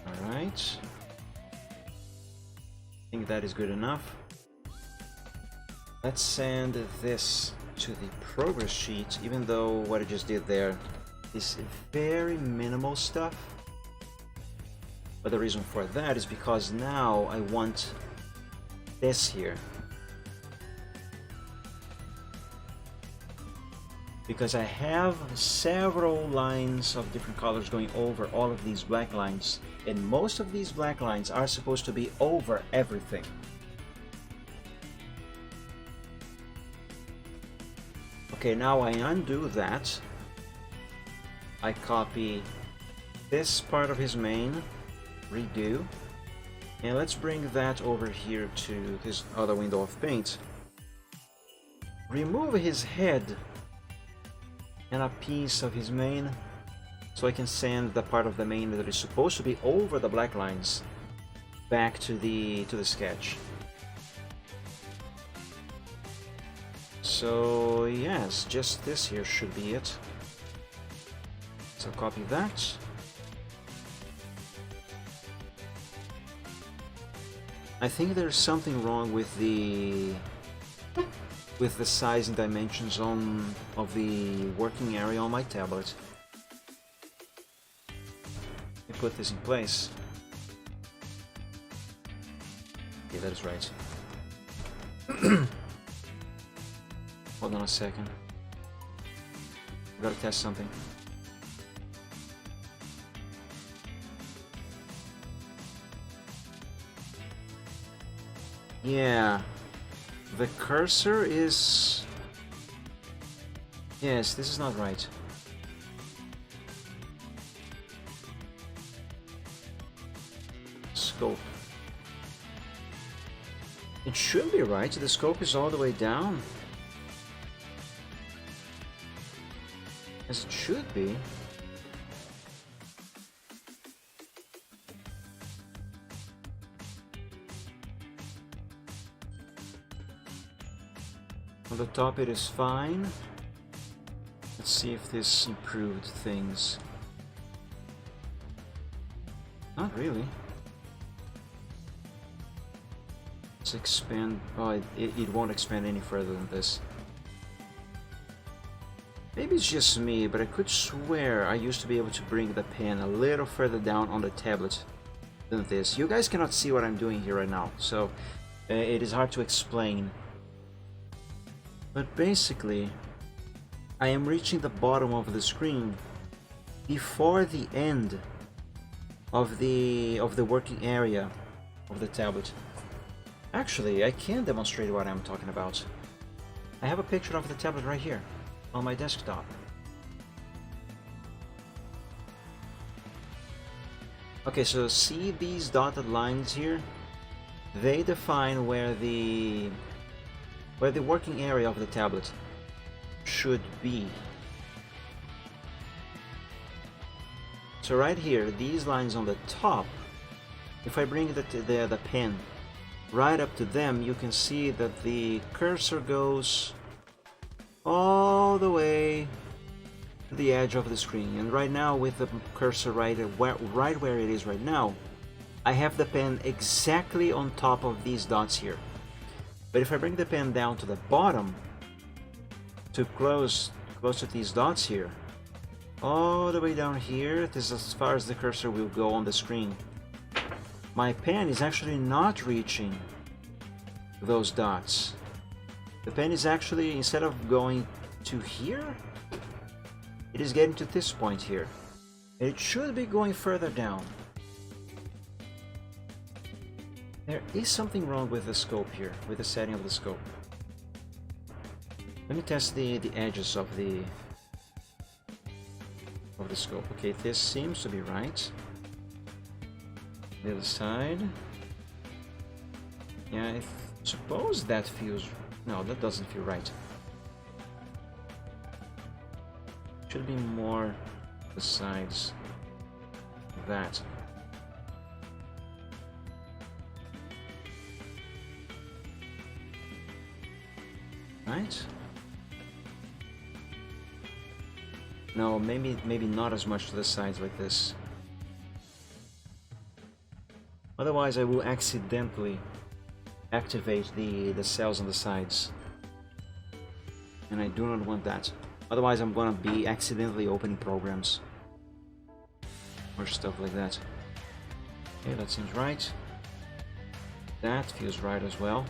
Alright, I think that is good enough. Let's send this to the progress sheet, even though what I just did there is very minimal stuff. But the reason for that is because now I want this here. Because I have several lines of different colors going over all of these black lines, and most of these black lines are supposed to be over everything. Okay, now I undo that. I copy this part of his mane, redo, and let's bring that over here to his other window of paint. Remove his head and a piece of his mane, so I can send the part of the mane that is supposed to be over the black lines back to the sketch. So yes, just this here should be it. So copy that. I think there's something wrong with the size and dimensions of the working area on my tablet. Let me put this in place. Okay, that is right. Hold on a second. I gotta test something. Yeah. The cursor is... Yes, this is not right. Scope. It should be right. The scope is all the way down. As it should be. On the top it is fine. Let's see if this improved things. Not really. Let's expand. Oh, it won't expand any further than this. Maybe it's just me, but I could swear I used to be able to bring the pen a little further down on the tablet than this. You guys cannot see what I'm doing here right now, so it is hard to explain. But basically, I am reaching the bottom of the screen before the end of the working area of the tablet. Actually, I can demonstrate what I'm talking about. I have a picture of the tablet right here on my desktop. Okay, so see these dotted lines here? they define where the working area of the tablet should be. So right here, these lines on the top, if I bring the pen right up to them, you can see that the cursor goes all the way to the edge of the screen. And right now, with the cursor right where it is right now, I have the pen exactly on top of these dots here. But if I bring the pen down to the bottom, to close to these dots here, all the way down here, this is as far as the cursor will go on the screen. My pen is actually not reaching those dots. The pen is actually, instead of going to here, it is getting to this point here. It should be going further down. There is something wrong with the scope here, with the setting of the scope. Let me test the edges of the scope. Okay, this seems to be right. The other side. Yeah, I suppose that feels... No, that doesn't feel right. Should be more the sides of that. Right? No, maybe not as much to the sides like this. Otherwise I will accidentally activate the cells on the sides. And I do not want that. Otherwise I'm gonna be accidentally opening programs. Or stuff like that. Okay, that seems right. That feels right as well.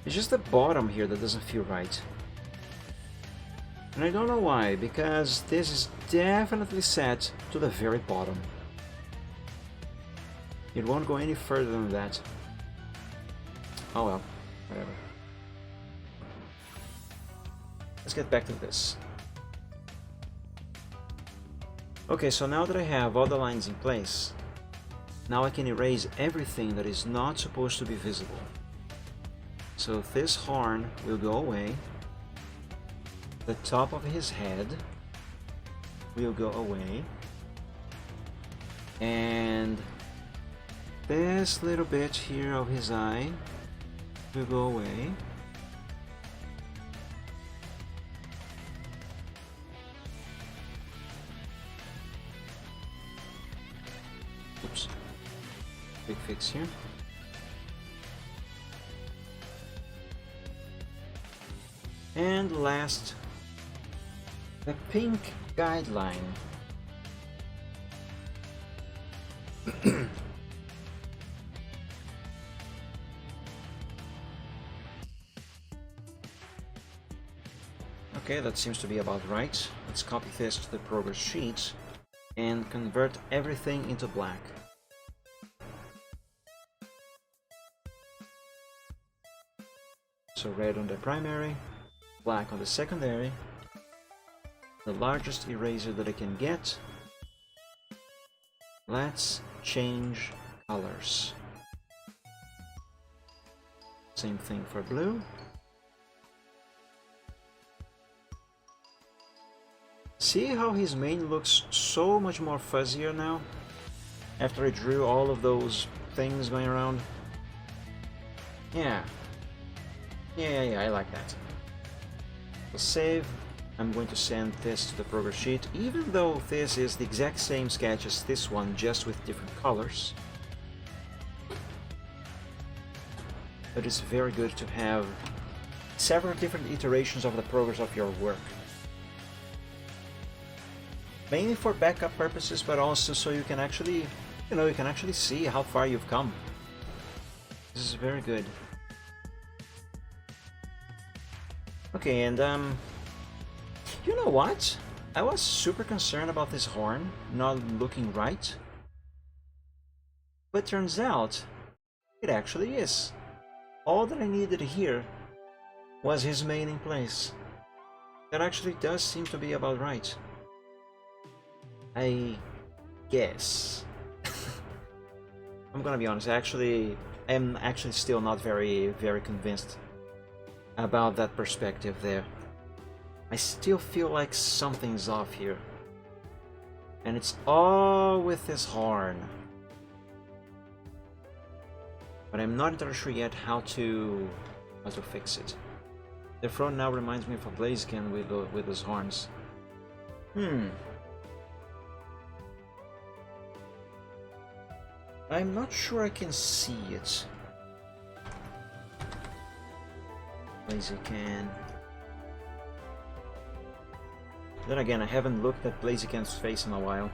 It's just the bottom here that doesn't feel right. And I don't know why, because this is definitely set to the very bottom. It won't go any further than that. Oh well, whatever. Let's get back to this. Okay, so now that I have all the lines in place, now I can erase everything that is not supposed to be visible. So this horn will go away. The top of his head will go away. And this little bit here of his eye will go away. Oops. Big fix here. And last, the pink guideline. Okay, that seems to be about right. Let's copy this to the progress sheet and convert everything into black. So red on the primary, black on the secondary, the largest eraser that I can get. Let's change colors. Same thing for blue. See how his mane looks so much more fuzzier now? After I drew all of those things going around? Yeah, I like that. So save. I'm going to send this to the progress sheet, even though this is the exact same sketch as this one, just with different colors. But it's very good to have several different iterations of the progress of your work. Mainly for backup purposes, but also so you can actually, you can actually see how far you've come. This is very good. Okay, and you know what? I was super concerned about this horn not looking right. But turns out, it actually is. All that I needed here was his mane in place. That actually does seem to be about right. I guess. I'm gonna be honest, I'm actually still not very convinced about that perspective there. I still feel like something's off here. And it's all with this horn. But I'm not entirely sure yet how to fix it. The front now reminds me of a Blaziken with those horns. I'm not sure I can see it. Blaziken. Then again, I haven't looked at Blaziken's face in a while.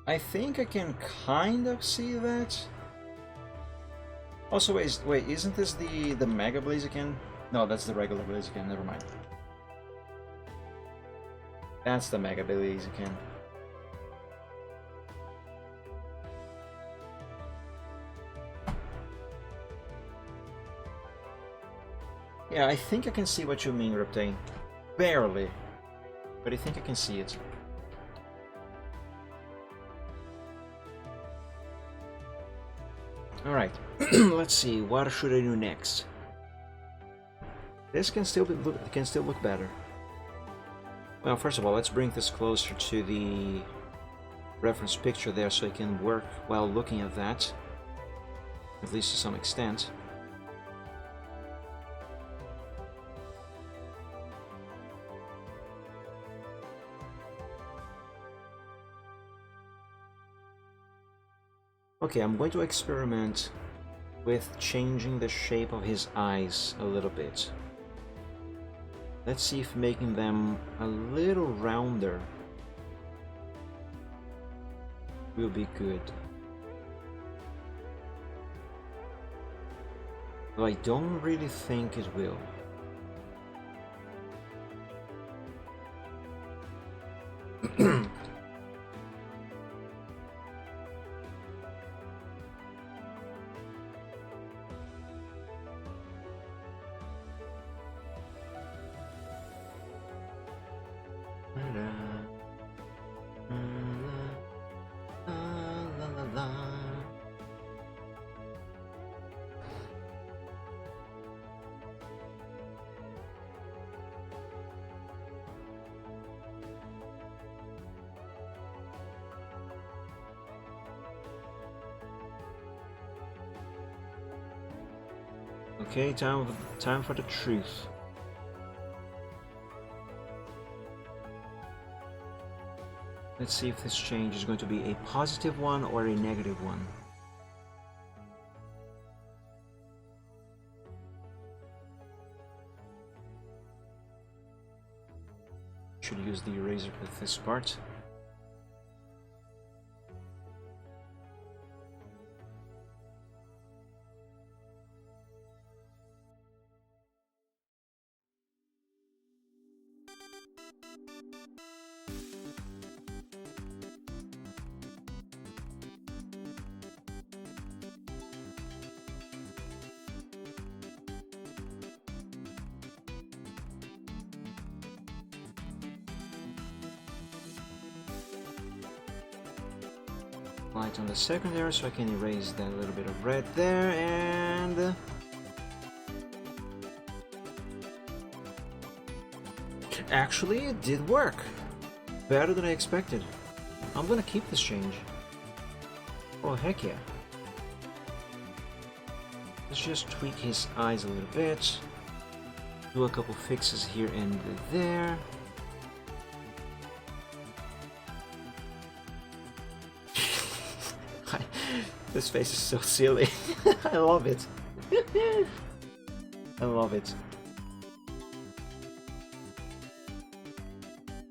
I think I can kind of see that. Also, wait, isn't this the Mega Blaziken? No, that's the regular Blaziken, never mind. That's the Mega Blaziken. Yeah, I think I can see what you mean, Reptane. Barely. But I think I can see it. Alright, let's see, what should I do next? This can still look better. Well, first of all, let's bring this closer to the reference picture there so I can work while looking at that, at least to some extent. Okay, I'm going to experiment with changing the shape of his eyes a little bit. Let's see if making them a little rounder will be good. Though I don't really think it will. Okay, time for the truth. Let's see if this change is going to be a positive one or a negative one. Should use the eraser with this part. Light on the secondary so I can erase that little bit of red there, and actually it did work. Better than I expected. I'm gonna keep this change. Oh heck yeah. Let's just tweak his eyes a little bit. Do a couple fixes here and there. This face is so silly. I love it. I love it.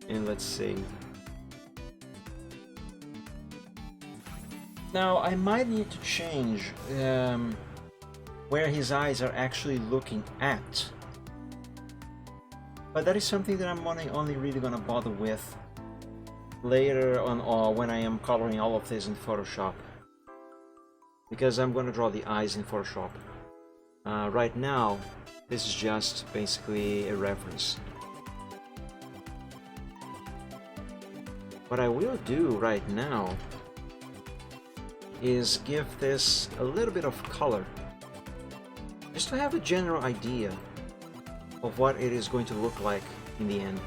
And let's see. Now I might need to change where his eyes are actually looking at. But that is something that I'm only really gonna bother with later on, or when I am coloring all of this in Photoshop. Because I'm gonna draw the eyes in Photoshop. Right now, this is just basically a reference. What I will do right now is give this a little bit of color, just to have a general idea of what it is going to look like in the end.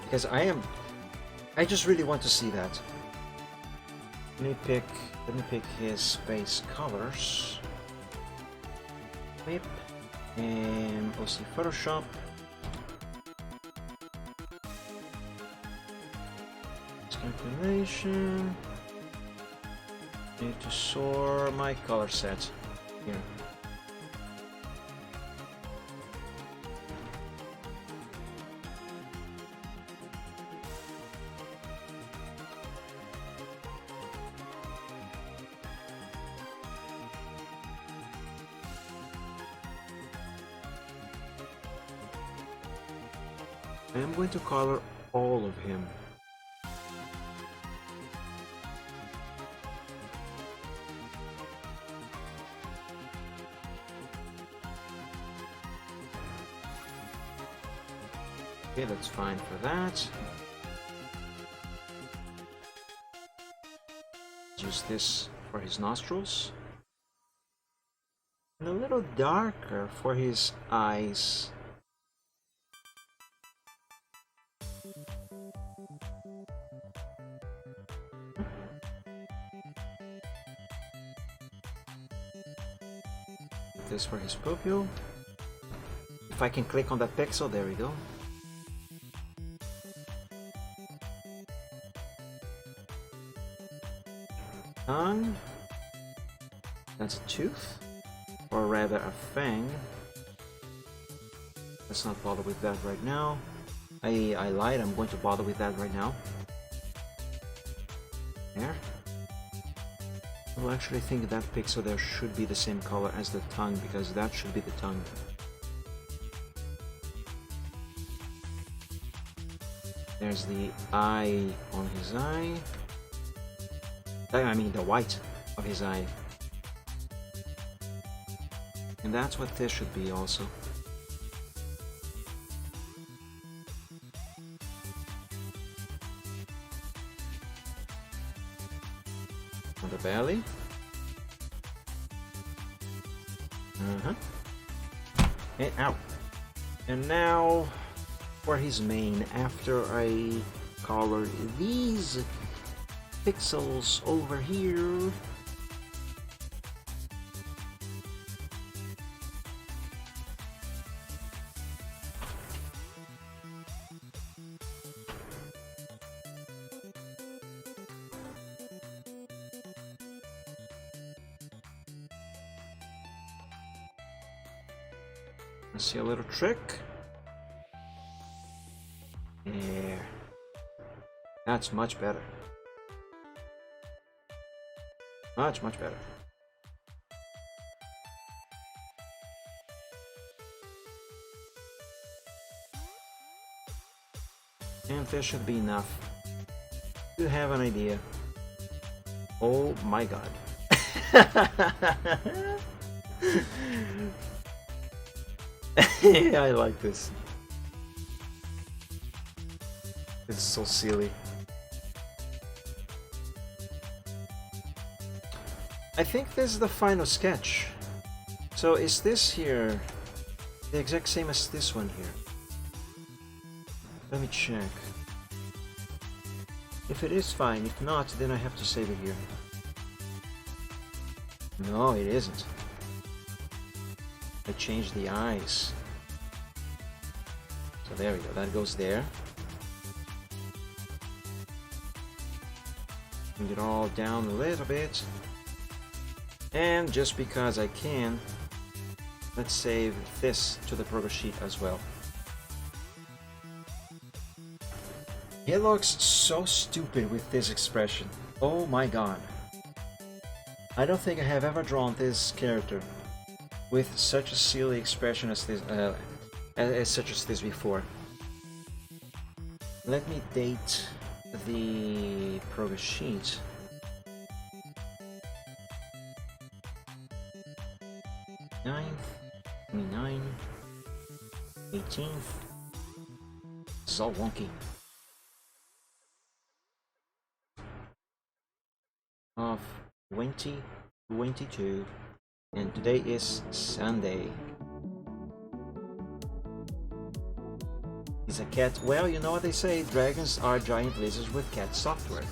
Because I just really want to see that. Let me pick his base colors. Whip and OC Photoshop. Calculation. Need to sort my color set here. I am going to color all of him. Okay, that's fine for that. Use this for his nostrils. And a little darker for his eyes. This for his pupil. If I can click on that pixel, there we go. Tongue. That's a tooth, or rather a fang. Let's not bother with that right now. I lied, I'm going to bother with that right now. There. I actually think that pixel there should be the same color as the tongue, because that should be the tongue. There's the eye on his eye. I mean the white of his eye. And that's what this should be also. On the belly. And out. And now for his mane, after I color these pixels over here. See a little trick. Yeah, that's much better. Much better. And this should be enough to have an idea. Oh my god. I like this. It's so silly. I think this is the final sketch. So is this here the exact same as this one here? Let me check. If it is, fine. If not, then I have to save it here. No, it isn't. I changed the eyes. So there we go. That goes there. Bring it all down a little bit. And just because I can, let's save this to the progress sheet as well. He looks so stupid with this expression. Oh my god. I don't think I have ever drawn this character with such a silly expression as this. as such as this before. Let me date the progress sheet. Ninth, 29, 18th. This is all wonky. Of 2022, and today is Sunday. Is a cat? Well, you know what they say, dragons are giant lizards with cat software.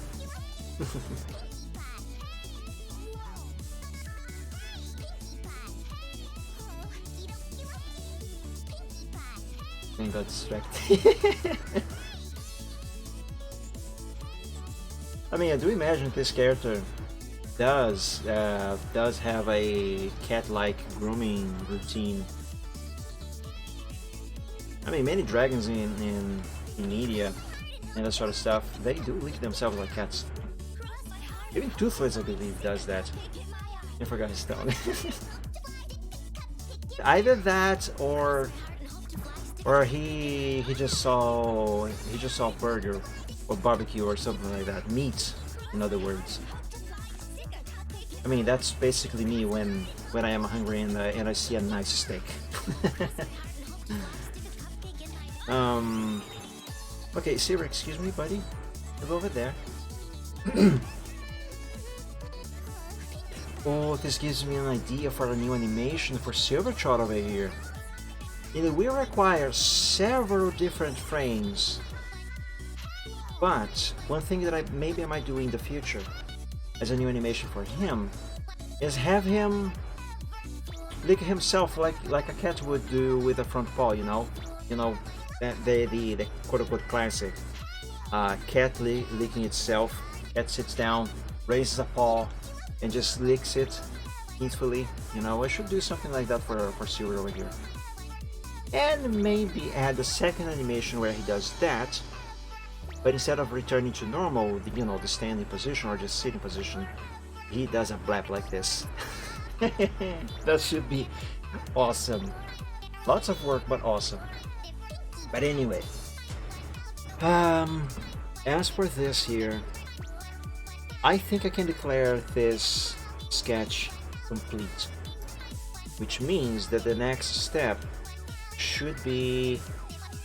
And got distracted. I mean, I do imagine this character does have a cat-like grooming routine. I mean, many dragons in media and that sort of stuff, they do lick themselves like cats. Even Toothless, I believe, does that. I forgot his tongue. Either that or he just saw burger or barbecue or something like that. Meat, in other words. I mean, that's basically me when I am hungry and I see a nice steak. Okay, Siri, excuse me, buddy. Move over there. Oh, this gives me an idea for a new animation for Silvertrot over here. It will require several different frames. But one thing that I might do in the future as a new animation for him is have him lick himself like a cat would do with a front paw, you know, the quote-unquote classic cat licking itself. Cat sits down, raises a paw, and just licks it peacefully. You know, I should do something like that for Silver over here, and maybe add a second animation where he does that. But instead of returning to normal, the standing position or just sitting position, he does a blap like this. That should be awesome. Lots of work, but awesome. But anyway, as for this here, I think I can declare this sketch complete, which means that the next step should be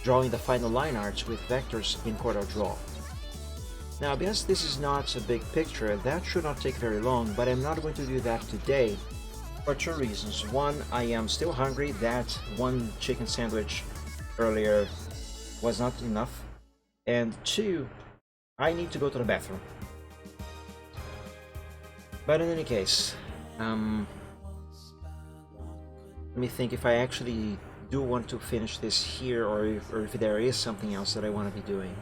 drawing the final line art with vectors in CorelDRAW. Now, because this is not a big picture, that should not take very long, but I'm not going to do that today for two reasons. One, I am still hungry. That one chicken sandwich earlier was not enough. And two, I need to go to the bathroom. But in any case, let me think if I actually do want to finish this here, or if there is something else that I want to be doing.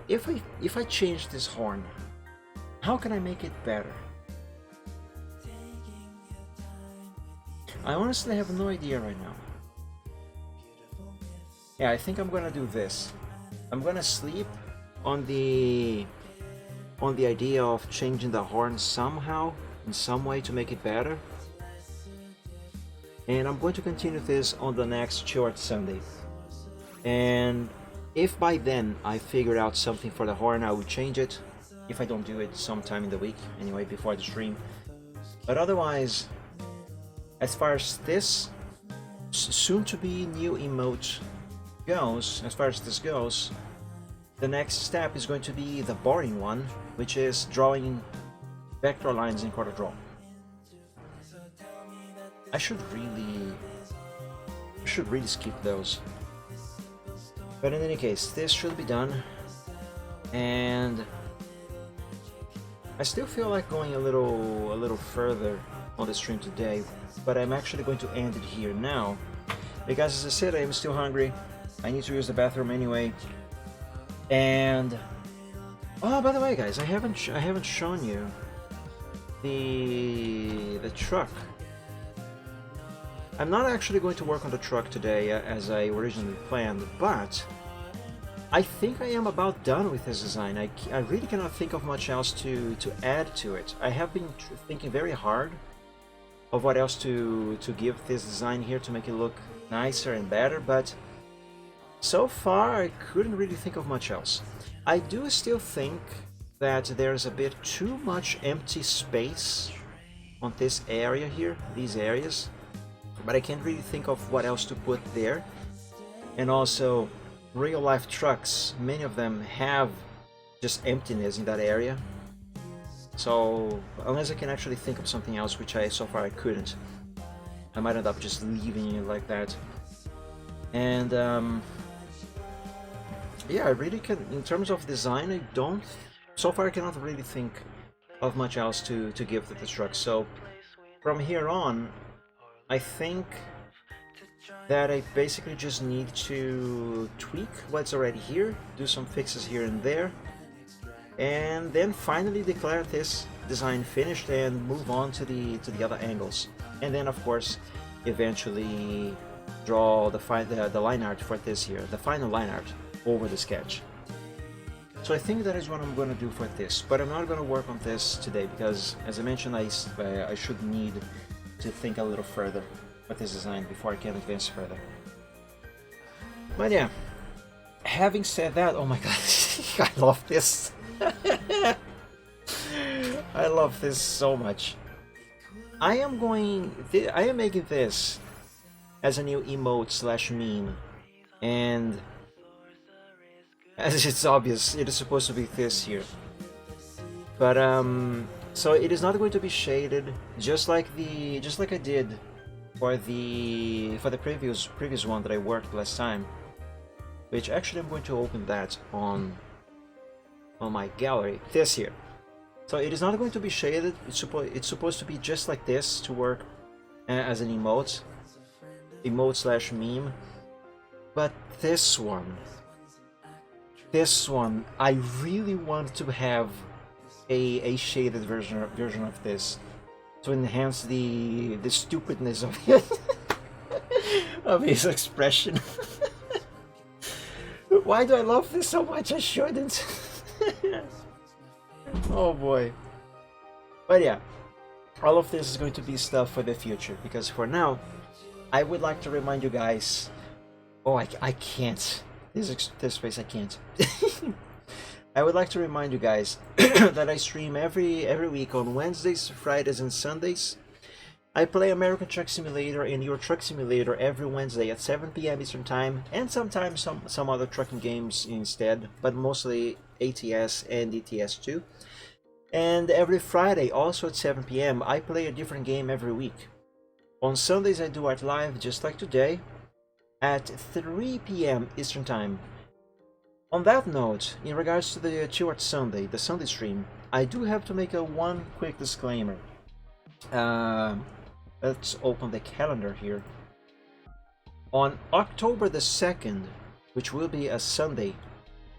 If I change this horn, how can I make it better? I honestly have no idea right now. Yeah, I think I'm gonna do this. I'm gonna sleep on the idea of changing the horn somehow, in some way, to make it better. And I'm going to continue this on the next short Sunday. And if by then I figure out something for the horn, I will change it. If I don't do it sometime in the week, anyway, before the stream. But otherwise, as far as this soon-to-be new emote goes, the next step is going to be the boring one, which is drawing vector lines in CorelDRAW. I should really skip those. But in any case, this should be done. And I still feel like going a little further on the stream today, but I'm actually going to end it here now. Because as I said, I am still hungry. I need to use the bathroom anyway. And oh, by the way, guys, I haven't shown you the truck. I'm not actually going to work on the truck today as I originally planned, but I think I am about done with this design. I really cannot think of much else to add to it. I have been thinking very hard what else to give this design here to make it look nicer and better, but so far I couldn't really think of much else. I do still think that there's a bit too much empty space on this area here, these areas, but I can't really think of what else to put there. And also, real life trucks, many of them have just emptiness in that area. So unless I can actually think of something else, which so far I couldn't, I might end up just leaving it like that. And yeah, I really can, in terms of design, I don't, so far I cannot really think of much else to give to the truck. So from here on, I think that I basically just need to tweak what's already here, do some fixes here and there, and then finally declare this design finished and move on to the other angles. And then of course eventually draw the line art for this here, the final line art over the sketch. So I think that is what I'm going to do for this, but I'm not going to work on this today because, as I mentioned, I should need to think a little further with this design before I can advance further. But yeah, having said that, oh my god, I love this. I love this so much. I am making this as a new emote slash meme, and as it's obvious, it is supposed to be this here. But so it is not going to be shaded, just like I did for the previous one that I worked last time. Which actually I'm going to open that on my gallery. This here. So it is not going to be shaded. It's supposed to be just like this to work as an emote slash meme. But this one, I really want to have a shaded version of this to enhance the stupidness of it, of his expression. Why do I love this so much? I shouldn't. Oh boy. But yeah, all of this is going to be stuff for the future, because for now, I would like to remind you guys. Oh, I can't. This space I can't. I would like to remind you guys that I stream every week on Wednesdays, Fridays, and Sundays. I play American Truck Simulator and Euro Truck Simulator every Wednesday at 7 p.m. Eastern Time, and sometimes some other trucking games instead, but mostly ATS and ETS too. And every Friday, also at 7 p.m., I play a different game every week. On Sundays I do Art Live, just like today, at 3 p.m. Eastern Time. On that note, in regards to the Chill Art Sunday, the Sunday stream, I do have to make one quick disclaimer. Let's open the calendar here. On October the 2nd, which will be a Sunday,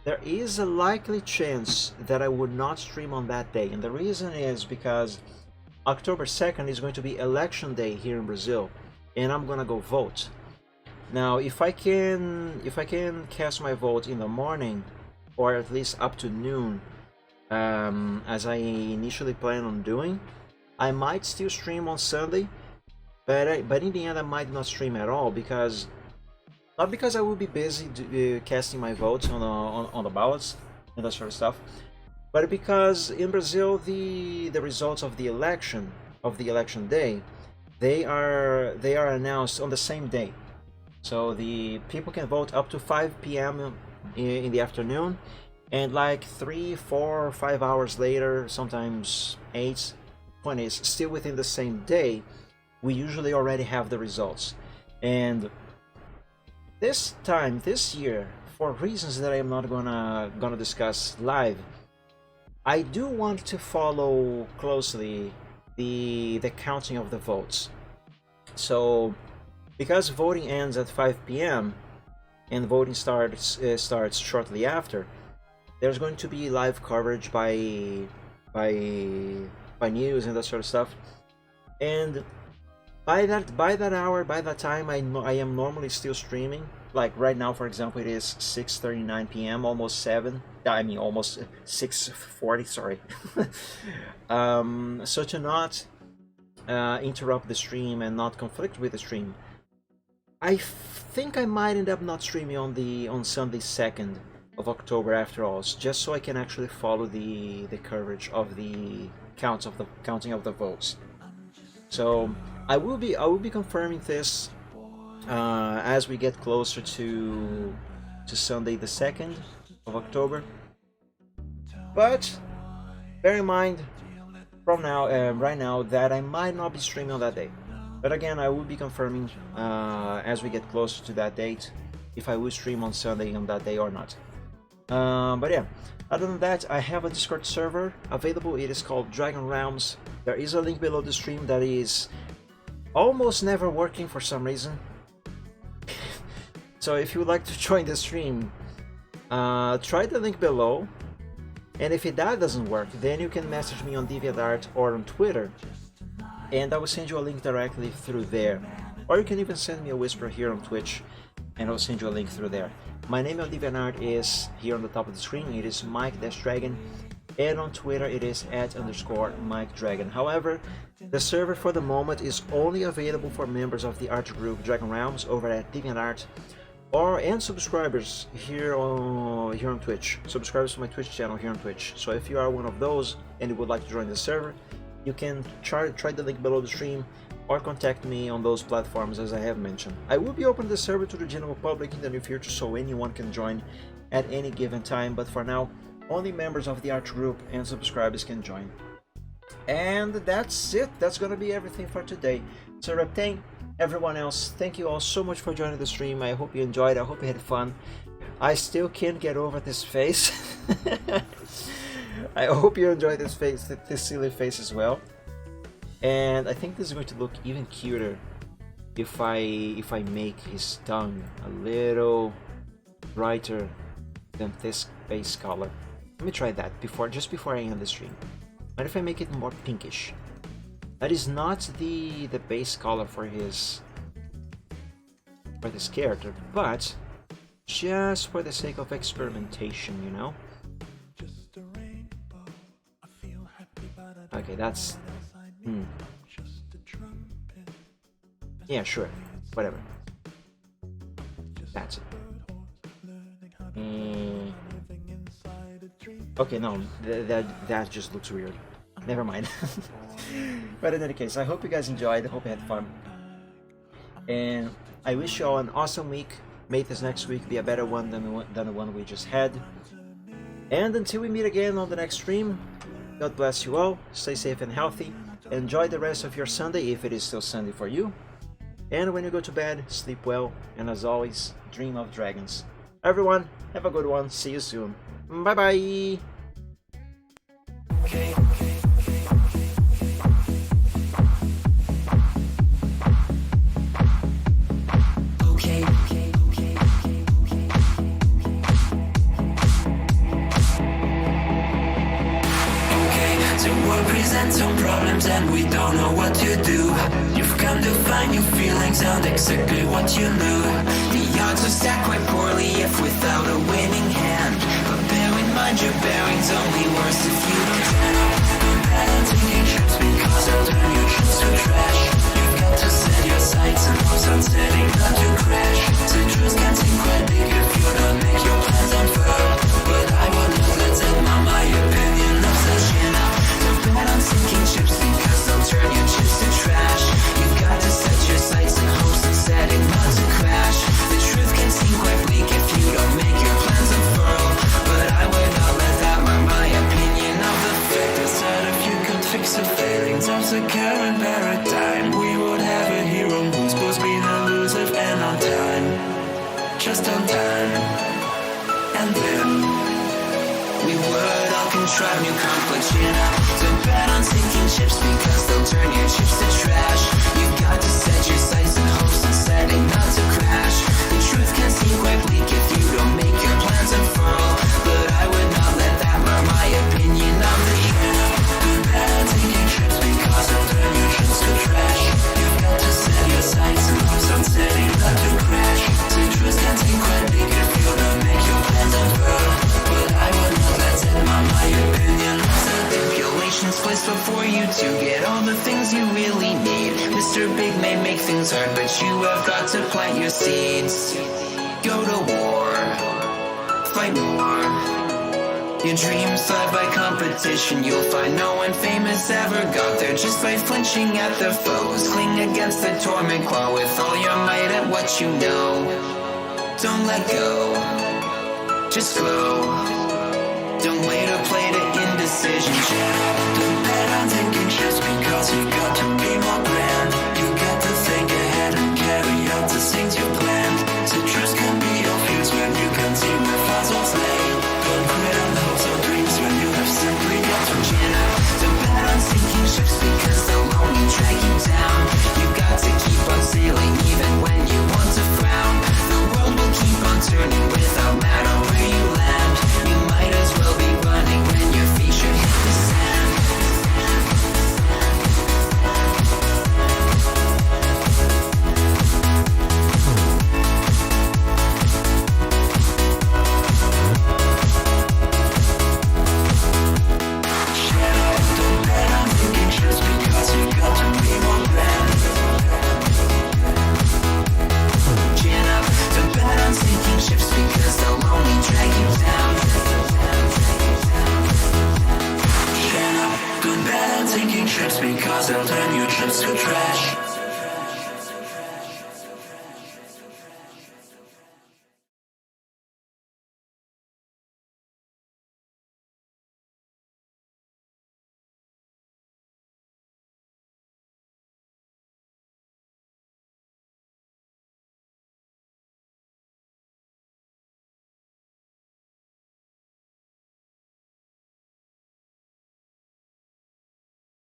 there is a likely chance that I would not stream on that day, and the reason is because October 2nd is going to be election day here in Brazil, and I'm gonna go vote. Now, if I can cast my vote in the morning, or at least up to noon, as I initially planned on doing, I might still stream on Sunday, but in the end I might not stream at all, because not because I will be busy casting my votes on the ballots and that sort of stuff, but because in Brazil the results of the election day, they are announced on the same day. So the people can vote up to 5 p.m. in the afternoon, and like 3, 4, 5 hours later, sometimes 8, 20, still within the same day, we usually already have the results. And this year, for reasons that I am not gonna discuss live, I do want to follow closely the counting of the votes. So because voting ends at 5 p.m. and voting starts shortly after, there's going to be live coverage by news and that sort of stuff. And by that hour, by that time, I am normally still streaming. Like right now, for example, it is 6:39 p.m., almost 7. I mean, almost 6:40. Sorry. So interrupt the stream and not conflict with the stream, I think I might end up not streaming on Sunday 2nd of October after all, just so I can actually follow the coverage of the counting of the votes. So I will be confirming this as we get closer to Sunday the 2nd of October. But bear in mind from now, right now, that I might not be streaming on that day. But again, I will be confirming as we get closer to that date if I will stream on Sunday on that day or not. But yeah, other than that, I have a Discord server available. It is called Dragon Realms. There is a link below the stream that is almost never working for some reason. So if you would like to join the stream, try the link below. And if that doesn't work, then you can message me on DeviantArt or on Twitter, and I will send you a link directly through there. Or you can even send me a whisper here on Twitch, and I'll send you a link through there. My name on DeviantArt is here on the top of the screen. It is Mike-Dragon, and on Twitter it is @_MikeDragon. However, the server for the moment is only available for members of the art group Dragon Realms over at DeviantArt, and subscribers here on Twitch. Subscribers to my Twitch channel here on Twitch. So if you are one of those and you would like to join the server, you can try the link below the stream or contact me on those platforms as I have mentioned. I will be opening the server to the general public in the near future, so anyone can join at any given time, but for now, only members of the art group and subscribers can join. And that's it. That's gonna be everything for today. So Reptang, everyone else, thank you all so much for joining the stream. I hope you enjoyed. I hope you had fun. I still can't get over this face. I hope you enjoyed this face, this silly face as well. And I think this is going to look even cuter if I make his tongue a little brighter than this base color. Let me try that just before I end the stream. What if I make it more pinkish? That is not the base color for this character, but just for the sake of experimentation, you know? Okay, that's... Yeah, sure. Whatever. That's it. Okay, no, that just looks weird. Never mind. But in any case, I hope you guys enjoyed. I hope you had fun. And I wish you all an awesome week. May this next week be a better one than the one we just had. And until we meet again on the next stream, God bless you all. Stay safe and healthy. Enjoy the rest of your Sunday, if it is still Sunday for you. And when you go to bed, sleep well. And as always, dream of dragons. Everyone, have a good one. See you soon. Bye bye. Some problems and we don't know what to do. You've come to find new feelings and exactly what you knew. The odds are stacked quite poorly if without a winning hand. But bear in mind your bearing's only worse if you don't turn up. Don't bet on taking trips because they'll turn your trips to trash. You've got to set your sights and hopes on setting not to crash. The truth can seem quite big if you don't make your plans unfurl. But I will not let them on my opinion of such enough. Bet on sinking ships because they'll turn your chips to trash. You've got to set your sights and hopes on setting not to crash. The truth can seem quite bleak if you don't make your plans unfurl. But I would not let that mark my opinion of the fact that if you could fix the failings of the current paradigm, we would have a hero who's both been elusive and on time. Just on time. And then we would all contrive new conflicts, you know. So bet on sinking ships because they'll turn your chips to trash. You've got to set your sights and hopes on setting not to crash. The truth can seem quite bleak if you don't make your plans unfurl. But I would not let that mark my opinion of the hero. Bet on sinking ships because they'll turn your chips to trash. You've got to set your sights and hopes on setting not to crash. The truth can seem quite bleak if you don't make your plans unfurl. But I would not let them on my opinion. Stipulations placed before you to get all the things you really need. are big may make things hard, but you have got to plant your seeds. Go to war, fight more. Your dreams thrive by competition. You'll find no one famous ever got there just by flinching at their foes. Cling against the torment, claw with all your might at what you know. Don't let go, just grow. Don't wait or play to indecision. Don't bet on taking just because you got to be more grand. You got to think ahead and carry out the things you planned. So trust can be your fears when you can see where fossils lay. Don't quit on hopes or dreams when you have simply got to chin up. Don't bet on sinking ships because they'll only drag you down. You got to keep on sailing even when you want to frown. The world will keep on turning without matter where you land. You might as well be running when your feet should hit the sand. Don't bet on thinking just because you got to be more grand. Chin up, don't bet on sinking ships because they'll only drag you down. Chin up, don't bet on sinking ships because they'll turn your trips to trash.